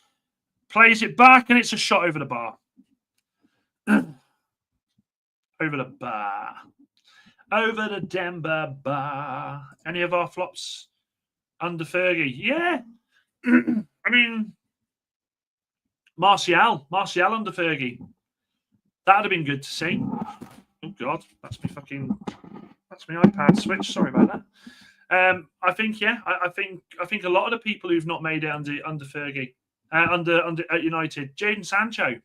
Plays it back, and it's a shot over the bar. Over the bar. Over the Denver bar. Any of our flops under Fergie? Yeah. I mean, Martial under Fergie. That would have been good to see. Oh God, that's my iPad switch. Sorry about that. I think a lot of the people who've not made it under Fergie, under at United, Jadon Sancho.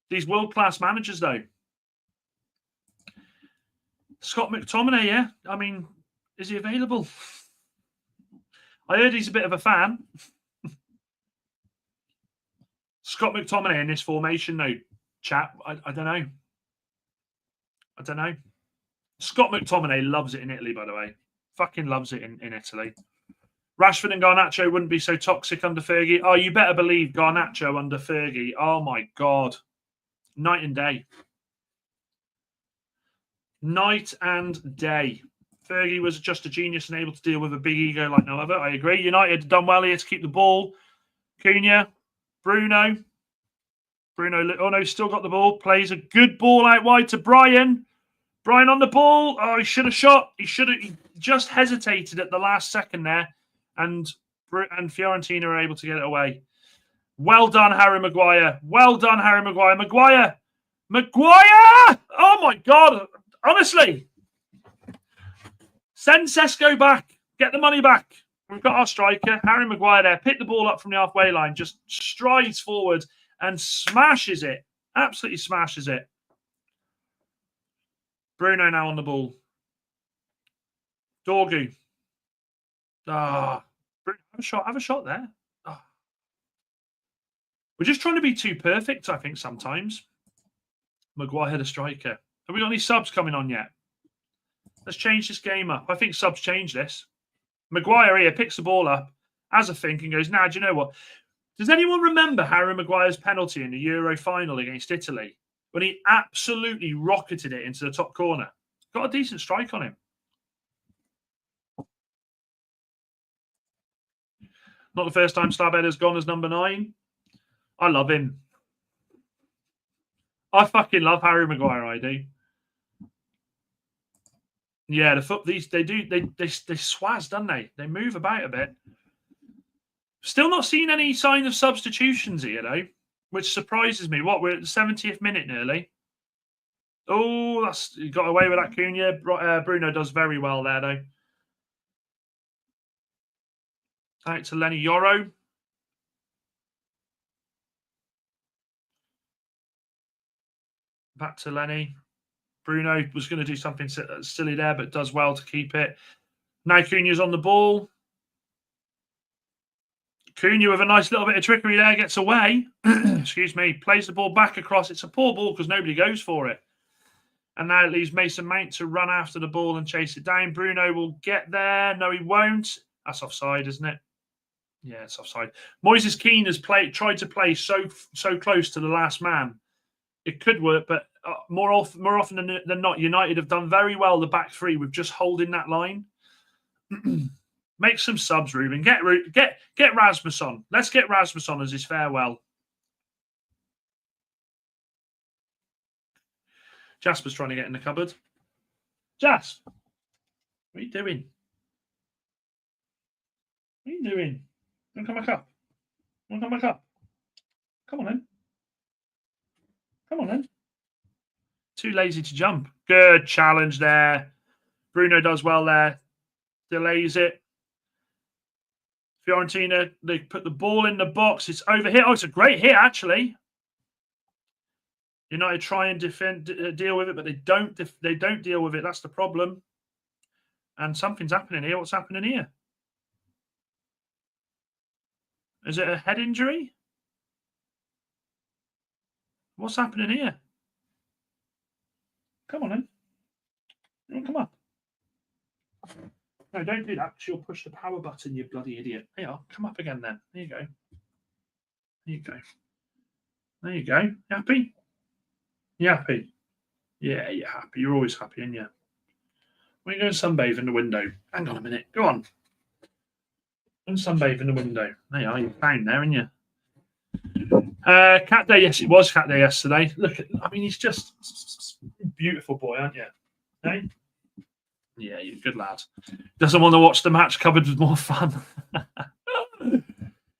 These world-class managers, though. Scott McTominay, yeah. I mean, is he available? I heard he's a bit of a fan. Scott McTominay in this formation, though, chat. I don't know. I don't know. Scott McTominay loves it in Italy, by the way. Fucking loves it in Italy. Rashford and Garnacho wouldn't be so toxic under Fergie. Oh, you better believe Garnacho under Fergie. Oh, my God. Night and day. Night and day. Fergie was just a genius and able to deal with a big ego like no other. I agree. United have done well here to keep the ball. Cunha, Bruno. Oh no, still got the ball. Plays a good ball out wide to Brian. Brian on the ball. Oh, he should have shot. He just hesitated at the last second there. And Fiorentina are able to get it away. Well done, Harry Maguire. Well done, Harry Maguire. Maguire! Oh my God. Honestly. Send Sesko back. Get the money back. We've got our striker, Harry Maguire there. Pick the ball up from the halfway line. Just strides forward and smashes it. Absolutely smashes it. Bruno now on the ball. Dorgu. Bruno, have a shot there. We're just trying to be too perfect, I think, sometimes. Maguire, the striker. Have we got any subs coming on yet? Let's change this game up. I think subs change this. Maguire here picks the ball up, has a think, and goes, nah, do you know what? Does anyone remember Harry Maguire's penalty in the Euro final against Italy when he absolutely rocketed it into the top corner? Got a decent strike on him. Not the first time Slabhead gone as number 9. I love him. I fucking love Harry Maguire, I do. Yeah, the foot. They swaz, don't they? They move about a bit. Still not seen any sign of substitutions here though, which surprises me. What, we're at the 70th minute nearly. Oh, that's, you got away with that, Cunha. Bruno does very well there though. Out to Lenny Yoro. Back to Lenny. Bruno was going to do something silly there, but does well to keep it. Now Cunha's on the ball. Cunha with a nice little bit of trickery there, gets away. Excuse me. Plays the ball back across. It's a poor ball because nobody goes for it. And now it leaves Mason Mount to run after the ball and chase it down. Bruno will get there. No, he won't. That's offside, isn't it? Yeah, it's offside. Moises Keane has tried to play so close to the last man. It could work, but more often than not, United have done very well the back three with just holding that line. Make some subs, Ruben. Get Rasmus on. Let's get Rasmus on as his farewell. Jasper's trying to get in the cupboard. Jas, what are you doing? What are you doing? Want to come back up? Want to come back up? Come on then. Come on then. Too lazy to jump. Good challenge there. Bruno does well there. Delays it. Fiorentina, they put the ball in the box. It's over here. Oh, it's a great hit, actually. United try and deal with it, but they don't. They don't deal with it. That's the problem. And something's happening here. What's happening here? Is it a head injury? What's happening here? Come on then. You want to come up? No, don't do that because you'll push the power button, you bloody idiot. There you are. Come up again then. There you go. There you go. There you go. You happy? You happy? Yeah, you're happy. You're always happy, aren't you? We're going to sunbathe in the window. Hang on a minute. Go on. Go and sunbathe in the window. There you are. You're found there, aren't you? Cat Day. Yes, it was Cat Day yesterday. Look at, I mean, he's just a beautiful boy, aren't you? Hey? Yeah, you're a good lad. Doesn't want to watch the match covered with more fun.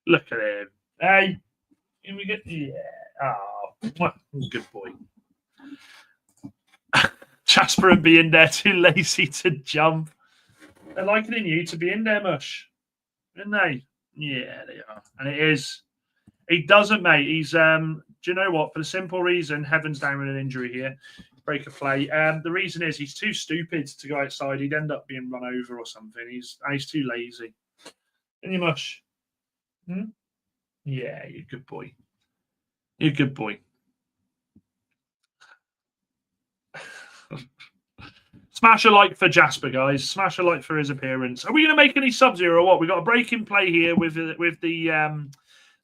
Look at him. Hey, can we get? Yeah. Oh, what good boy. Jasper and be in there too lazy to jump. They're likening you to be in there, Mush. Isn't they? Yeah, they are. And it is. He doesn't, mate. He's do you know what? For the simple reason, Heaven's down with an injury here. Break a play. The reason is he's too stupid to go outside. He'd end up being run over or something. He's too lazy. Any Mush? Hmm? Yeah, you're a good boy. You're a good boy. Smash a like for Jasper, guys. Smash a like for his appearance. Are we going to make any subs here or what? We got a break in play here with the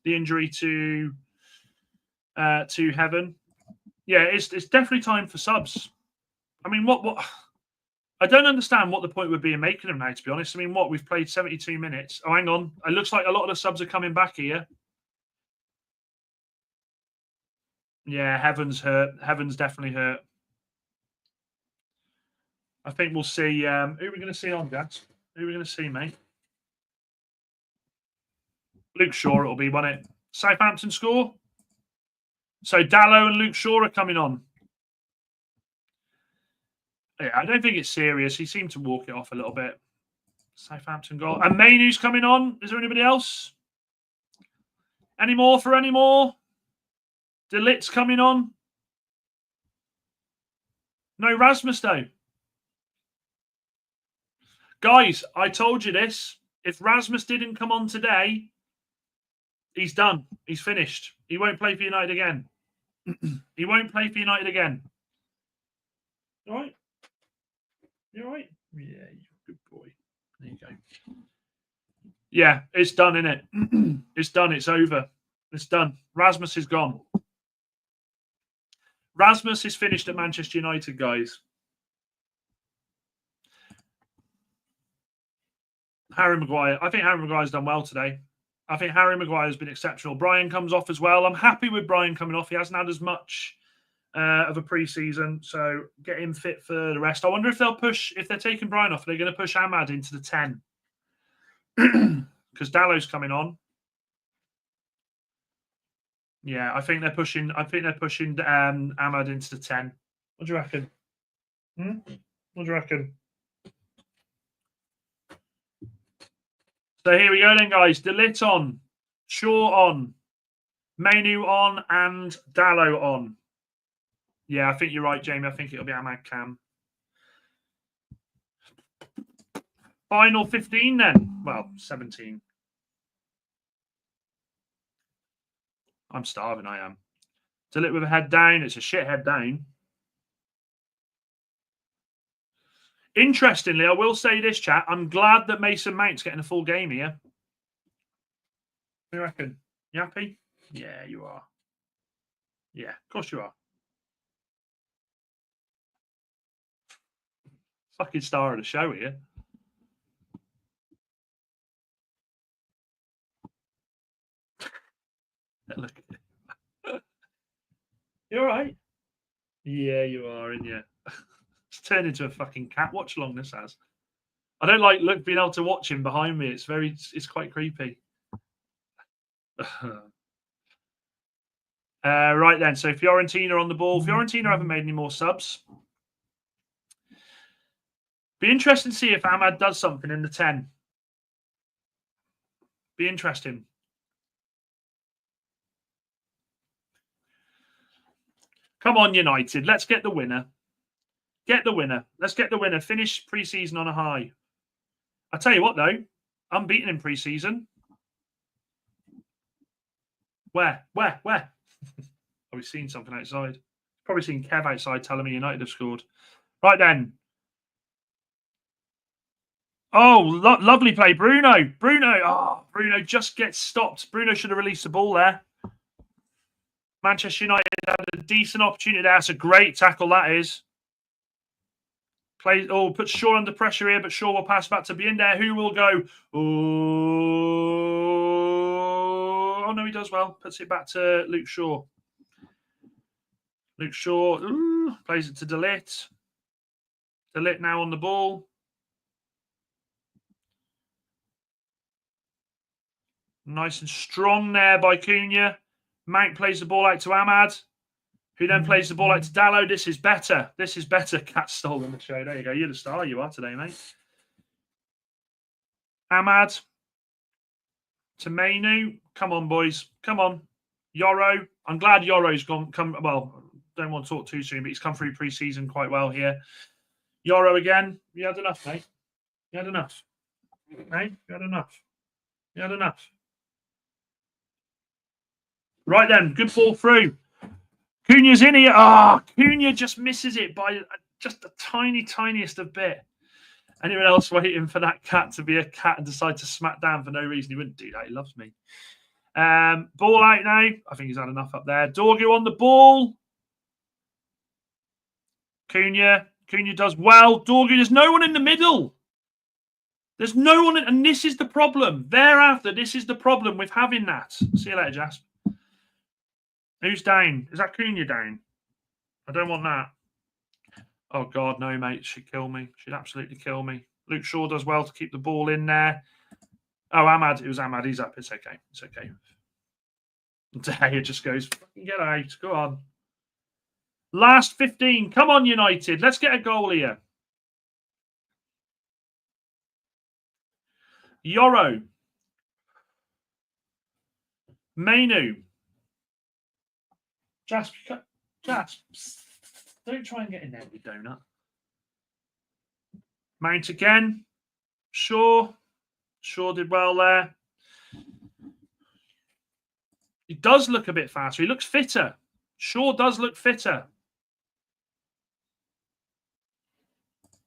injury to Heaven. Yeah, it's definitely time for subs. I mean, what? I don't understand what the point would be in making them now, to be honest. I mean, we've played 72 minutes. Oh, hang on. It looks like a lot of the subs are coming back here. Yeah, Heaven's hurt. Heaven's definitely hurt. I think we'll see. Who are we going to see on, Jats? Who are we going to see, mate? Luke Shaw, it'll be, won't it? Southampton score. So Dallo and Luke Shaw are coming on. Yeah, I don't think it's serious. He seemed to walk it off a little bit. Southampton goal. And Mainu's coming on. Is there anybody else? Any more for any more? Delit's coming on. No Rasmus, though. Guys, I told you this. If Rasmus didn't come on today, he's done. He's finished. He won't play for United again. He won't play for United again. All right? You all right? Yeah, you're a good boy. There you go. Yeah, it's done, innit? It's done. It's over. It's done. Rasmus is gone. Rasmus is finished at Manchester United, guys. Harry Maguire. I think Harry Maguire's done well today. I think Harry Maguire has been exceptional. Brian comes off as well. I'm happy with Brian coming off. He hasn't had as much of a pre-season. So get him fit for the rest. I wonder if they'll push, if they're taking Brian off, are they going to push Ahmad into the 10? Because Dallow's coming on. Yeah, I think they're pushing. Ahmad into the 10. What do you reckon? What do you reckon? So here we go then, guys. Delit on, Shaw on, Mainu on, and Dallow on. Yeah, I think you're right, Jamie. I think it'll be Ahmad Cam. Final 15 then. Well, 17. I'm starving, I am. Delit with a head down. It's a shit head down. Interestingly, I will say this, chat. I'm glad that Mason Mount's getting a full game here. What do you reckon? You happy? Yeah, you are. Yeah, of course you are. Fucking star of the show here. Look at it. You all right? Yeah, you are, and yeah. It's turned into a fucking cat watch along, this has. I don't like being able to watch him behind me. It's quite creepy. Right then, so Fiorentina on the ball. Fiorentina haven't made any more subs. Be interesting to see if Ahmad does something in the 10. Be interesting. Come on, United. Let's get the winner. Get the winner. Let's get the winner. Finish pre-season on a high. I tell you what, though. Unbeaten in pre-season. Where? Have we seen something outside? Probably seen Kev outside telling me United have scored. Right then. Oh, lovely play. Bruno. Oh, Bruno just gets stopped. Bruno should have released the ball there. Manchester United had a decent opportunity there. That's a great tackle, that is. Puts Shaw under pressure here, but Shaw will pass back to Binder, who will go. Oh, no, he does well. Puts it back to Luke Shaw. Luke Shaw plays it to Delit. Delit now on the ball. Nice and strong there by Cunha. Mount plays the ball out to Ahmad, who then plays the ball out to Dallow. This is better. Cat stolen the show. There you go. You're the star you are today, mate. Ahmad to Mainu. Come on, boys. Come on. Yoro. I'm glad Yoro's well, don't want to talk too soon, but he's come through pre-season quite well here. Yoro again. You had enough, mate. You had enough. Mate, you had enough. You had enough. Right then, good ball through. Cunha's in here. Cunha just misses it by just the tiniest of bit. Anyone else waiting for that cat to be a cat and decide to smack down for no reason? He wouldn't do that. He loves me. Ball out now. I think he's had enough up there. Dorgu on the ball. Cunha does well. Dorgu, there's no one in the middle. There's no one, and this is the problem. Thereafter, this is the problem with having that. See you later, Jasper. Who's down? Is that Cunha down? I don't want that. Oh, God, no, mate. She'd kill me. She'd absolutely kill me. Luke Shaw does well to keep the ball in there. Oh, Ahmad. It was Ahmad. He's up. It's okay. It's okay. De Gea just goes, fucking get out. Go on. Last 15. Come on, United. Let's get a goal here. Yoro. Mainu. Jasper, don't try and get in there with donut. Mount again. Shaw did well there. He does look a bit faster. He looks fitter. Shaw does look fitter.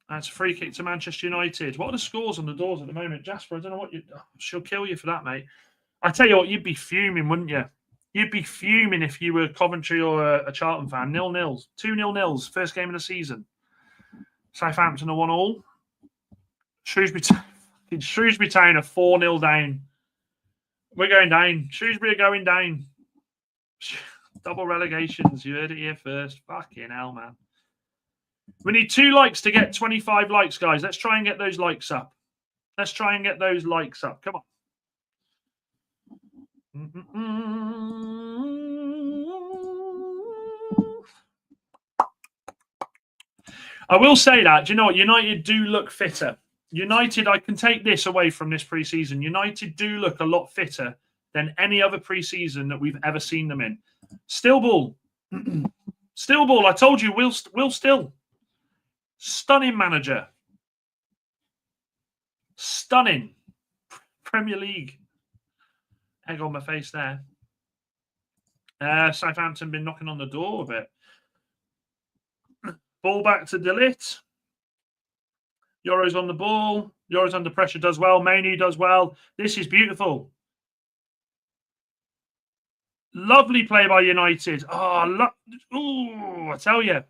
That's a free kick to Manchester United. What are the scores on the doors at the moment? Jasper, I don't know what you... she'll kill you for that, mate. I tell you what, you'd be fuming, wouldn't you? You'd be fuming if you were Coventry or a Charlton fan. 0-0. 2-0-0. First game of the season. Southampton are 1-1. Shrewsbury Town are 4-0 down. We're going down. Shrewsbury are going down. Double relegations. You heard it here first. Fucking hell, man. We need 2 likes to get 25 likes, guys. Let's try and get those likes up. Let's try and get those likes up. Come on. I will say that, do you know what? United do look fitter. United, I can take this away from this pre-season. United do look a lot fitter than any other pre-season that we've ever seen them in. Still ball. Still ball. I told you, Will Still. Stunning manager. Stunning. Premier League. Egg on my face there. Southampton been knocking on the door a bit. Ball back to De Ligt. Yoro's on the ball. Yoro's under pressure, does well. Mainu does well. This is beautiful. Lovely play by United. Oh, I tell you.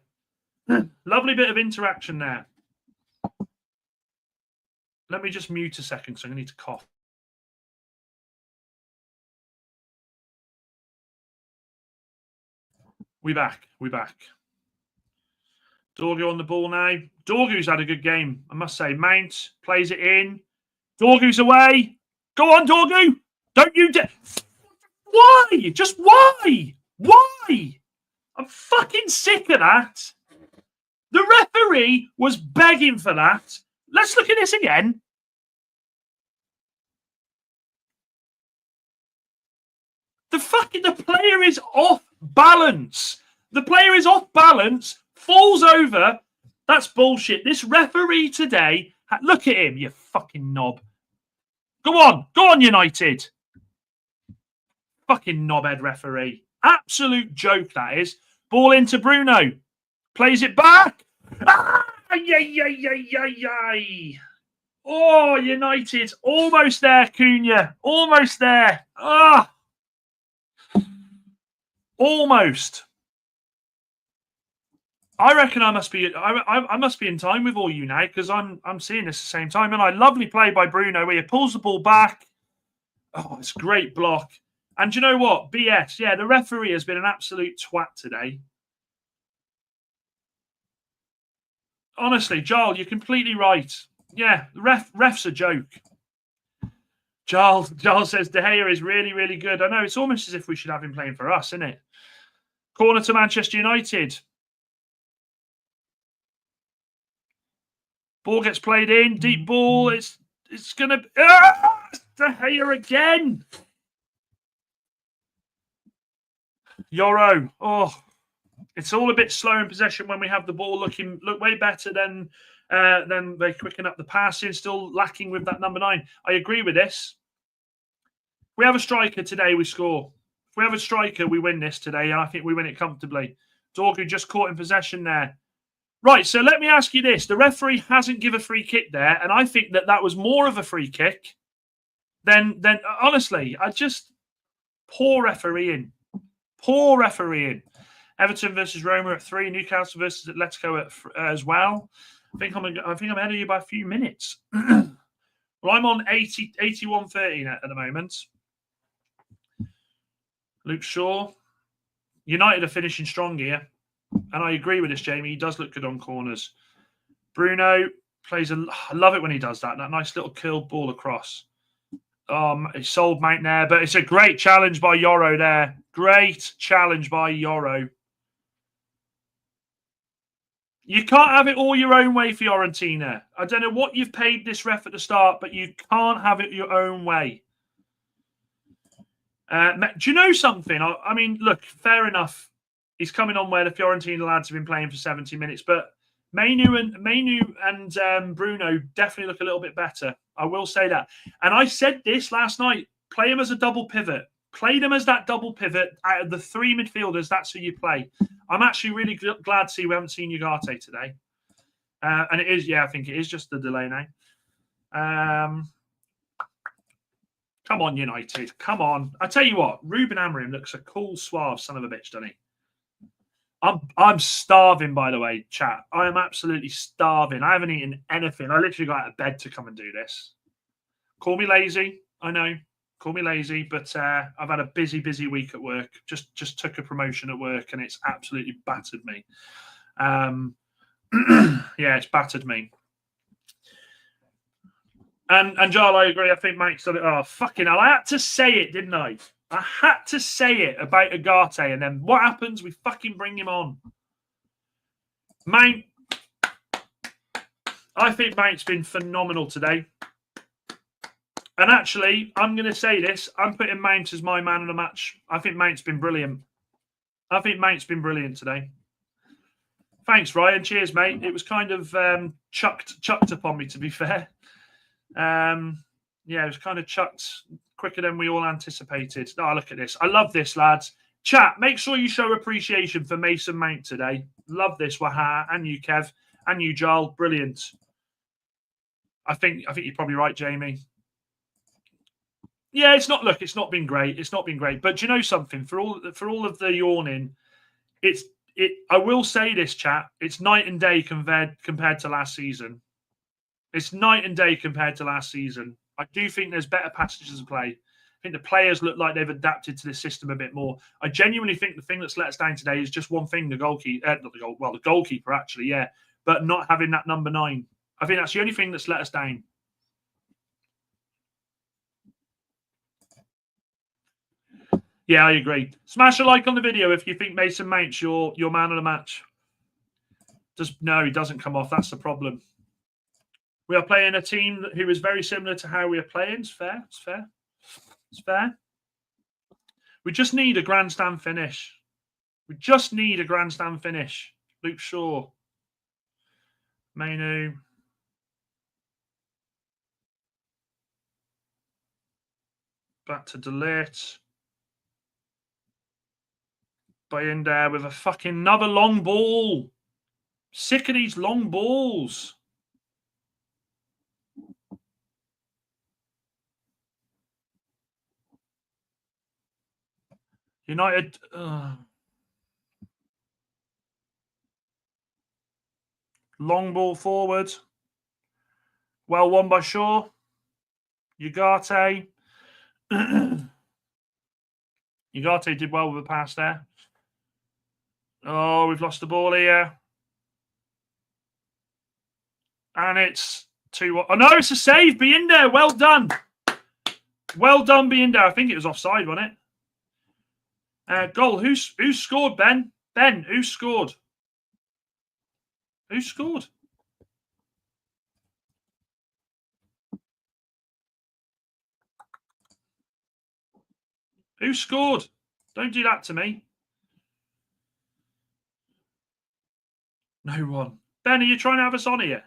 Lovely bit of interaction there. Let me just mute a second, so I'm going to need to cough. We back. Dorgu on the ball now. Dorgu's had a good game, I must say. Mount plays it in. Dorgu's away. Go on, Dorgu. Don't you dare. Why? Just why? Why? I'm fucking sick of that. The referee was begging for that. Let's look at this again. The player is off balance. The player is off balance, falls over. That's bullshit. This referee today, look at him, you fucking knob. Go on, United. Fucking knobhead referee. Absolute joke, that is. Ball into Bruno. Plays it back. Oh, United. Almost there, Cunha. Almost there. Almost. I reckon I must be in time with all you now, because I'm seeing this at the same time. And a lovely play by Bruno where he pulls the ball back. Oh, it's a great block. And you know what? BS. Yeah, the referee has been an absolute twat today. Honestly, Joel, you're completely right. Yeah, the ref's a joke. Joel says De Gea is really, really good. I know, it's almost as if we should have him playing for us, isn't it? Corner to Manchester United. Ball gets played in. Deep ball. It's going to... De Gea again. Yoro. Oh, it's all a bit slow in possession when we have the ball. Look way better than they quicken up the passing. Still lacking with that number 9. I agree with this. If we have a striker today, we score. If we have a striker, we win this today, and I think we win it comfortably. Dorgu just caught in possession there. Right, so let me ask you this. The referee hasn't given a free kick there, and I think that was more of a free kick than honestly, poor refereeing. Poor refereeing. Everton versus Roma at 3, Newcastle versus Atletico as well. I think I'm ahead of you by a few minutes. Well, I'm on 81-13 at the moment. Luke Shaw. United are finishing strong here. And I agree with this, Jamie. He does look good on corners. Bruno plays I love it when he does that. That nice little curled ball across. He sold Mount there, but it's a great challenge by Yoro there. Great challenge by Yoro. You can't have it all your own way, Fiorentina. I don't know what you've paid this ref at the start, but you can't have it your own way. Do you know something? I mean, look, fair enough. He's coming on where the Fiorentina lads have been playing for 70 minutes, but Mainu and Bruno definitely look a little bit better. I will say that. And I said this last night. Play him as a double pivot. Play them as that double pivot. Out of the 3 midfielders, that's who you play. I'm actually really glad to see we haven't seen Ugarte today. And it is, I think it is just the delay now. Come on, United. Come on. I tell you what, Ruben Amorim looks a cool, suave son of a bitch, doesn't he? I'm starving, by the way, chat. I am absolutely starving. I haven't eaten anything. I literally got out of bed to come and do this. Call me lazy. I know. Call me lazy, but I've had a busy week at work. Just took a promotion at work, and it's absolutely battered me. Yeah, it's battered me. And Joel, I agree. I think Mike's done it. Oh, fucking hell. I had to say it, didn't I? I had to say it about Agate, and then what happens? We fucking bring him on. Mount. I think Mount's been phenomenal today. And actually, I'm going to say this. I'm putting Mount as my man of the match. I think Mount's been brilliant. I think Mount's been brilliant today. Thanks, Ryan. Cheers, mate. It was kind of chucked upon me, to be fair. Yeah, it was kind of chucked quicker than we all anticipated. Oh, look at this. I love this, lads. Chat, make sure you show appreciation for Mason Mount today. Love this, Waha, and you, Kev, and you, Joel. Brilliant. I think you're probably right, Jamie. Yeah, it's not been great. It's not been great. But do you know something? For all of the yawning, I will say this, chat. It's night and day compared to last season. It's night and day compared to last season. I do think there's better passages of play. I think the players look like they've adapted to the system a bit more. I genuinely think the thing that's let us down today is just one thing: the goalkeeper. The goalkeeper actually, yeah, but not having that number 9. I think that's the only thing that's let us down. Yeah, I agree. Smash a like on the video if you think Mason Mount's your man of the match. No, he doesn't come off. That's the problem. We are playing a team who is very similar to how we are playing. It's fair. It's fair. It's fair. We just need a grandstand finish. We just need a grandstand finish. Luke Shaw. Mainu. Back to delete. In there with a fucking another long ball. Sick of these long balls. United. Long ball forward. Well won by Shaw. Ugarte. Ugarte did well with the pass there. Oh, we've lost the ball here. And it's 2-1. Oh, no, it's a save. Be in there. Well done. Well done, be in there. I think it was offside, wasn't it? Goal. Who scored, Ben? Ben, who scored? Who scored? Who scored? Don't do that to me. No one. Ben, are you trying to have us on here?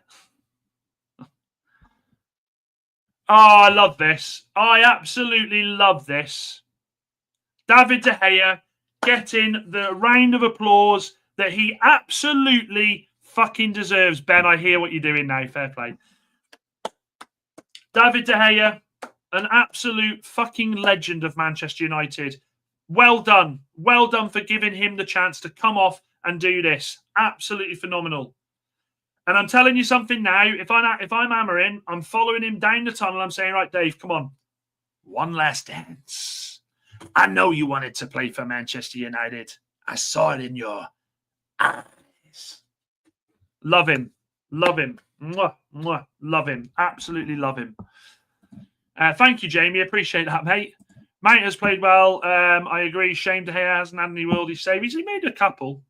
Oh, I love this. I absolutely love this. David de Gea getting the round of applause that he absolutely fucking deserves. Ben, I hear what you're doing now. Fair play. David de Gea, an absolute fucking legend of Manchester United. Well done. Well done for giving him the chance to come off and do this. Absolutely phenomenal. And I'm telling you something now. If I'm hammering, I'm following him down the tunnel. I'm saying, right, Dave, come on. One last dance. I know you wanted to play for Manchester United. I saw it in your eyes. Love him. Love him. Mwah, mwah. Love him. Absolutely love him. Thank you, Jamie. Appreciate that, mate. Mount has played well. I agree. Shame De Gea hasn't had any worldly saves. He made a couple.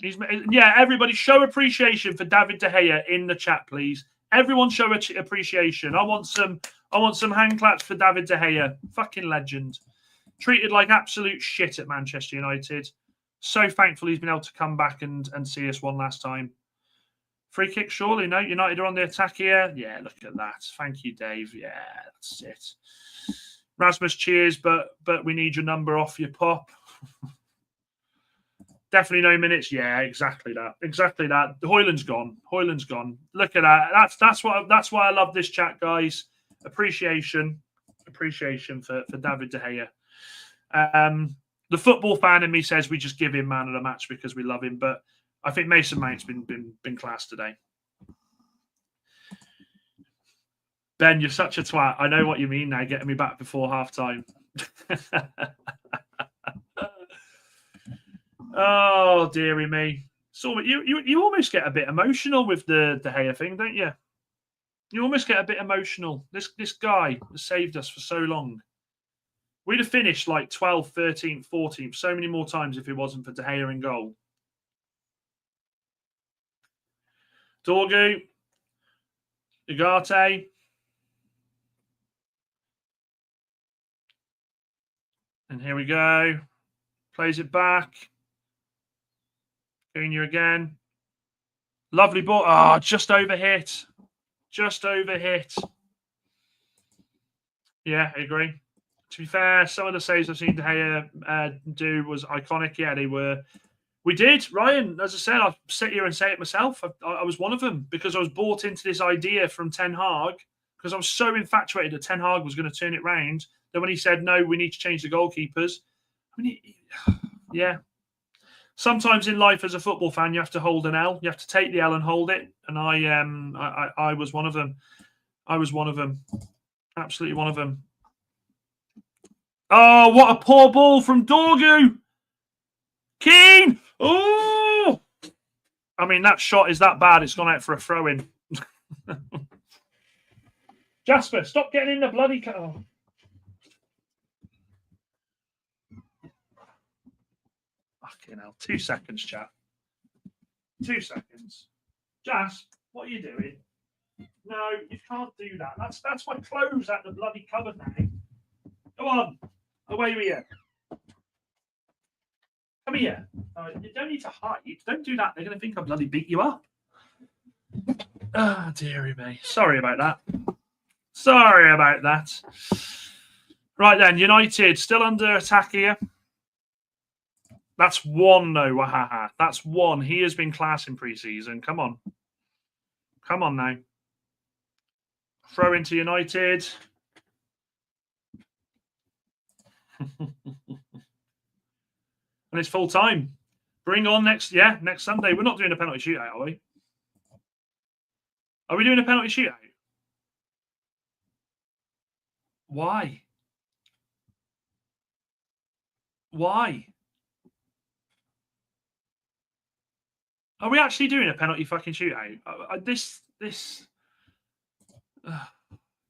Everybody show appreciation for David De Gea in the chat, please. Everyone show appreciation. I want some hand claps for David De Gea. Fucking legend. Treated like absolute shit at Manchester United. So thankful he's been able to come back and see us one last time. Free kick, surely. No, United are on the attack here. Yeah, look at that. Thank you, Dave. Yeah, that's it. Rasmus, cheers, but we need your number off your pop. Definitely no minutes. Yeah, exactly that. Exactly that. Hoyland's gone. Hoyland's gone. Look at that. That's why I love this chat, guys. Appreciation for David De Gea. The football fan in me says we just give him man of the match because we love him, but I think Mason Mount's been class today. Ben, you're such a twat. I know what you mean now, getting me back before half time. Oh, dearie me. So you almost get a bit emotional with the De Gea thing, don't you? You almost get a bit emotional. This guy has saved us for so long. We'd have finished like 12th, 13th, 14th so many more times if it wasn't for De Gea in goal. Dorgu, Ugarte. And here we go. Plays it back. Junior again. Lovely ball. Ah, oh, just over hit. Just over hit. Yeah, I agree. To be fair, some of the saves I've seen De Gea do was iconic. Yeah, they were. We did, Ryan. As I said, I'll sit here and say it myself. I was one of them because I was bought into this idea from Ten Hag because I was so infatuated that Ten Hag was going to turn it round. Then when he said, no, we need to change the goalkeepers. I mean, yeah. Sometimes in life as a football fan, you have to hold an L. You have to take the L and hold it. And I was one of them. I was one of them. Absolutely one of them. Oh, what a poor ball from Dorgu. Keane. Oh. I mean, that shot is that bad. It's gone out for a throw-in. Jasper, stop getting in the bloody... Oh. Fucking hell. 2 seconds, chat. 2 seconds. Jas, what are you doing? No, you can't do that. That's my clothes out the bloody cupboard now. Go on. Away with you. Come here. You don't need to hide. Don't do that. They're going to think I bloody beat you up. Oh, dearie me. Sorry about that. Sorry about that. Right then, United still under attack here. That's one, though. Wahaha. That's one. He has been class in pre-season. Come on. Come on now. Throw into United. And it's full time. Bring on next Sunday. We're not doing a penalty shootout, are we? Are we doing a penalty shootout? Why? Why? Are we actually doing a penalty fucking shootout? This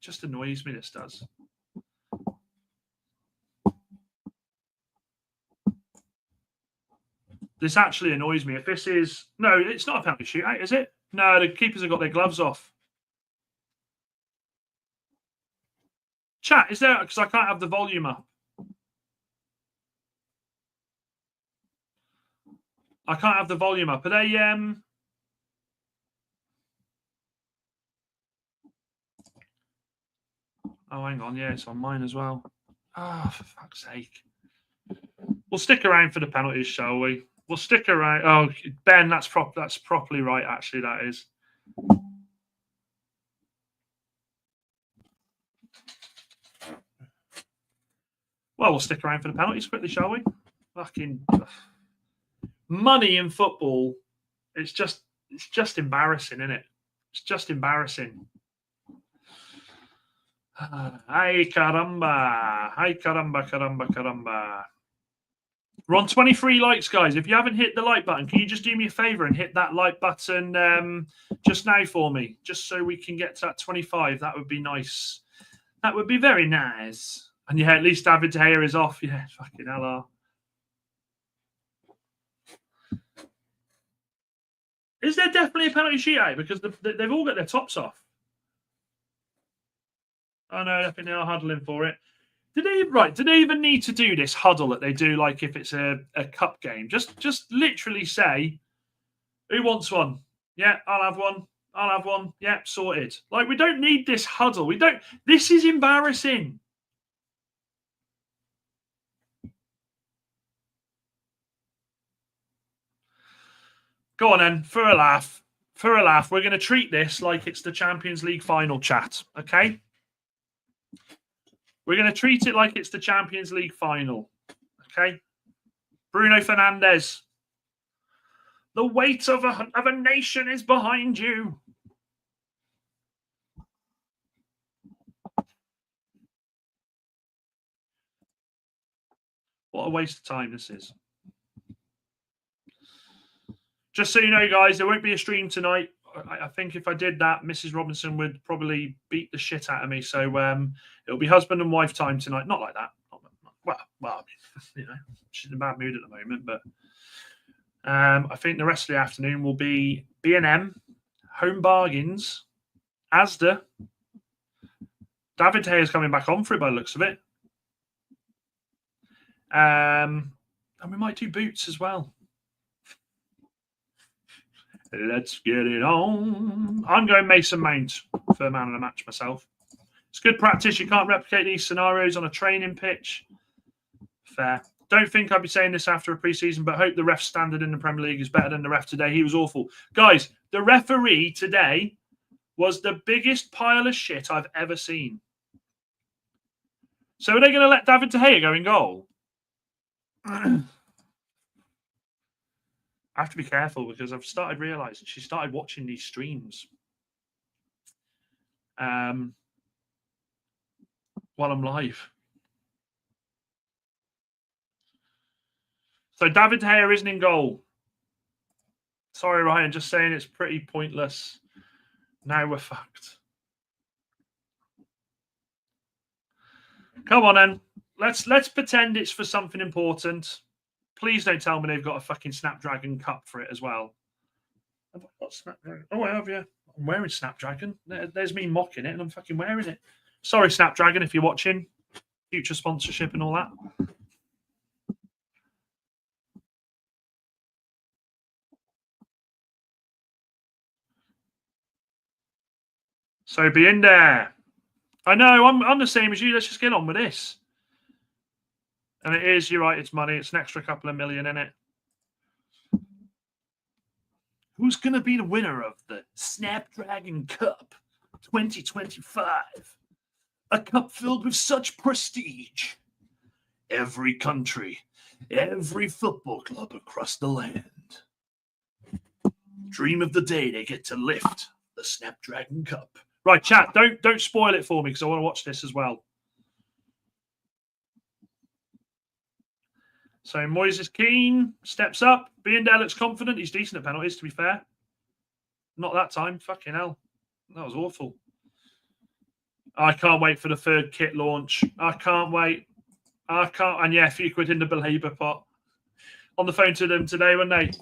just annoys me, this does. This actually annoys me. If this is... No, it's not a penalty shootout, is it? No, the keepers have got their gloves off. Chat, is there... Because I can't have the volume up. I can't have the volume up. Are they... Oh, hang on. Yeah, it's on mine as well. Oh, for fuck's sake. We'll stick around for the penalties, shall we? We'll stick around. Oh, Ben, that's properly right, actually, that is. Well, we'll stick around for the penalties quickly, shall we? Fucking money in football. It's just embarrassing, isn't it? It's just embarrassing. Ay, caramba. Ay, caramba. We're on 23 likes, guys. If you haven't hit the like button, can you just do me a favor and hit that like button just now for me? Just so we can get to that 25. That would be nice. That would be very nice. And yeah, at least David de Gea is off. Yeah, fucking hell. Is there definitely a penalty shootout? Because they've all got their tops off. Oh, no, I think they are huddling for it. Do they even need to do this huddle that they do like if it's a cup game? Just literally say, who wants one? Yeah, I'll have one. I'll have one. Yeah, sorted. Like, we don't need this huddle. We don't. This is embarrassing. Go on then, for a laugh. For a laugh, we're going to treat this like it's the Champions League final, chat. Okay? We're going to treat it like it's the Champions League final. Okay? Bruno Fernandes. The weight of a nation is behind you. a waste of time this is. Just so you know, guys, there won't be a stream tonight. I think if I did that, Mrs. Robinson would probably beat the shit out of me. So it'll be husband and wife time tonight. Not like that. Well, I mean, you know, she's in a bad mood at the moment. But I think the rest of the afternoon will be B&M, Home Bargains, Asda. David de Gea is coming back on for it by the looks of it. And we might do Boots as well. Let's get it on. I'm going Mason Mount for man of the match myself. It's good practice. You can't replicate these scenarios on a training pitch. Fair. Don't think I'd be saying this after a preseason, but hope the ref standard in the Premier League is better than the ref today. He was awful. Guys, the referee today was the biggest pile of shit I've ever seen. So are they going to let David de Gea go in goal? I have to be careful because I've started realizing she started watching these streams while I'm live. So David de Gea isn't in goal. Sorry, Ryan, just saying it's pretty pointless. Now we're fucked. Come on, then. Let's pretend it's for something important. Please don't tell me they've got a fucking Snapdragon Cup for it as well. Have I got Snapdragon? Oh, I have, yeah. I'm wearing Snapdragon. There's me mocking it, and I'm fucking wearing it. Sorry, Snapdragon, if you're watching. Future sponsorship and all that. So be in there. I know, I'm the same as you. Let's just get on with this. And it is, you're right, it's money. It's an extra couple of million in it. Who's going to be the winner of the Snapdragon Cup 2025? A cup filled with such prestige. Every country, every football club across the land dream of the day they get to lift the Snapdragon Cup. Right, chat, don't spoil it for me because I want to watch this as well. So Moyes is keen, steps up. Biendel looks confident. He's decent at penalties, to be fair. Not that time. Fucking hell. That was awful. I can't wait for the third kit launch. I can't wait. I can't. And yeah, a few quid in the Belabor pot. On the phone to them today, weren't they?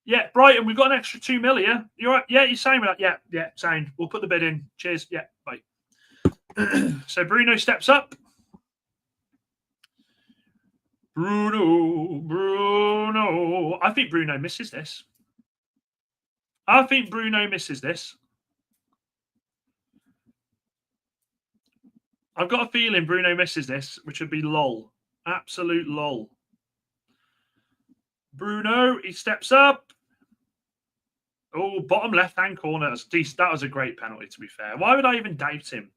Yeah, Brighton, we've got an extra 2 million. Yeah? You're right. Yeah, you're saying that. Yeah, sound. We'll put the bid in. Cheers. Yeah, bye. So Bruno steps up. Bruno. I think Bruno misses this. I've got a feeling Bruno misses this, which would be lol. Absolute lol. Bruno, he steps up. Oh, bottom left-hand corner. That was a great penalty, to be fair. Why would I even doubt him?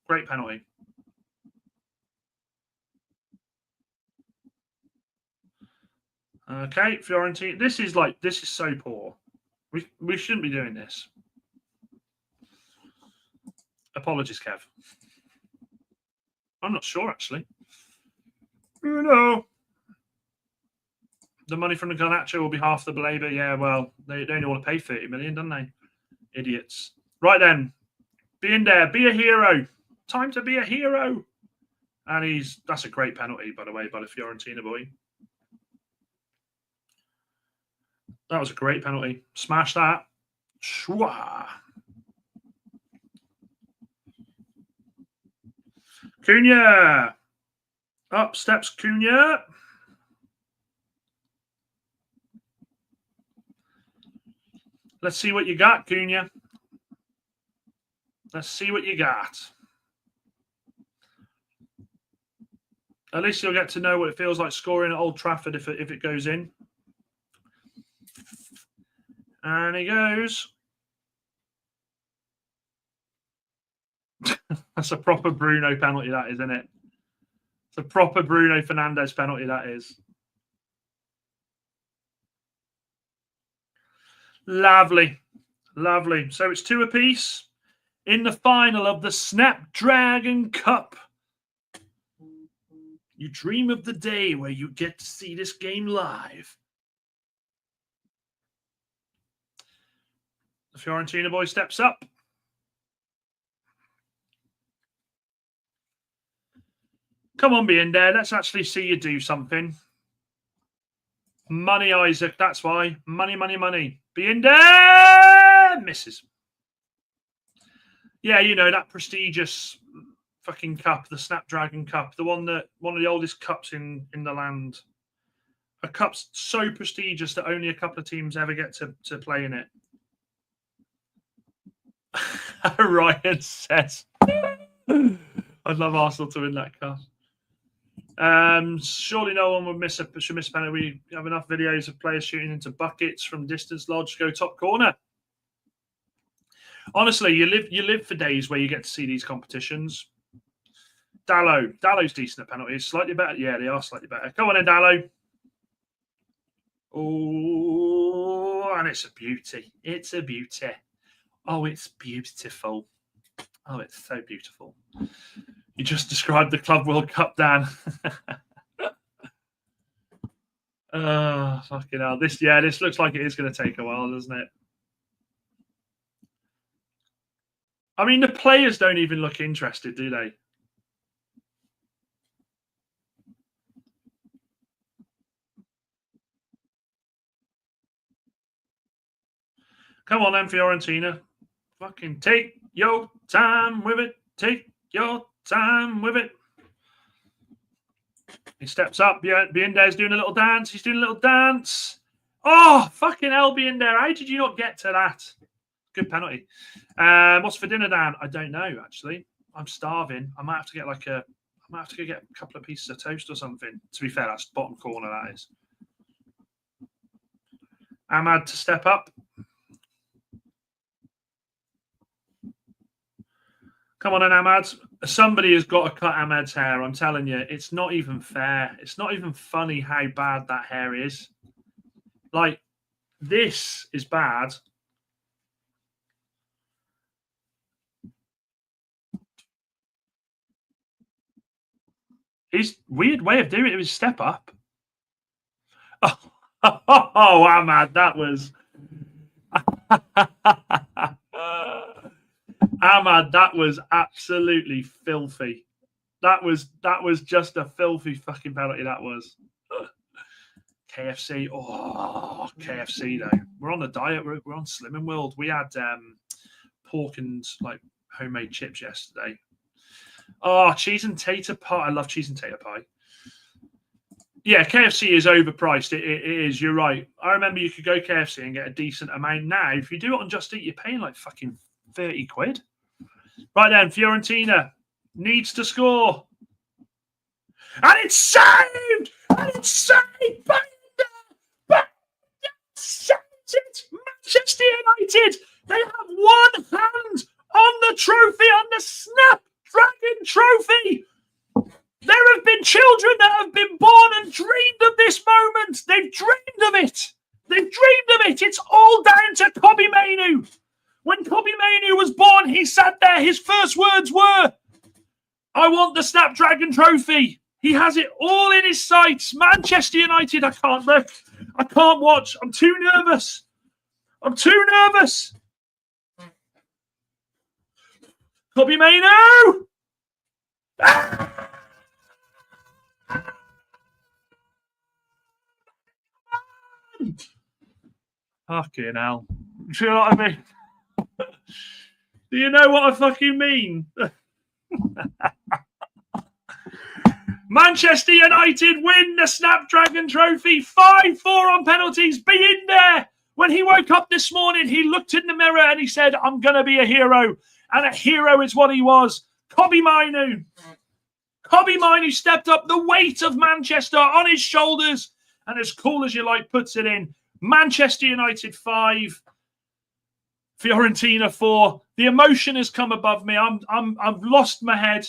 Great penalty. Okay, Fiorentina. This is so poor. We shouldn't be doing this. Apologies, Kev. I'm not sure, actually. No. The money from the Garnacho will be half the Belabor. Yeah, well, they only want to pay 30 million, don't they? Idiots. Right then. Be in there. Be a hero. Time to be a hero. And that's a great penalty, by the way, by the Fiorentina boy. That was a great penalty. Smash that. Shwa. Cunha. Up steps Cunha. Let's see what you got, Cunha. Let's see what you got. At least you'll get to know what it feels like scoring at Old Trafford if it goes in. And he goes. That's a proper Bruno penalty, that is, isn't it? It's a proper Bruno Fernandes penalty, that is. Lovely. Lovely. So it's 2 apiece in the final of the Snapdragon Cup You dream of the day where you get to see this game live. The Fiorentina boy steps up. Come on, be in there. Let's actually see you do something. Money, Isaac. That's why. Money, money, money. Be in there. Misses. Yeah, you know, that prestigious fucking cup, the Snapdragon Cup, one of the oldest cups in the land. A cup's so prestigious that only a couple of teams ever get to play in it. Ryan says, I'd love Arsenal to win that cup. Surely no one would should miss a penalty. We have enough videos of players shooting into buckets from distance. Lodge go top corner. Honestly, you live for days where you get to see these competitions. Dallo's decent at penalties. Slightly better. Yeah, they are slightly better. Come on in, Dallo. Oh, and it's a beauty. It's a beauty. Oh, it's beautiful. Oh, it's so beautiful. You just described the Club World Cup, Dan. Oh, fucking hell. This looks like it is going to take a while, doesn't it? I mean, the players don't even look interested, do they? Come on then, Fiorentina. Fucking take your time with it. Take your time with it. He steps up. Biender's doing a little dance. He's doing a little dance. Oh, fucking hell, Biender. How did you not get to that? Good penalty. What's for dinner, Dan? I don't know, actually. I'm starving. I might have to get I might have to go get a couple of pieces of toast or something. To be fair, that's bottom corner, that is. Ahmad to step up. Come on in, Ahmad. Somebody has got to cut Ahmad's hair. I'm telling you, it's not even fair. It's not even funny how bad that hair is. Like, this is bad. His weird way of doing it was step up. Oh, Ahmad, that was... Ahmad, that was absolutely filthy. That was just a filthy fucking penalty, that was. KFC. Oh, KFC, though. We're on a diet. We're on Slimming World. We had pork and like homemade chips yesterday. Oh, cheese and tater pie. I love cheese and tater pie. Yeah, KFC is overpriced. It is. You're right. I remember you could go KFC and get a decent amount. Now, if you do it on Just Eat, you're paying like fucking 30 quid. Right then, Fiorentina needs to score. And it's saved! And it's saved! Manchester United, they have one hand on the trophy, on the Snapdragon trophy. There have been children that have been born and dreamed of this moment. They've dreamed of it. They've dreamed of it. It's all down to Kobbie Mainoo. When Kobbie Mainoo was born, he sat there. His first words were, I want the Snapdragon trophy. He has it all in his sights. Manchester United, I can't look. I can't watch. I'm too nervous. I'm too nervous. Kobbie Mainoo! Ah! Fucking hell. Do you know what I mean? Do you know what I fucking mean? Manchester United win the Snapdragon trophy. 5-4 on penalties. Be in there. When he woke up this morning, he looked in the mirror and he said, I'm going to be a hero. And a hero is what he was. Kobbie Mainoo. Kobbie Mainoo stepped up, the weight of Manchester on his shoulders. And as cool as you like, puts it in. Manchester United 5. Fiorentina 4. The emotion has come above me. I've lost my head.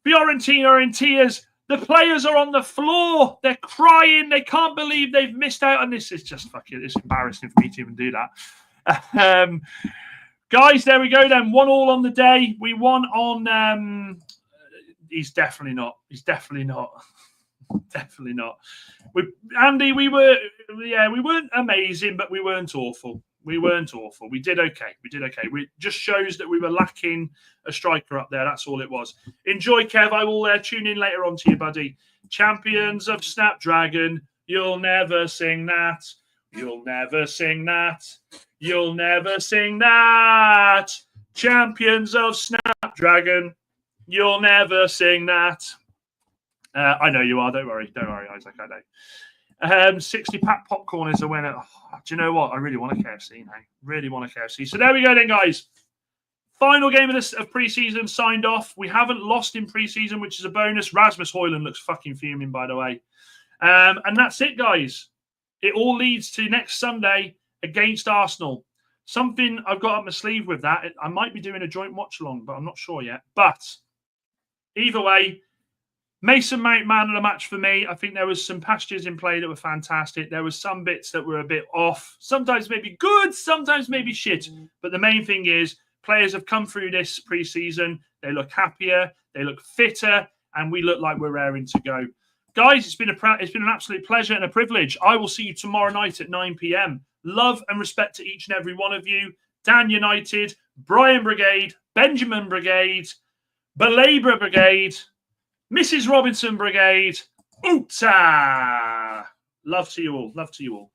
Fiorentina are in tears. The players are on the floor. They're crying. They can't believe they've missed out on this. It's just fucking, it's embarrassing for me to even do that. Guys, there we go then. 1-1 on the day. We won on... he's definitely not. He's definitely not. Definitely not. Andy, we weren't amazing, but we weren't awful. We weren't awful. We did okay. We just shows that we were lacking a striker up there. That's all it was. Enjoy, Kev. I will tune in later on to you, buddy. Champions of Snapdragon. You'll never sing that. You'll never sing that. You'll never sing that. Champions of Snapdragon. You'll never sing that. I know you are. Don't worry, Isaac. I know. 60-pack popcorn is a winner. Oh, do you know what? I really want a KFC now. Really want a KFC. So there we go then, guys. Final game of pre-season signed off. We haven't lost in pre-season, which is a bonus. Rasmus Højlund looks fucking fuming, by the way. And that's it, guys. It all leads to next Sunday against Arsenal. Something I've got up my sleeve with that. I might be doing a joint watch-along, but I'm not sure yet. But either way, Mason Mount, man of the match for me. I think there was some passages in play that were fantastic. There was some bits that were a bit off. Sometimes maybe good, sometimes maybe shit. But the main thing is players have come through this pre-season. They look happier. They look fitter. And we look like we're raring to go. Guys, it's been an absolute pleasure and a privilege. I will see you tomorrow night at 9 p.m. Love and respect to each and every one of you. Dan United, Brian Brigade, Benjamin Brigade, Belabra Brigade, Mrs. Robinson Brigade, Oota! Love to you all. Love to you all.